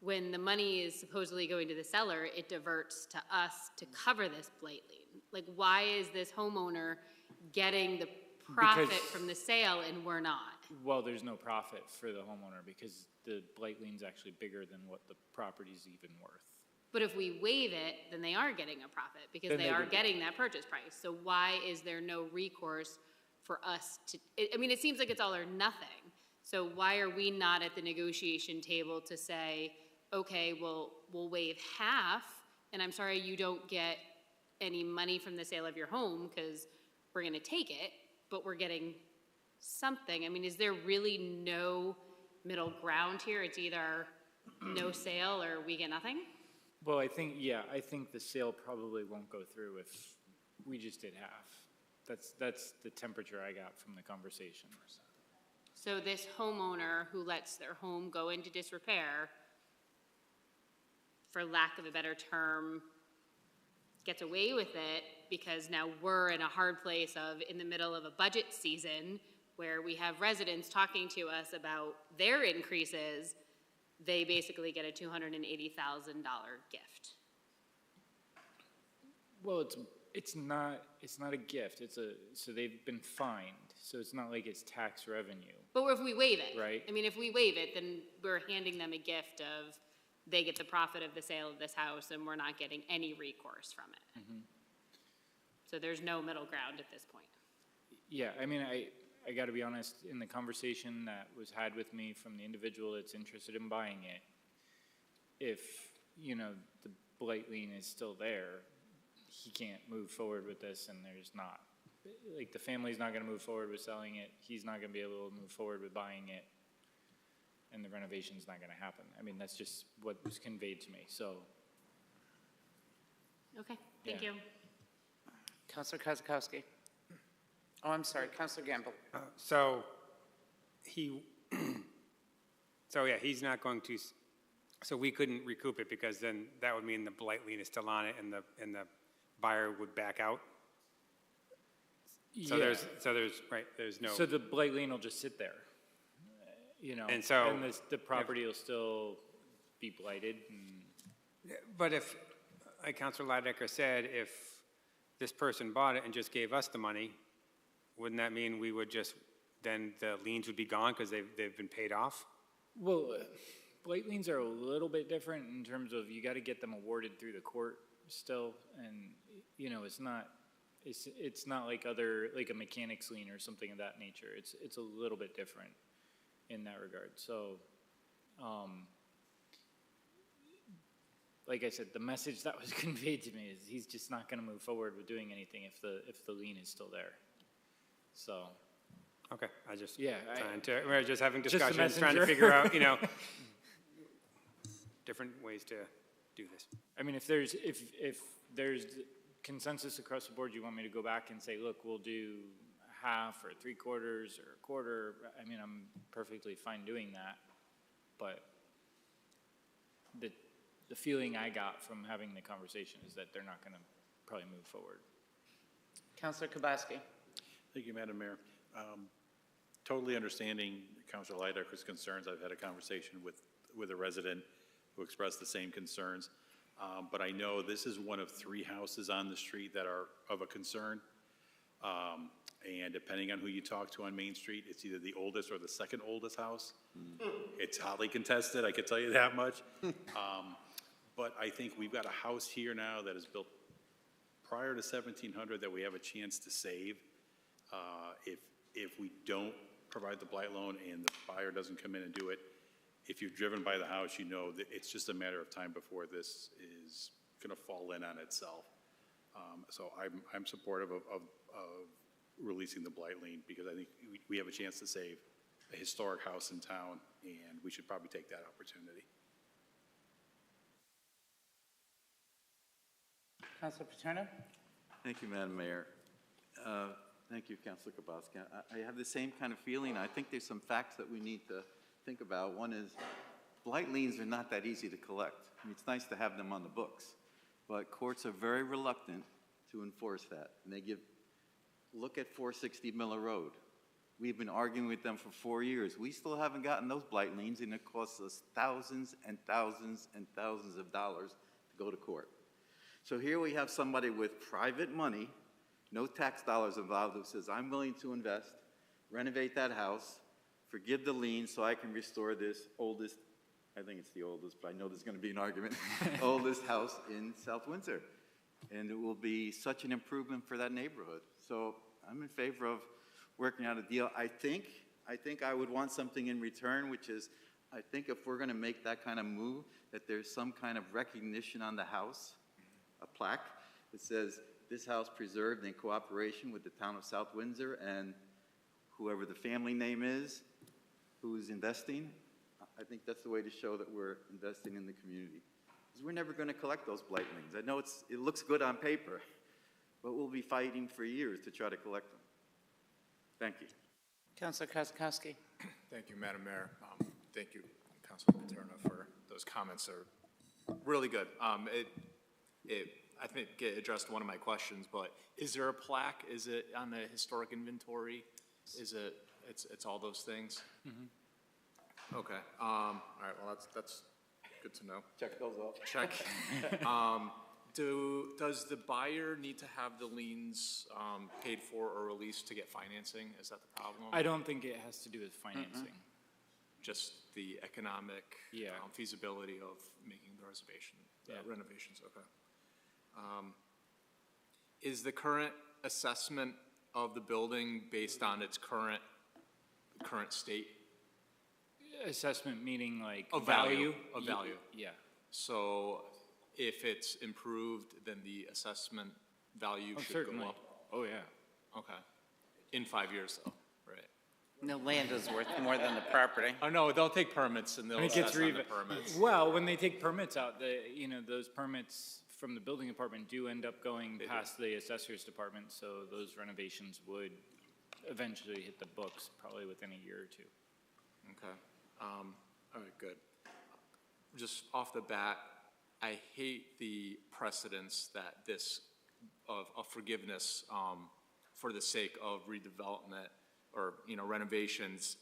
when the money is supposedly going to the seller, it diverts to us to cover this blight lien? Like, why is this homeowner getting the profit from the sale and we're not? Well, there's no profit for the homeowner because the blight lien's actually bigger than what the property's even worth. But if we waive it, then they are getting a profit because Then they they are would. getting that purchase price. So why is there no recourse for us to, I mean, it seems like it's all or nothing. So why are we not at the negotiation table to say, okay, well, we'll waive half, and I'm sorry you don't get any money from the sale of your home because we're gonna take it, but we're getting something. I mean, is there really no middle ground here? It's either no sale or we get nothing? Well, I think the sale probably won't go through if we just did half. That's the temperature I got from the conversation. So this homeowner who lets their home go into disrepair, for lack of a better term, gets away with it because now we're in a hard place of in the middle of a budget season where we have residents talking to us about their increases, they basically get a $280,000 gift. Well, it's not a gift. So they've been fined. So it's not like it's tax revenue. But if we waive it, right? I mean, if we waive it, then we're handing them a gift of they get the profit of the sale of this house and we're not getting any recourse from it. Mm-hmm. So there's no middle ground at this point. Yeah, I mean, I got to be honest, in the conversation that was had with me from the individual that's interested in buying it, if, the blight lien is still there, he can't move forward with this and there's not. Like, the family's not going to move forward with selling it. He's not going to be able to move forward with buying it. And the renovation's not going to happen. I mean, that's just what was conveyed to me, so. Okay, thank Yeah. you. Counselor Kozakowski. Oh, I'm sorry, Counselor Gamble. So he's not going to, so we couldn't recoup it because then that would mean the blight lien is still on it and the buyer would back out? So Yeah. there's no. So the blight lien will just sit there, And so- and the property will still be blighted. But if, like Councilor Lidecker said, if this person bought it and just gave us the money, wouldn't that mean we would just, then the liens would be gone because they've been paid off? Well, blight liens are a little bit different in terms of you got to get them awarded through the court still, and it's not like like a mechanics lien or something of that nature. It's a little bit different in that regard. So, like I said, the message that was conveyed to me is he's just not going to move forward with doing anything if the lien is still there. So. Okay, I just, Yeah, we're just having Just a discussions, trying to messenger. figure out, different ways to do this. I mean, if there's consensus across the board, you want me to go back and say, look, we'll do half or 3/4 or a quarter, I mean, I'm perfectly fine doing that. But the feeling I got from having the conversation is that they're not going to probably move forward. Counselor Kubaski. Thank you, Madam Mayor. Totally understanding Councilor Lidecker's concerns. I've had a conversation with a resident who expressed the same concerns. But I know this is one of 3 houses on the street that are of a concern. And depending on who you talk to on Main Street, it's either the oldest or the second oldest house. It's hotly contested, I can tell you that much. But I think we've got a house here now that is built prior to 1700 that we have a chance to save. If we don't provide the blight loan and the buyer doesn't come in and do it, if you've driven by the house, you know that it's just a matter of time before this is going to fall in on itself. So I'm supportive of releasing the blight lien because I think we have a chance to save a historic house in town, and we should probably take that opportunity. Councilor Paterno? Thank you, Madam Mayor. Thank you, Councilor Kabowski. I have the same kind of feeling. I think there's some facts that we need to think about. One is blight liens are not that easy to collect. I mean, it's nice to have them on the books, but courts are very reluctant to enforce that. And they look at 460 Miller Road. We've been arguing with them for 4 years. We still haven't gotten those blight liens, and it costs us thousands and thousands and thousands of dollars to go to court. So here we have somebody with private money, no tax dollars involved, who says, I'm willing to invest, renovate that house, forgive the lien so I can restore this oldest, I think it's the oldest, but I know there's going to be an argument, oldest house in South Windsor. And it will be such an improvement for that neighborhood. So I'm in favor of working out a deal. I think I would want something in return, which is, I think if we're going to make that kind of move, that there's some kind of recognition on the house, a plaque that says, this house preserved in cooperation with the town of South Windsor and whoever the family name is who's investing. I think that's the way to show that we're investing in the community. Because we're never going to collect those blight liens. I know it looks good on paper, but we'll be fighting for years to try to collect them. Thank you. Councilor Kozakowski? Thank you, Madam Mayor. Thank you, Councilor Paterno, for those comments. Are really good. I think it addressed one of my questions, but is there a plaque? Is it on the historic inventory? Is it, it's all those things? Mm-hmm. Okay. All right, well, that's good to know. Check those off. Check. Does the buyer need to have the liens paid for or released to get financing? Is that the problem? I don't think it has to do with financing. Just the economic Yeah. Feasibility of making the reservation, renovations, okay. Is the current assessment of the building based on its current state? Assessment meaning like Of value? Of Ye- value. Yeah. So if it's improved, then the assessment value should certainly. go up? Oh, yeah. Okay. In 5 years, though, right? No, land is worth more than the property. Oh, no, they'll take permits and they'll And it gets assess on the re- permits. Well, when they take permits out, those permits from the building department do end up going past the assessor's department, so those renovations would eventually hit the books, probably within a year or two. Okay. All right, good. Just off the bat, I hate the precedence that this, of forgiveness for the sake of redevelopment or, renovations.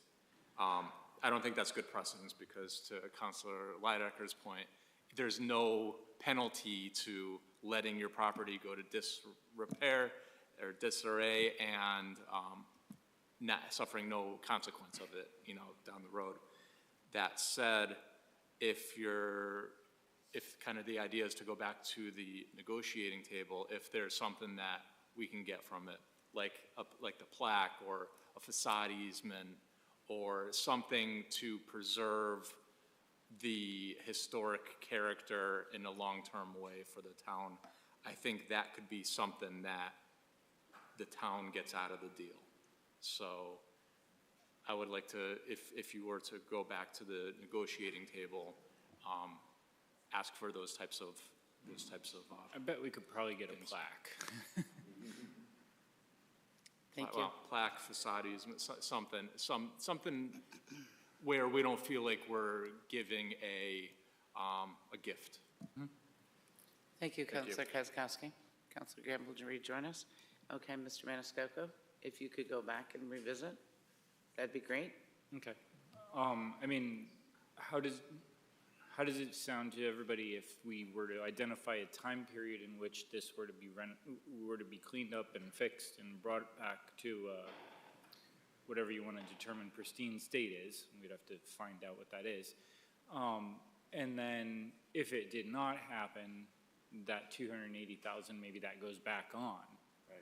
I don't think that's good precedence because to Councilor Lidecker's point, there's no penalty to letting your property go to disrepair or disarray and not suffering no consequence of it, down the road. That said, if kind of the idea is to go back to the negotiating table, if there's something that we can get from it, like the plaque or a facade easement or something to preserve the historic character in a long-term way for the town, I think that could be something that the town gets out of the deal. So I would like to, if you were to go back to the negotiating table, ask for those types of. I bet we could probably get a plaque. Thank you. Plaque, facade easement, something where we don't feel like we're giving a gift. Thank you, Thank you. Councilor Kozakowski. Councilor Gamble, would you rejoin us? Okay, Mr. Maniscalco, if you could go back and revisit, that'd be great. Okay. I mean, how does it sound to everybody if we were to identify a time period in which this were to be cleaned up and fixed and brought back to whatever you want to determine pristine state is? We'd have to find out what that is. And then if it did not happen, that 280,000, maybe that goes back on. Right.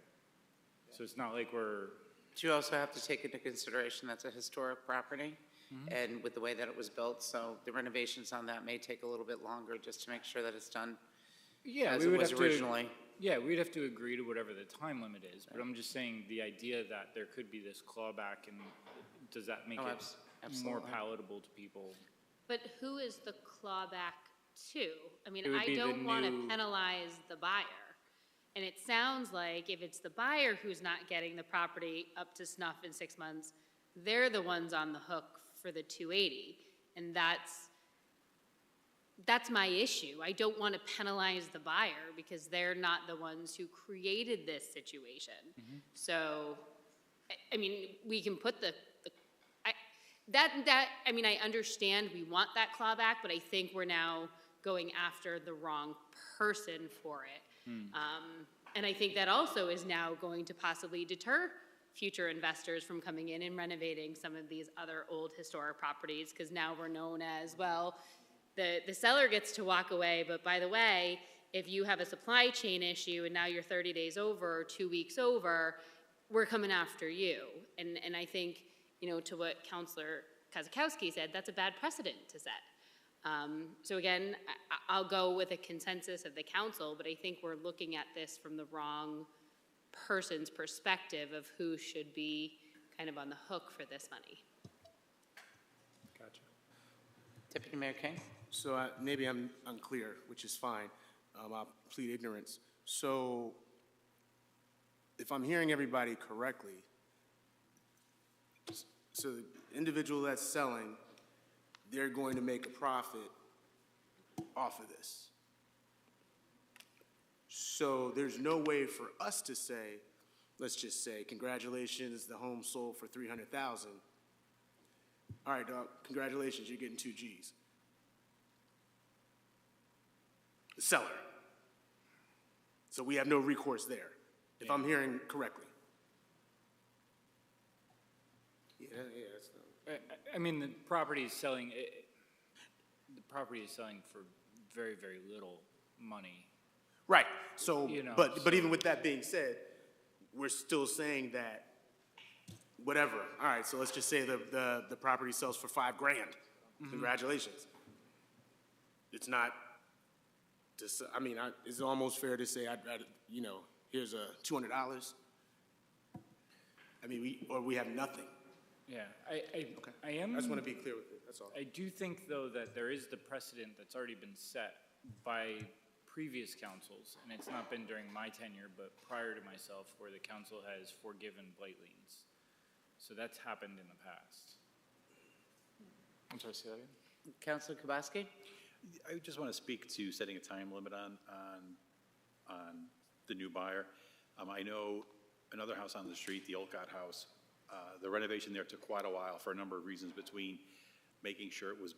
So it's not like we're. But you also have to take into consideration that's a historic property, and with the way that it was built, so the renovations on that may take a little bit longer just to make sure that it's done as it was originally. Yeah, we'd have to agree to whatever the time limit is, but I'm just saying the idea that there could be this clawback, and does that make it more absolutely. palatable to people? But who is the clawback to? I mean, It would I be the don't want to new- penalize the buyer. And it sounds like if it's the buyer who's not getting the property up to snuff in 6 months, they're the ones on the hook for the 280. And that's my issue. I don't want to penalize the buyer because they're not the ones who created this situation. So, I mean, we can put I understand we want that clawback, but I think we're now going after the wrong person for it. And I think that also is now going to possibly deter future investors from coming in and renovating some of these other old historic properties, because now we're known as, well, the seller gets to walk away, but by the way, if you have a supply chain issue and now you're 30 days over, 2 weeks over, we're coming after you. And I think, to what Councilor Kozakowski said, that's a bad precedent to set. So again, I'll go with a consensus of the council, but I think we're looking at this from the wrong person's perspective of who should be kind of on the hook for this money. Gotcha. Deputy Mayor King? So maybe I'm unclear, which is fine. I'll plead ignorance. So if I'm hearing everybody correctly, so the individual that's selling, they're going to make a profit off of this. So there's no way for us to say, let's just say, congratulations, the home sold for $300,000. All right, dog, congratulations, you're getting 2 Gs. The seller. So we have no recourse there, if I'm hearing correctly. Yeah, that's not. I mean, the property is selling for very, very little money. Right, so, but even with that being said, we're still saying that whatever, all right, so let's just say the property sells for $5 grand. Congratulations. It's not, just, it's almost fair to say, here's $200. We have nothing. Yeah, Okay. I am. I just want to be clear with it, that's all. I do think, though, that there is the precedent that's already been set by previous councils, and it's not been during my tenure, but prior to myself, where the council has forgiven blight liens. So that's happened in the past. I'm sorry, say that again? Councilor Kubowski? I just want to speak to setting a time limit on the new buyer. I know another house on the street, the Olcott House, the renovation there took quite a while for a number of reasons, between making sure it was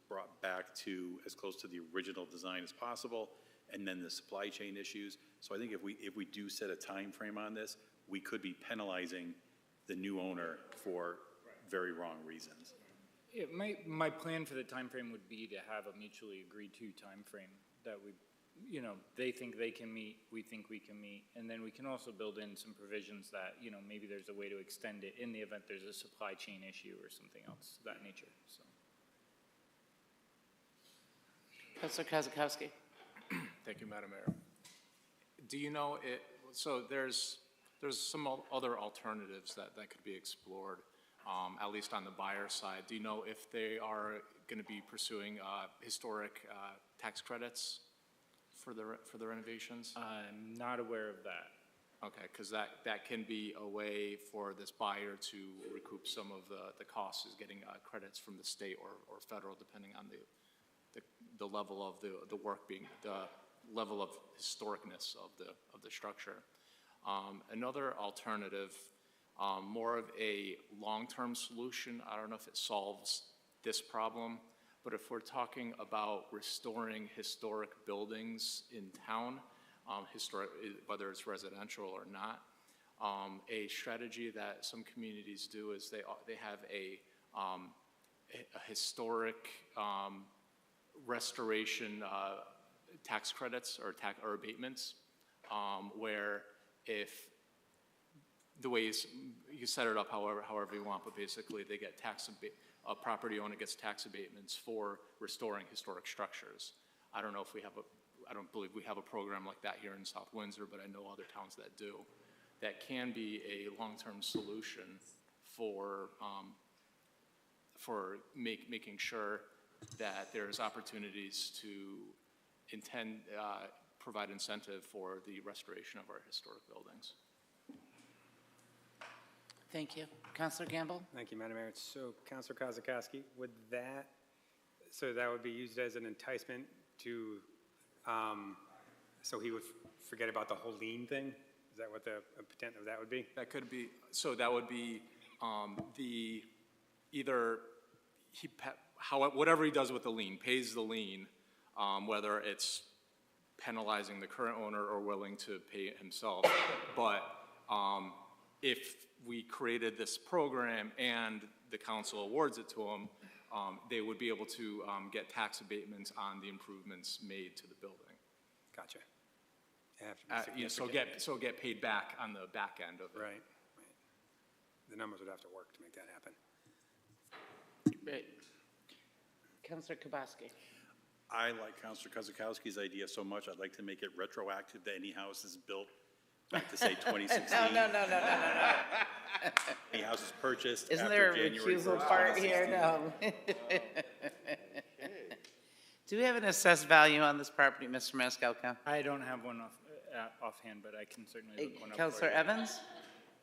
brought back to as close to the original design as possible, and then the supply chain issues. So I think if we do set a time frame on this, we could be penalizing the new owner for very wrong reasons. Yeah, my plan for the time frame would be to have a mutually agreed to time frame that we, they think they can meet, we think we can meet, and then we can also build in some provisions that, maybe there's a way to extend it in the event there's a supply chain issue or something else of that nature. So. Councilor Kozakowski? Thank you, Madam Mayor. Do you know so there's some other alternatives that could be explored, at least on the buyer side. Do you know if they are going to be pursuing historic tax credits for the renovations? I'm not aware of that. Okay, because that can be a way for this buyer to recoup some of the costs, is getting credits from the state or federal, depending on the level of the work being, the level of historicness of the structure. Another alternative, more of a long-term solution, I don't know if it solves this problem, but if we're talking about restoring historic buildings in town, whether it's residential or not, a strategy that some communities do is they have a historic restoration tax credits or abatements, where if the ways you set it up however you want, but basically they get a property owner gets tax abatements for restoring historic structures. I don't believe we have a program like that here in South Windsor, but I know other towns that do. That can be a long-term solution for making sure that there's opportunities to provide incentive for the restoration of our historic buildings. Thank you. Councilor Campbell? Thank you, Madam Mayor. So Councilor Kozakowski, so that would be used as an enticement to, so he would forget about the whole lien thing? Is that what the intent of that would be? That could be, so that would be whatever he does with the lien, pays the lien, whether it's penalizing the current owner or willing to pay it himself. But if we created this program and the council awards it to him, they would be able to get tax abatements on the improvements made to the building. Gotcha. So get paid back on the back end of it. Right. The numbers would have to work to make that happen. Great. Councilor Kubaski? I like Councilor Kozakowski's idea so much, I'd like to make it retroactive to any houses built back to, say, 2016. No. Any houses purchased Isn't after there a January 1st, recusal part here? 2016. No. Do we have an assessed value on this property, Mr. Maniscalco? I don't have one offhand, but I can certainly look one up for Councilor you. Evans?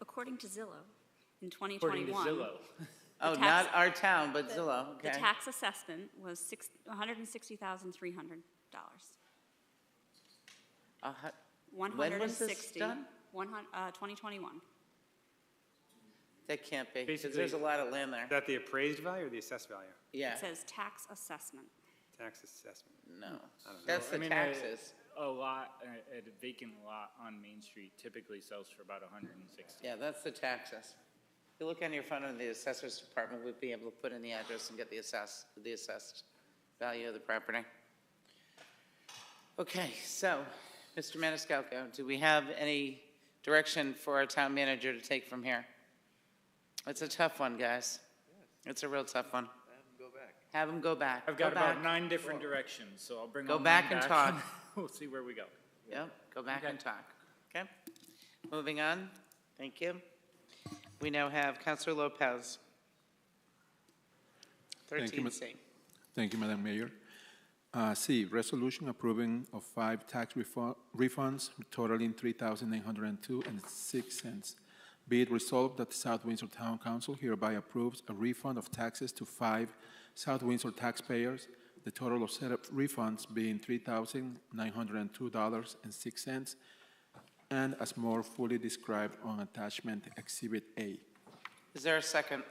According to Zillow, in According to 2021. Zillow. Oh, not our town, but Zillow, okay. The tax assessment was $160,300. When was this done? 2021. That can't be, because Basically, there's a lot of land there. Is that the appraised value or the assessed value? Yeah. It says tax assessment. Tax assessment. No, I don't know. that's the taxes. A lot, a vacant lot on Main Street typically sells for about 160. Yeah, that's the taxes. If you look on your phone in the assessor's department, we'd be able to put in the address and get the assessed value of the property. Okay, so, Mr. Maniscalco, do we have any direction for our town manager to take from here? It's a tough one, guys. It's a real tough one. Have him go back. I've got Go about back. 9 different directions, so I'll bring Go all back 9 and talk. We'll see where we go. Yep, go back and talk. Okay? Moving on. Thank you. We now have Councilor Lopez. Thank you, 13C. Thank you, Madam Mayor. C, resolution approving of 5 tax refunds totaling $3,902.06. Be it resolved that the South Windsor Town Council hereby approves a refund of taxes to 5 South Windsor taxpayers, the total of said refunds being $3,902.06, and as more fully described on attachment Exhibit A. Is there a second?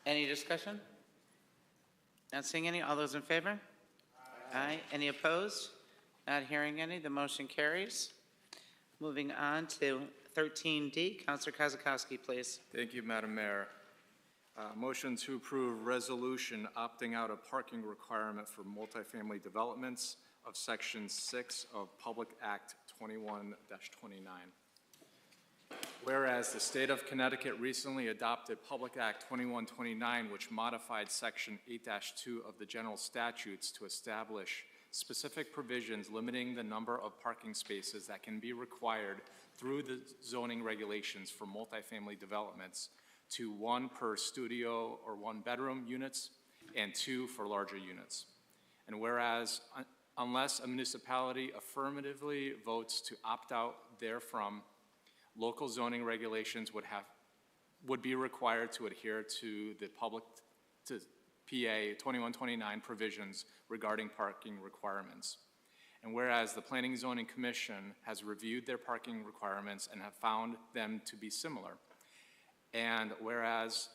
Any discussion? Not seeing any. All those in favor? Aye. Any opposed? Not hearing any. The motion carries. Moving on to 13D. Councilor Kozakowski, please. Thank you, Madam Mayor. Motion to approve resolution opting out of parking requirement for multifamily developments of Section 6 of Public Act 21-29. Whereas the state of Connecticut recently adopted Public Act 2129, which modified Section 8-2 of the general statutes to establish specific provisions limiting the number of parking spaces that can be required through the zoning regulations for multifamily developments to 1 per studio or 1-bedroom units and 2 for larger units. And whereas unless a municipality affirmatively votes to opt out therefrom, local zoning regulations would be required to adhere to the PA 2129 provisions regarding parking requirements. And whereas the Planning and Zoning Commission has reviewed their parking requirements and have found them to be similar. And whereas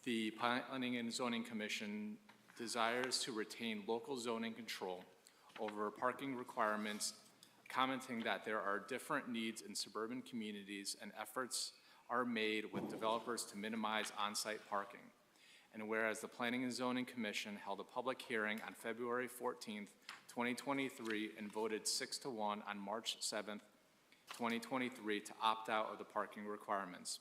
the Planning and Zoning Commission desires to retain local zoning control over parking requirements, commenting that there are different needs in suburban communities and efforts are made with developers to minimize on-site parking. And whereas the Planning and Zoning Commission held a public hearing on February 14th, 2023 and voted 6-1 on March 7th, 2023 to opt out of the parking requirements.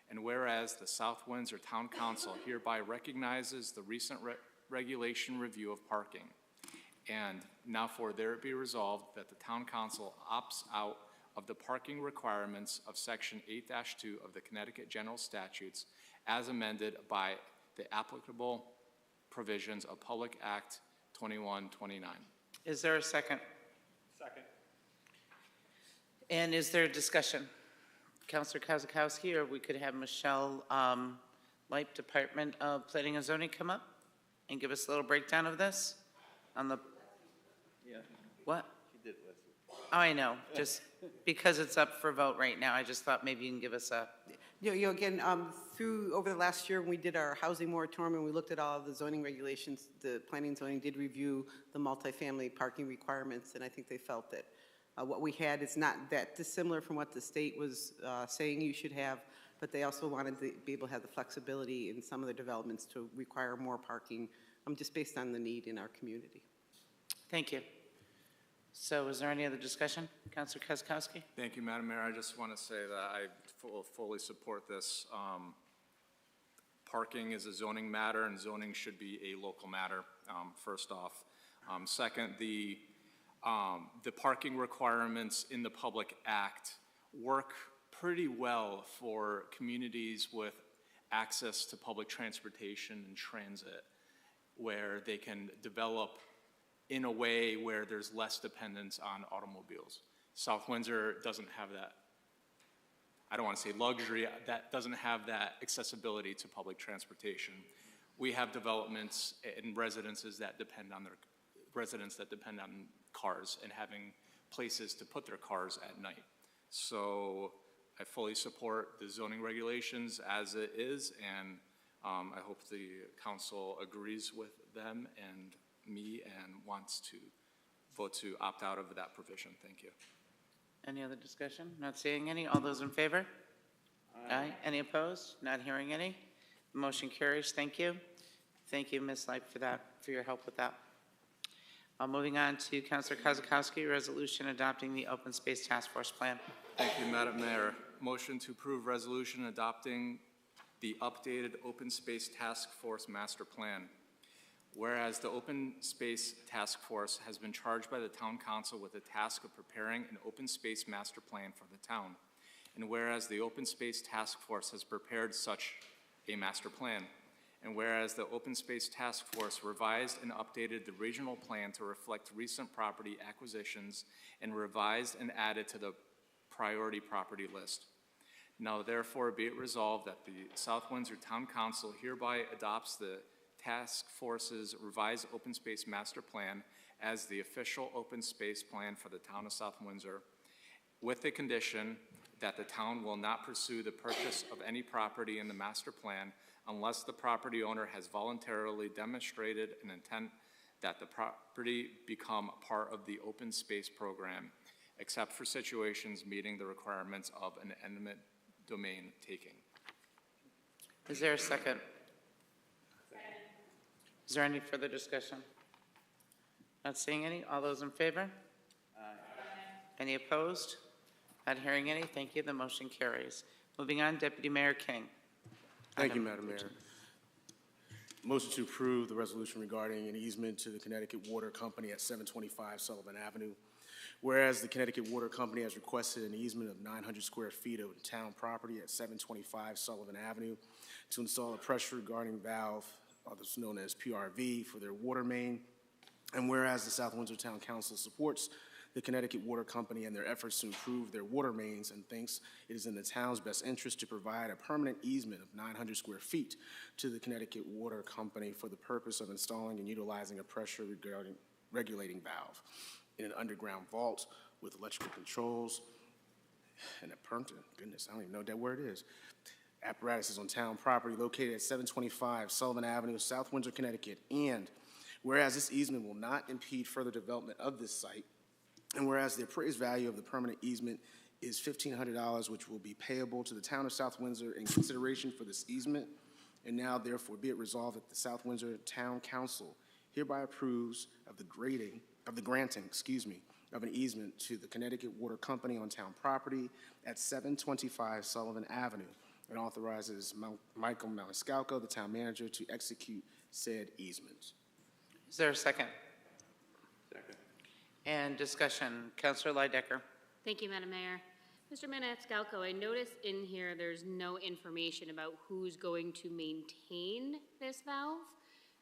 And whereas the South Windsor Town Council hereby recognizes the recent regulation review of parking. And now for there be resolved that the Town Council opts out of the parking requirements of Section 8-2 of the Connecticut General Statutes as amended by the applicable provisions of Public Act 2129. Is there a second? Second. And is there a discussion? Counselor Kozakowski, or we could have Michelle Light, Department of Planning and Zoning, come up and give us a little breakdown of this on the, Yeah. what? She did last week. Oh, I know, just because it's up for vote right now, I just thought maybe you can give us a, Again, over the last year, when we did our housing moratorium and we looked at all of the zoning regulations, the planning and zoning did review the multifamily parking requirements, and I think they felt that what we had is not that dissimilar from what the state was saying you should have, but they also wanted to be able to have the flexibility in some of the developments to require more parking, just based on the need in our community. thank you. So is there any other discussion? Counselor Kozakowski? Thank you, Madam Mayor. I just want to say that I fully support this. Parking is a zoning matter, and zoning should be a local matter, first off. Second, the parking requirements in the Public Act work pretty well for communities with access to public transportation and transit, where they can develop in a way where there's less dependence on automobiles. South Windsor doesn't have that. I don't want to say luxury, that doesn't have that accessibility to public transportation. We have developments and residences that depend on cars and having places to put their cars at night. So I fully support the zoning regulations as it is, and I hope the council agrees with them and me and wants to vote to opt out of that provision. Thank you. Any other discussion? Not seeing any. All those in favor? Aye. Any opposed? Not hearing any. The motion carries. Thank you. Thank you, Ms. Light, for that, for your help with that. Moving on to Councilor Kozakowski, resolution adopting the Open Space Task Force Plan. Thank you, Madam Mayor. Motion to approve resolution adopting the updated Open Space Task Force Master Plan. Whereas the Open Space Task Force has been charged by the Town Council with the task of preparing an open space master plan for the town. And whereas the Open Space Task Force has prepared such a master plan. And whereas the Open Space Task Force revised and updated the regional plan to reflect recent property acquisitions and revised and added to the priority property list. Now therefore be it resolved that the South Windsor Town Council hereby adopts the Task Force's revised open space master plan as the official open space plan for the town of South Windsor, with the condition that the town will not pursue the purchase of any property in the master plan unless the property owner has voluntarily demonstrated an intent that the property become part of the open space program, except for situations meeting the requirements of an eminent domain taking. Is there a second? Is there any further discussion? Not seeing any. All those in favor? Aye. Any opposed? Not hearing any. Thank you. The motion carries. Moving on, Deputy Mayor King. Thank you, Madam Mayor. Motion to approve the resolution regarding an easement to the Connecticut Water Company at 725 Sullivan Avenue. Whereas the Connecticut Water Company has requested an easement of 900 square feet of town property at 725 Sullivan Avenue to install a pressure guarding valve, others known as PRV, for their water main. And whereas the South Windsor Town Council supports the Connecticut Water Company and their efforts to improve their water mains and thinks it is in the town's best interest to provide a permanent easement of 900 square feet to the Connecticut Water Company for the purpose of installing and utilizing a pressure regulating valve in an underground vault with electrical controls and a goodness, I don't even know what that word is. Apparatus is on town property located at 725 Sullivan Avenue, South Windsor, Connecticut. And whereas this easement will not impede further development of this site, and whereas the appraised value of the permanent easement is $1,500, which will be payable to the town of South Windsor in consideration for this easement, and now therefore be it resolved that the South Windsor Town Council hereby approves of the granting of an easement to the Connecticut Water Company on town property at 725 Sullivan Avenue, and authorizes Michael Maniscalco, the town manager, to execute said easement. Is there a second? Second. And discussion. Councilor Lydecker. Thank you, Madam Mayor. Mr. Maniscalco, I noticed in here there's no information about who's going to maintain this valve.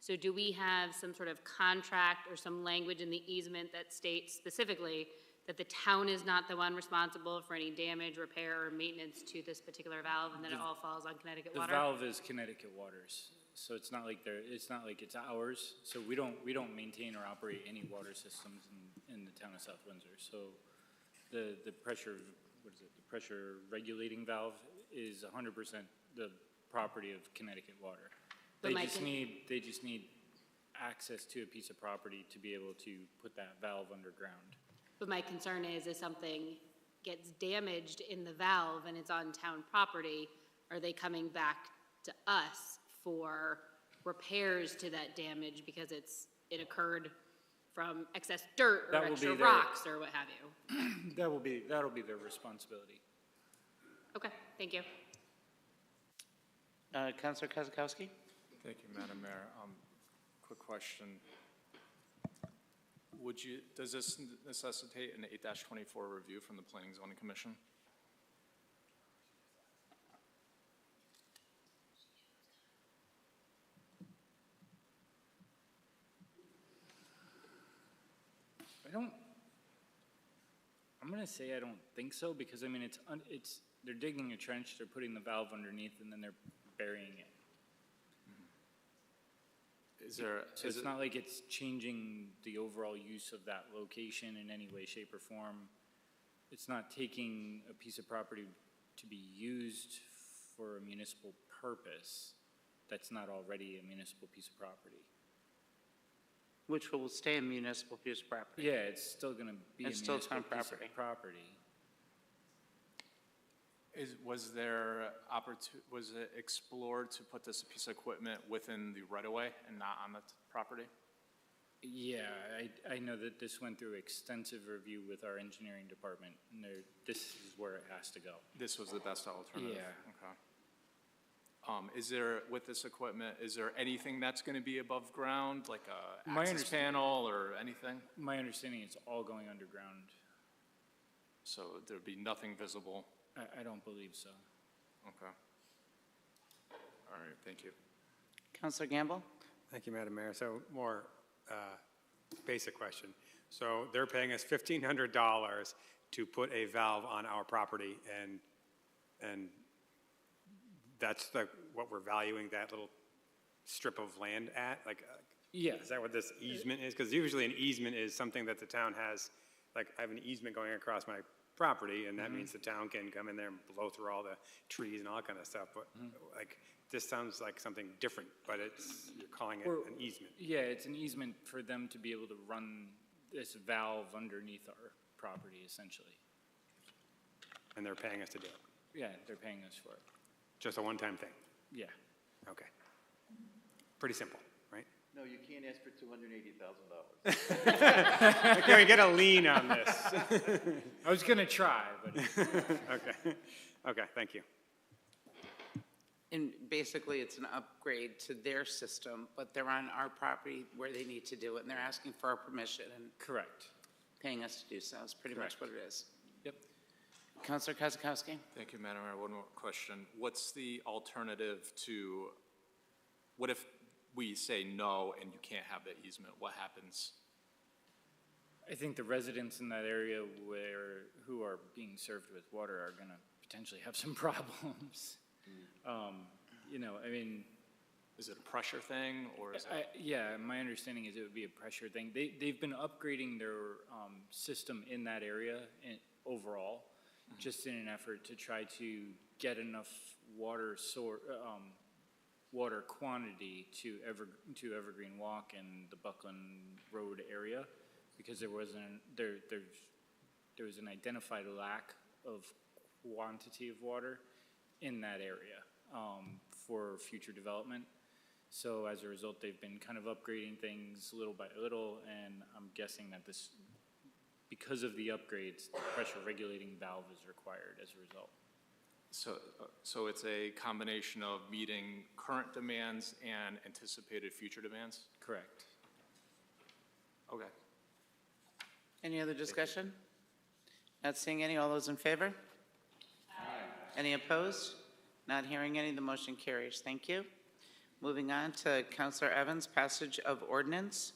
So do we have some sort of contract or some language in the easement that states specifically that the town is not the one responsible for any damage, repair, or maintenance to this particular valve, and then it all falls on Connecticut The Water? valve is Connecticut Waters, so it's not like it's ours. So we don't maintain or operate any water systems in the town of South Windsor. So the pressure, what is it? The pressure regulating valve is 100% the property of Connecticut Water. But They just need access to a piece of property to be able to put that valve underground. But my concern is if something gets damaged in the valve and it's on town property, are they coming back to us for repairs to that damage because it occurred from excess dirt or That will extra be their- rocks or what have you? That'll be their responsibility. Okay, thank you. Councilor Kozakowski? Thank you, Madam Mayor. Quick question. Does this necessitate an 8-24 review from the Planning and Zoning Commission? I'm gonna say I don't think so, because I mean, they're digging a trench, they're putting the valve underneath, and then they're burying it. So it's not like it's changing the overall use of that location in any way, shape, or form. It's not taking a piece of property to be used for a municipal purpose that's not already a municipal piece of property. Which will stay a municipal piece of property. Yeah, it's still gonna be a It's still municipal town piece property. of property. Was it explored to put this piece of equipment within the right-of-way and not on the property? Yeah, I know that this went through extensive review with our engineering department, and this is where it has to go. This was the best alternative? Yeah. Okay. With this equipment, is there anything that's going to be above ground, like a My access panel or anything? My understanding is all going underground. So there'd be nothing visible? I don't believe so. Okay. All right, thank you. Councilor Gamble? Thank you, Madam Mayor. So more basic question. So they're paying us $1,500 to put a valve on our property, and that's what we're valuing that little strip of land at? Like, yeah. Is that what this easement is? Because usually an easement is something that the town has, like I have an easement going across my property, and that means the town can come in there and blow through all the trees and all that kind of stuff. But like, this sounds like something different, but you're calling it an easement. Yeah, it's an easement for them to be able to run this valve underneath our property, essentially. And they're paying us to do it? Yeah, they're paying us for it. Just a one-time thing? Yeah. Okay. Pretty simple, right? No, you can't ask for $280,000. Can we get a lien on this? I was gonna try, but. Okay. Okay, thank you. And basically, it's an upgrade to their system, but they're on our property where they need to do it, and they're asking for our permission and Correct. paying us to do so. That's pretty much what it is. Yep. Councilor Kozakowski? Thank you, Madam Mayor. One more question. What's the alternative to, what if we say no and you can't have that easement? What happens? I think the residents in that area who are being served with water are gonna potentially have some problems. You know, I mean. Is it a pressure thing, or is it? Yeah, my understanding is it would be a pressure thing. They've been upgrading their system in that area overall, just in an effort to try to get enough water quantity to Evergreen Walk and the Buckland Road area, because there was an identified lack of quantity of water in that area for future development. So as a result, they've been kind of upgrading things little by little, and I'm guessing that because of the upgrades, the pressure regulating valve is required as a result. So it's a combination of meeting current demands and anticipated future demands? Correct. Okay. Any other discussion? Not seeing any. All those in favor? Aye. Any opposed? Not hearing any. The motion carries. Thank you. Moving on to Councilor Evans, passage of ordinance.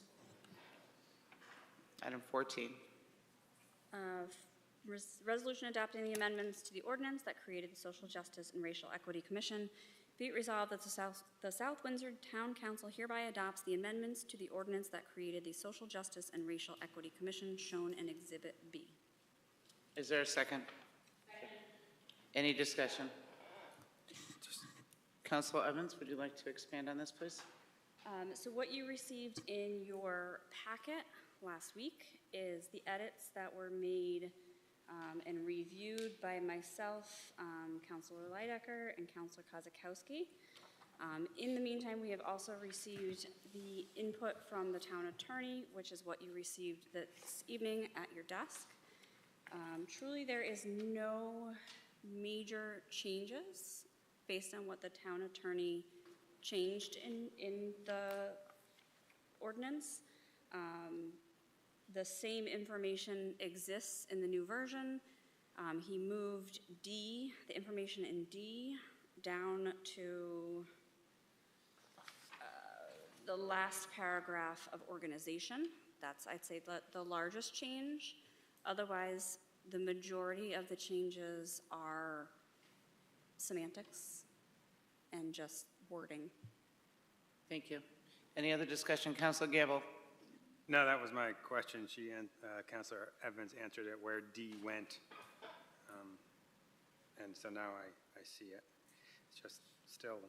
Item 14. Resolution adopting the amendments to the ordinance that created the Social Justice and Racial Equity Commission. Be it resolved that the South Windsor Town Council hereby adopts the amendments to the ordinance that created the Social Justice and Racial Equity Commission shown in Exhibit B. Is there a second? Any discussion? Councilor Evans, would you like to expand on this, please? So what you received in your packet last week is the edits that were made and reviewed by myself, Councilor Leidecker, and Councilor Kozakowski. In the meantime, we have also received the input from the town attorney, which is what you received this evening at your desk. Truly, there is no major changes based on what the town attorney changed in the ordinance. The same information exists in the new version. He moved D, the information in D, down to the last paragraph of organization. That's, I'd say, the largest change. Otherwise, the majority of the changes are semantics and just wording. Thank you. Any other discussion? Councilor Gable. No, that was my question. She and Councilor Evans answered it where D went. And so now I see it. It's just still.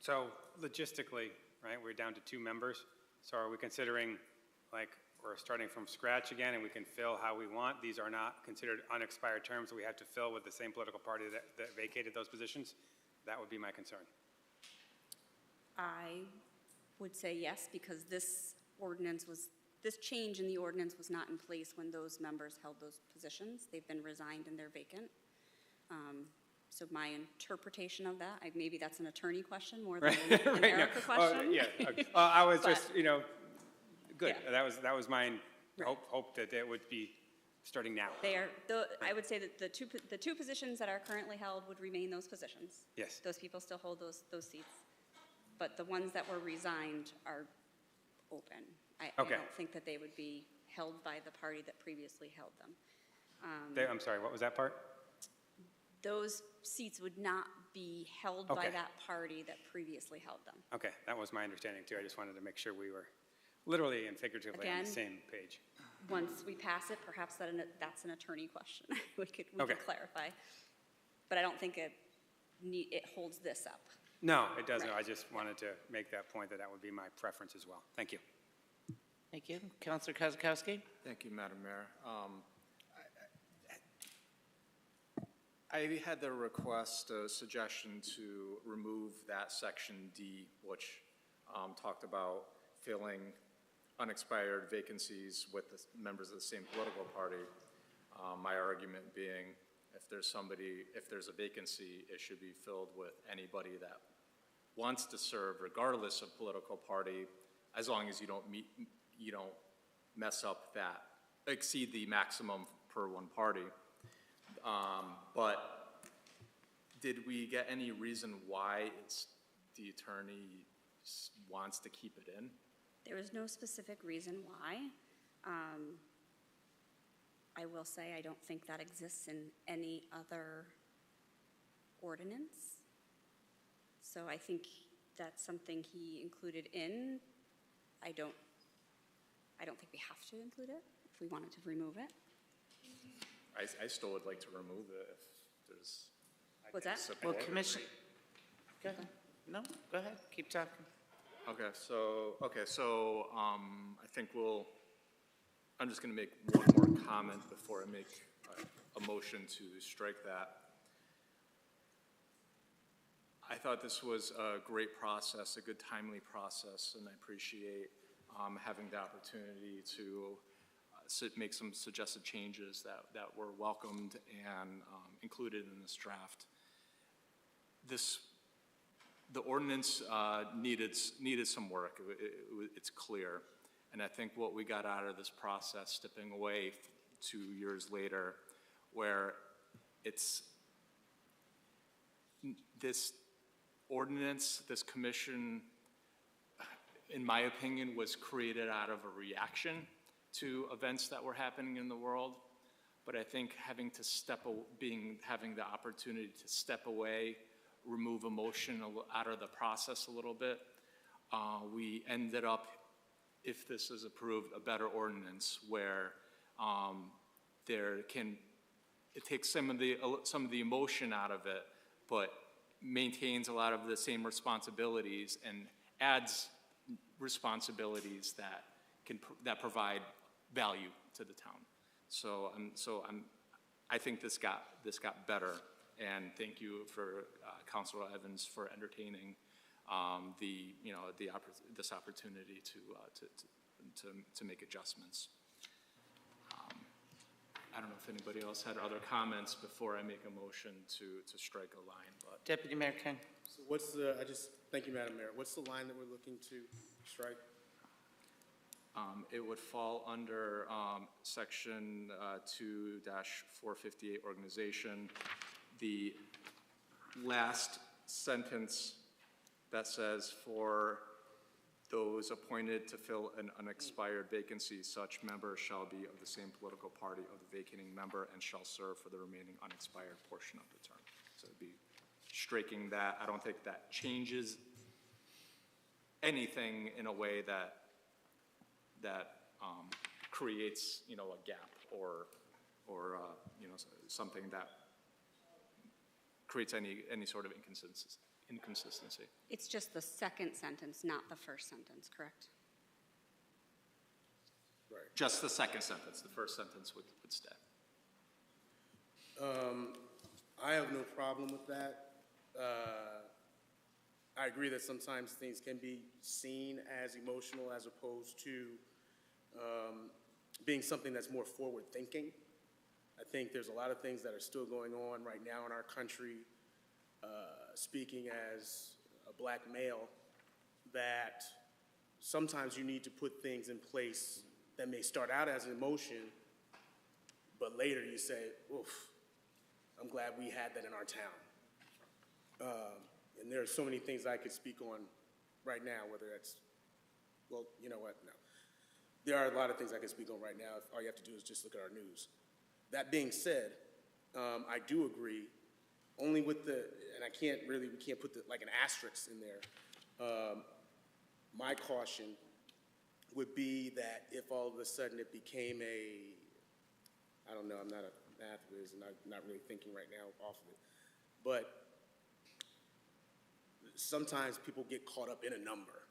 So logistically, right, we're down to 2 members. So are we considering like we're starting from scratch again and we can fill how we want? These are not considered unexpired terms we have to fill with the same political party that vacated those positions? That would be my concern. I would say yes, because this change in the ordinance was not in place when those members held those positions. They've been resigned and they're vacant. So my interpretation of that, maybe that's an attorney question more than an Erica question. Yeah. Okay. Well, I was just, good. Yeah. That was mine. Right. Hope that it would be starting now. I would say that the two positions that are currently held would remain those positions. Yes. Those people still hold those seats. But the ones that were resigned are open. I don't think that they would be held by the party that previously held them. I'm sorry, what was that part? Those seats would not be held by that party that previously held them. Okay, that was my understanding too. I just wanted to make sure we were literally and figuratively on the same page. Once we pass it, perhaps that's an attorney question. we could clarify. But I don't think it holds this up. No, it doesn't. Right. I just wanted to make that point that would be my preference as well. Thank you. Thank you. Councilor Kozakowski. Thank you, Madam Mayor. I had the request, a suggestion to remove that section D, which talked about filling unexpired vacancies with the members of the same political party. My argument being, if there's a vacancy, it should be filled with anybody that wants to serve regardless of political party, as long as you don't mess up that, exceed the maximum per one party. But did we get any reason why the attorney wants to keep it in? There was no specific reason why. I will say I don't think that exists in any other ordinance. So I think that's something he included in. I don't think we have to include it if we wanted to remove it. I still would like to remove it if there's. What's that? Well, Commissioner. Go ahead. No, go ahead. Keep talking. Okay, so I think I'm just going to make one more comment before I make a motion to strike that. I thought this was a great process, a good timely process, and I appreciate having the opportunity to make some suggested changes that were welcomed and included in this draft. The ordinance needed some work. It's clear. And I think what we got out of this process, stepping away 2 years later, where it's this ordinance, this commission, in my opinion, was created out of a reaction to events that were happening in the world. But I think having the opportunity to step away, remove emotion out of the process a little bit, we ended up, if this is approved, a better ordinance where it takes some of the emotion out of it, but maintains a lot of the same responsibilities and adds responsibilities that provide value to the town. I think this got better, and thank you for Councilor Evans for entertaining this opportunity to make adjustments. I don't know if anybody else had other comments before I make a motion to strike a line, but. Deputy Mayor King. So thank you, Madam Mayor. What's the line that we're looking to strike? It would fall under section 2-458 organization. The last sentence that says, for those appointed to fill an unexpired vacancy, such member shall be of the same political party of the vacating member and shall serve for the remaining unexpired portion of the term. So it'd be striking that. I don't think that changes anything in a way that creates, a gap or something that creates any sort of inconsistency. It's just the second sentence, not the first sentence, correct? Right. Just the second sentence. The first sentence would stay. I have no problem with that. I agree that sometimes things can be seen as emotional as opposed to being something that's more forward-thinking. I think there's a lot of things that are still going on right now in our country, speaking as a black male, that sometimes you need to put things in place that may start out as an emotion, but later you say, oof, I'm glad we had that in our town. And there are so many things I could speak on right now, whether that's, well, you know what, no. There are a lot of things I could speak on right now. All you have to do is just look at our news. That being said, I do agree, only with and we can't put like an asterisk in there. My caution would be that if all of a sudden it became I don't know, I'm not a math whiz and I'm not really thinking right now off of it, but sometimes people get caught up in a number.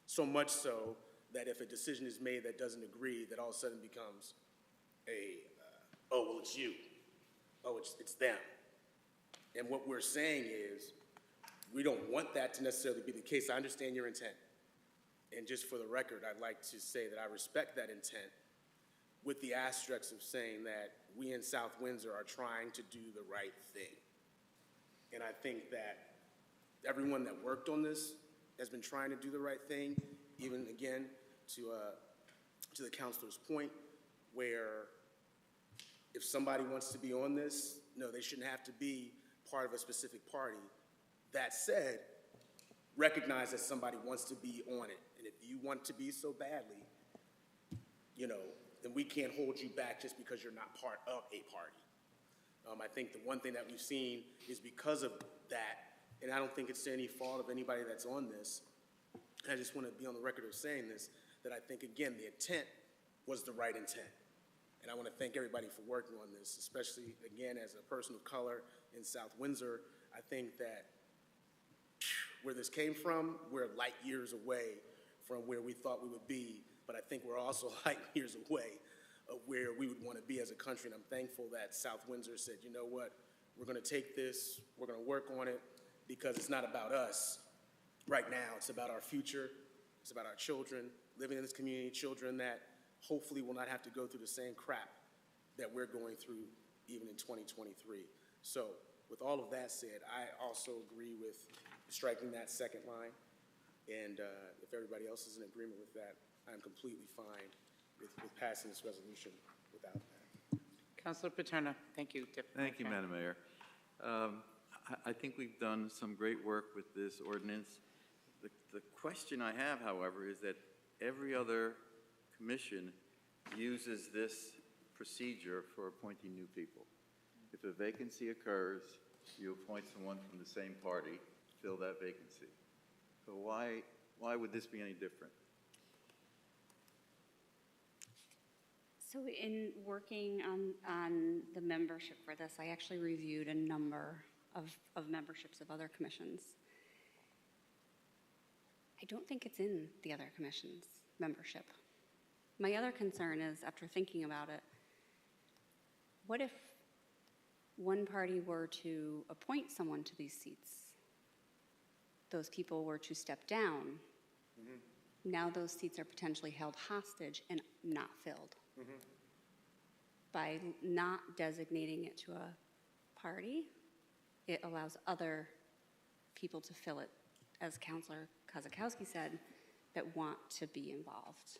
So much so that if a decision is made that doesn't agree, that all of a sudden becomes oh, well, it's you. Oh, it's them. And what we're saying is, we don't want that to necessarily be the case. I understand your intent. And just for the record, I'd like to say that I respect that intent, with the asterisks of saying that we in South Windsor are trying to do the right thing. And I think that everyone that worked on this has been trying to do the right thing, even again, to the councilor's point, where if somebody wants to be on this, no, they shouldn't have to be part of a specific party. That said, recognize that somebody wants to be on it. And if you want to be so badly, then we can't hold you back just because you're not part of a party. I think the one thing that we've seen is because of that, and I don't think it's to any fault of anybody that's on this, I just want to be on the record of saying this, that I think, again, the intent was the right intent. And I want to thank everybody for working on this, especially, again, as a person of color in South Windsor. I think that where this came from, we're light years away from where we thought we would be, but I think we're also light years away of where we would want to be as a country. And I'm thankful that South Windsor said, you know what, we're going to take this, we're going to work on it, because it's not about us right now. It's about our future. It's about our children living in this community, children that hopefully will not have to go through the same crap that we're going through even in 2023. So with all of that said, I also agree with striking that second line. And if everybody else is in agreement with that, I'm completely fine with passing this resolution without that. Councilor Paterno. Thank you. Thank you, Madam Mayor. I think we've done some great work with this ordinance. The question I have, however, is that every other commission uses this procedure for appointing new people. If a vacancy occurs, you appoint someone from the same party to fill that vacancy. So why would this be any different? So in working on the membership for this, I actually reviewed a number of memberships of other commissions. I don't think it's in the other commission's membership. My other concern is, after thinking about it, what if one party were to appoint someone to these seats? Those people were to step down. Now those seats are potentially held hostage and not filled. By not designating it to a party, it allows other people to fill it, as Councilor Kozakowski said, that want to be involved.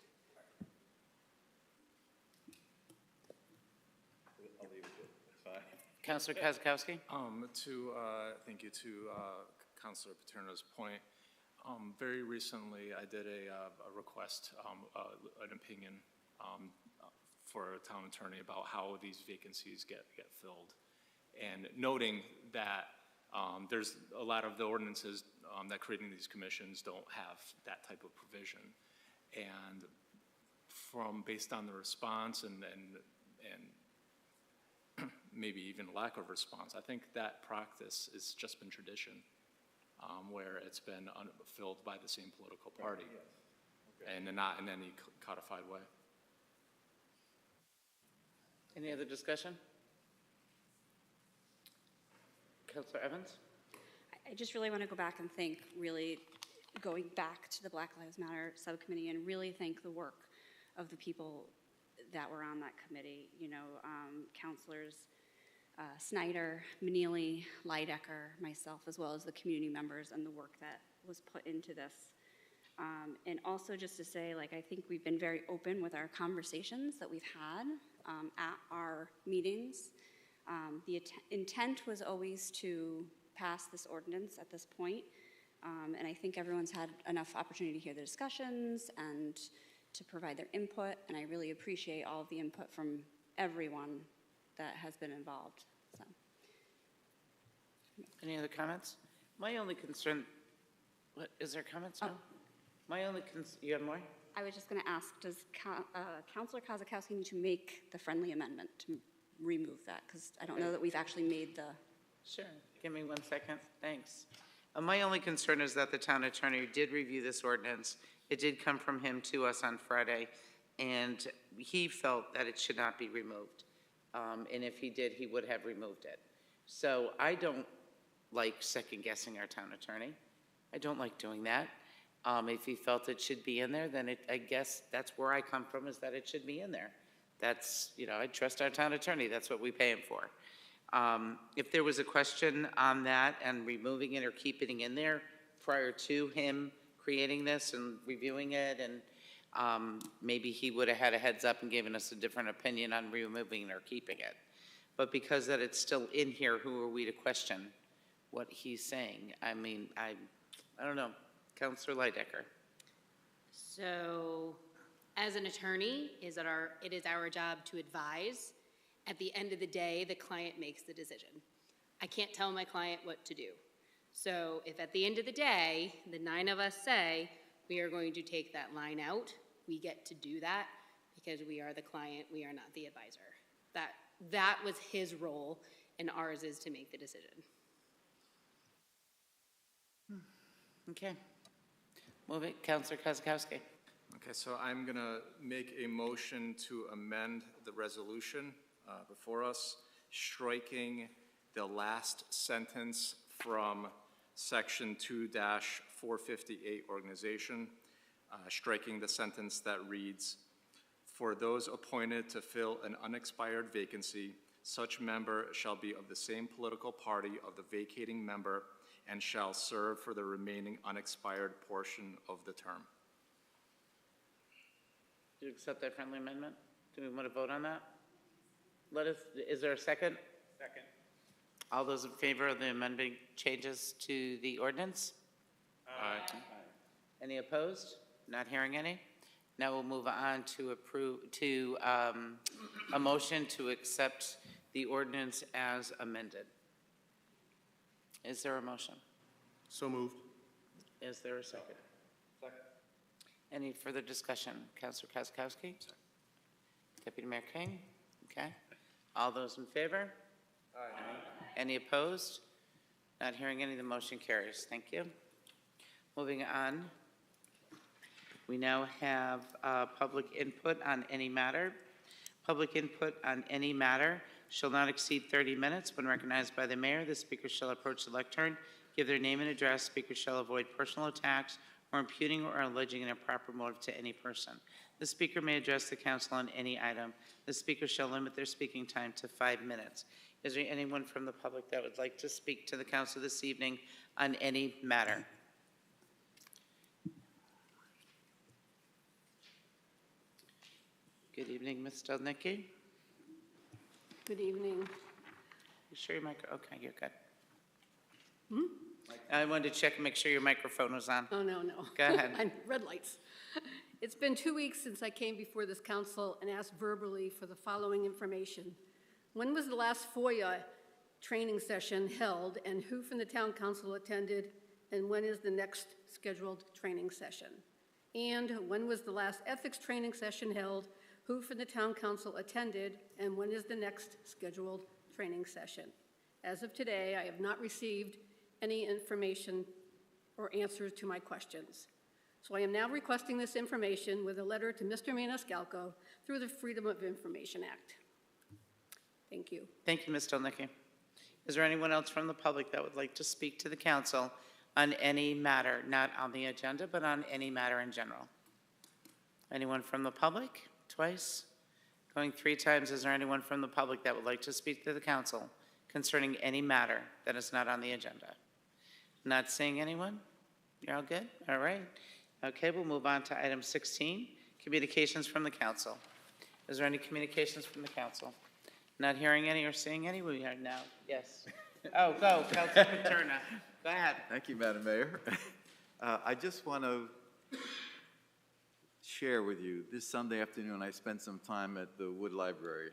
I'll leave it there. Fine. Councilor Kozakowski? Thank you to Councilor Paterno's point. Very recently, I did a request, an opinion for a town attorney about how these vacancies get filled. And noting that there's a lot of the ordinances that creating these commissions don't have that type of provision. And based on the response and maybe even lack of response, I think that practice has just been tradition, where it's been filled by the same political party, and not in any codified way. Any other discussion? Councilor Evans? I just really want to go back and think, really going back to the Black Lives Matter subcommittee and really thank the work of the people that were on that committee. You know, Councilors Snyder, Meneely, Leidecker, myself, as well as the community members and the work that was put into this. And also just to say, like, I think we've been very open with our conversations that we've had at our meetings. The intent was always to pass this ordinance at this point, and I think everyone's had enough opportunity to hear the discussions and to provide their input, and I really appreciate all of the input from everyone that has been involved. So. Any other comments? My only concern, what, is there comments now? My only you have more? I was just going to ask, does Councilor Kozakowski need to make the friendly amendment to remove that? Because I don't know that we've actually made the... Sure. Give me 1 second. Thanks. My only concern is that the town attorney did review this ordinance. It did come from him to us on Friday, and he felt that it should not be removed. And if he did, he would have removed it. So I don't like second-guessing our town attorney. I don't like doing that. If he felt it should be in there, then I guess that's where I come from, is that it should be in there. That's, you know, I trust our town attorney. That's what we pay him for. If there was a question on that and removing it or keeping it in there prior to him creating this and reviewing it, and maybe he would have had a heads up and given us a different opinion on removing or keeping it. But because that it's still in here, who are we to question what he's saying? I mean, I don't know. Councilor Leidecker. So, as an attorney, it is our job to advise. At the end of the day, the client makes the decision. I can't tell my client what to do. So if at the end of the day, the 9 of us say, we are going to take that line out, we get to do that because we are the client, we are not the advisor. That was his role, and ours is to make the decision. Okay. Move it. Councilor Kozakowski. Okay, so I'm going to make a motion to amend the resolution before us, striking the last sentence from Section 2-458 organization, striking the sentence that reads, "For those appointed to fill an unexpired vacancy, such member shall be of the same political party of the vacating member and shall serve for the remaining unexpired portion of the term." Do you accept that friendly amendment? Do we want to vote on that? Is there a second? Second. All those in favor of the amendment changes to the ordinance? Aye. Any opposed? Not hearing any. Now we'll move on to approve, to a motion to accept the ordinance as amended. Is there a motion? So moved. Is there a second? Second. Any further discussion? Councilor Kozakowski? Deputy Mayor King? Okay. All those in favor? Aye. Any opposed? Not hearing any, the motion carries. Thank you. Moving on, we now have public input on any matter. Public input on any matter shall not exceed 30 minutes. When recognized by the mayor, the speaker shall approach the lectern, give their name and address. Speakers shall avoid personal attacks or imputing or alleging an improper motive to any person. The speaker may address the council on any item. The speaker shall limit their speaking time to 5 minutes. Is there anyone from the public that would like to speak to the council this evening on any matter? Good evening, Ms. Stelnicki. Good evening. You sure your micro? Okay, you're good. I wanted to check and make sure your microphone was on. Oh, no. Go ahead. Red lights. It's been 2 weeks since I came before this council and asked verbally for the following information. When was the last FOIA training session held, and who from the town council attended, and when is the next scheduled training session? And when was the last ethics training session held, who from the town council attended, and when is the next scheduled training session? As of today, I have not received any information or answers to my questions. So I am now requesting this information with a letter to Mr. Maniscalco through the Freedom of Information Act. Thank you. Thank you, Ms. Stelnicki. Is there anyone else from the public that would like to speak to the council on any matter, not on the agenda, but on any matter in general? Anyone from the public? Twice? Going 3 times. Is there anyone from the public that would like to speak to the council concerning any matter that is not on the agenda? Not seeing anyone? You're all good? All right. Okay, we'll move on to item 16, communications from the council. Is there any communications from the council? Not hearing any or seeing any? We are now. Yes. Oh, go, Councilor Paterna. Go ahead. Thank you, Madam Mayor. I just want to share with you, this Sunday afternoon, I spent some time at the Wood Library,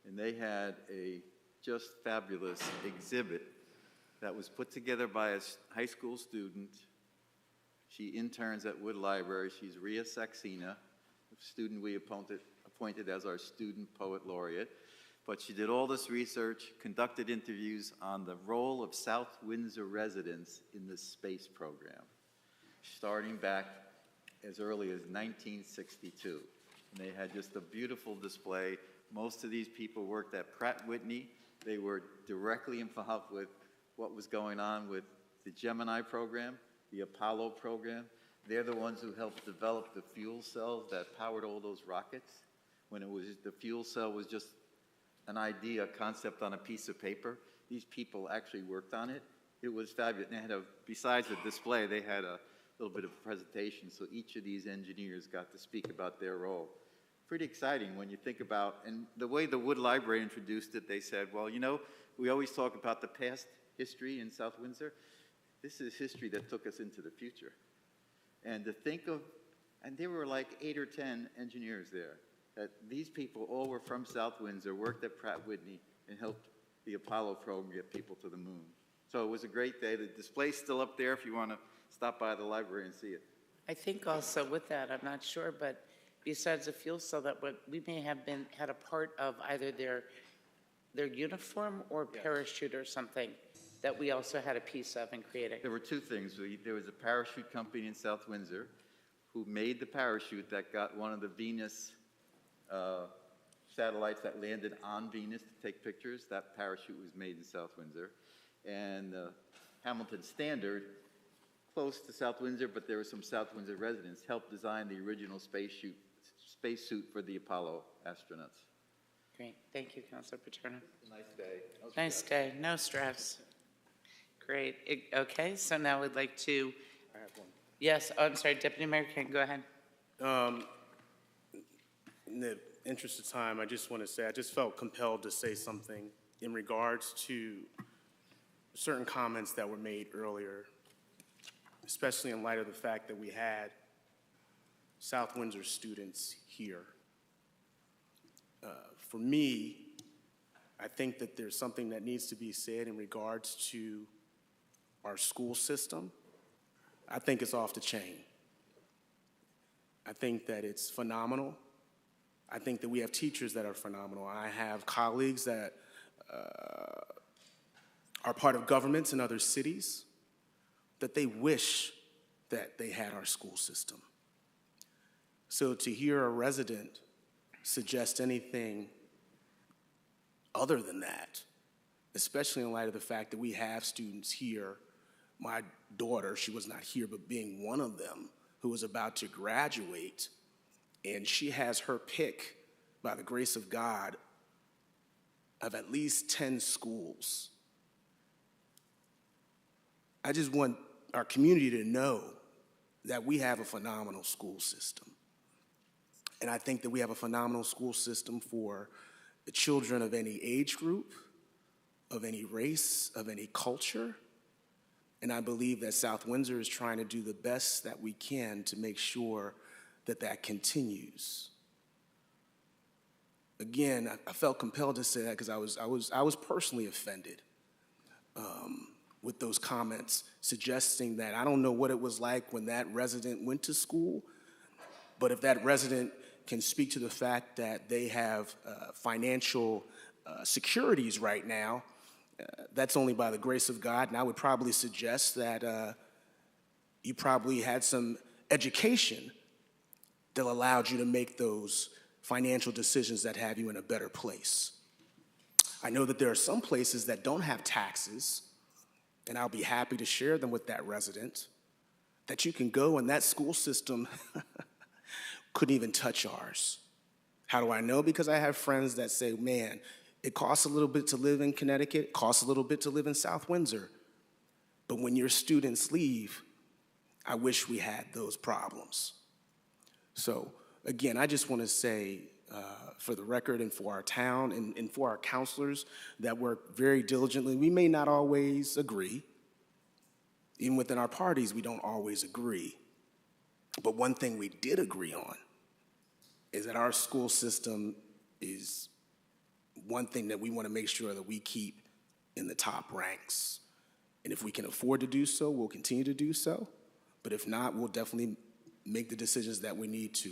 and they had a just fabulous exhibit that was put together by a high school student. She interns at Wood Library. She's Ria Saxena, a student we appointed as our student poet laureate. But she did all this research, conducted interviews on the role of South Windsor residents in the space program, starting back as early as 1962. And they had just a beautiful display. Most of these people worked at Pratt Whitney. They were directly involved with what was going on with the Gemini program, the Apollo program. They're the ones who helped develop the fuel cells that powered all those rockets. When it was, the fuel cell was just an idea, a concept on a piece of paper. These people actually worked on it. It was fabulous. They had besides the display, they had a little bit of a presentation, so each of these engineers got to speak about their role. Pretty exciting when you think about, and the way the Wood Library introduced it, they said, well, you know, we always talk about the past history in South Windsor. This is history that took us into the future. And to think of, and there were like 8 or 10 engineers there, that these people all were from South Windsor, worked at Pratt Whitney, and helped the Apollo program get people to the moon. So it was a great day. The display's still up there if you want to stop by the library and see it. I think also with that, I'm not sure, but besides the fuel cell, that we may have had a part of either their uniform or parachute or something that we also had a piece of in creating. There were 2 things. There was a parachute company in South Windsor who made the parachute that got one of the Venus satellites that landed on Venus to take pictures. That parachute was made in South Windsor. And Hamilton Standard, close to South Windsor, but there were some South Windsor residents, helped design the original spacesuit for the Apollo astronauts. Great. Thank you, Councilor Paterna. Nice day. Nice day. No stress. Great. Okay, so now we'd like to. I have one. Yes, oh, I'm sorry, Deputy Mayor King, go ahead. In the interest of time, I just want to say I just felt compelled to say something in regards to certain comments that were made earlier especially in light of the fact that we had South Windsor students here. For me, I think that there's something that needs to be said in regards to our school system. I think it's off the chain. I think that it's phenomenal. I think that we have teachers that are phenomenal. I have colleagues that are part of governments in other cities that they wish that they had our school system. So to hear a resident suggest anything other than that, especially in light of the fact that we have students here, my daughter, she was not here, but being one of them, who was about to graduate, and she has her pick, by the grace of God, of at least 10 schools. I just want our community to know that we have a phenomenal school system. And I think that we have a phenomenal school system for the children of any age group, of any race, of any culture. And I believe that South Windsor is trying to do the best that we can to make sure that that continues. Again, I felt compelled to say that because I was personally offended with those comments, suggesting that I don't know what it was like when that resident went to school, but if that resident can speak to the fact that they have financial securities right now, that's only by the grace of God, and I would probably suggest that you probably had some education that allowed you to make those financial decisions that have you in a better place. I know that there are some places that don't have taxes, and I'll be happy to share them with that resident, that you can go and that school system couldn't even touch ours. How do I know? Because I have friends that say, man, it costs a little bit to live in Connecticut, it costs a little bit to live in South Windsor, but when your students leave, I wish we had those problems. So again, I just want to say, for the record and for our town and for our counselors that work very diligently, we may not always agree. Even within our parties, we don't always agree. But one thing we did agree on is that our school system is one thing that we want to make sure that we keep in the top ranks. And if we can afford to do so, we'll continue to do so. But if not, we'll definitely make the decisions that we need to.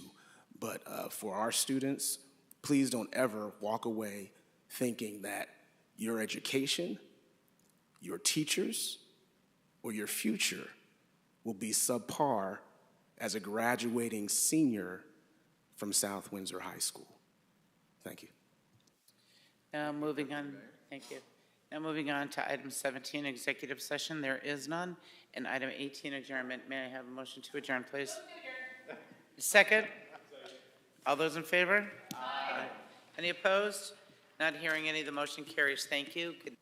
But for our students, please don't ever walk away thinking that your education, your teachers, or your future will be subpar as a graduating senior from South Windsor High School. Thank you. Now moving on, thank you. Now moving on to item 17, executive session. There is none. And item 18, adjournment. May I have a motion to adjourn, please? Second? All those in favor? Aye. Any opposed? Not hearing any, the motion carries. Thank you. Good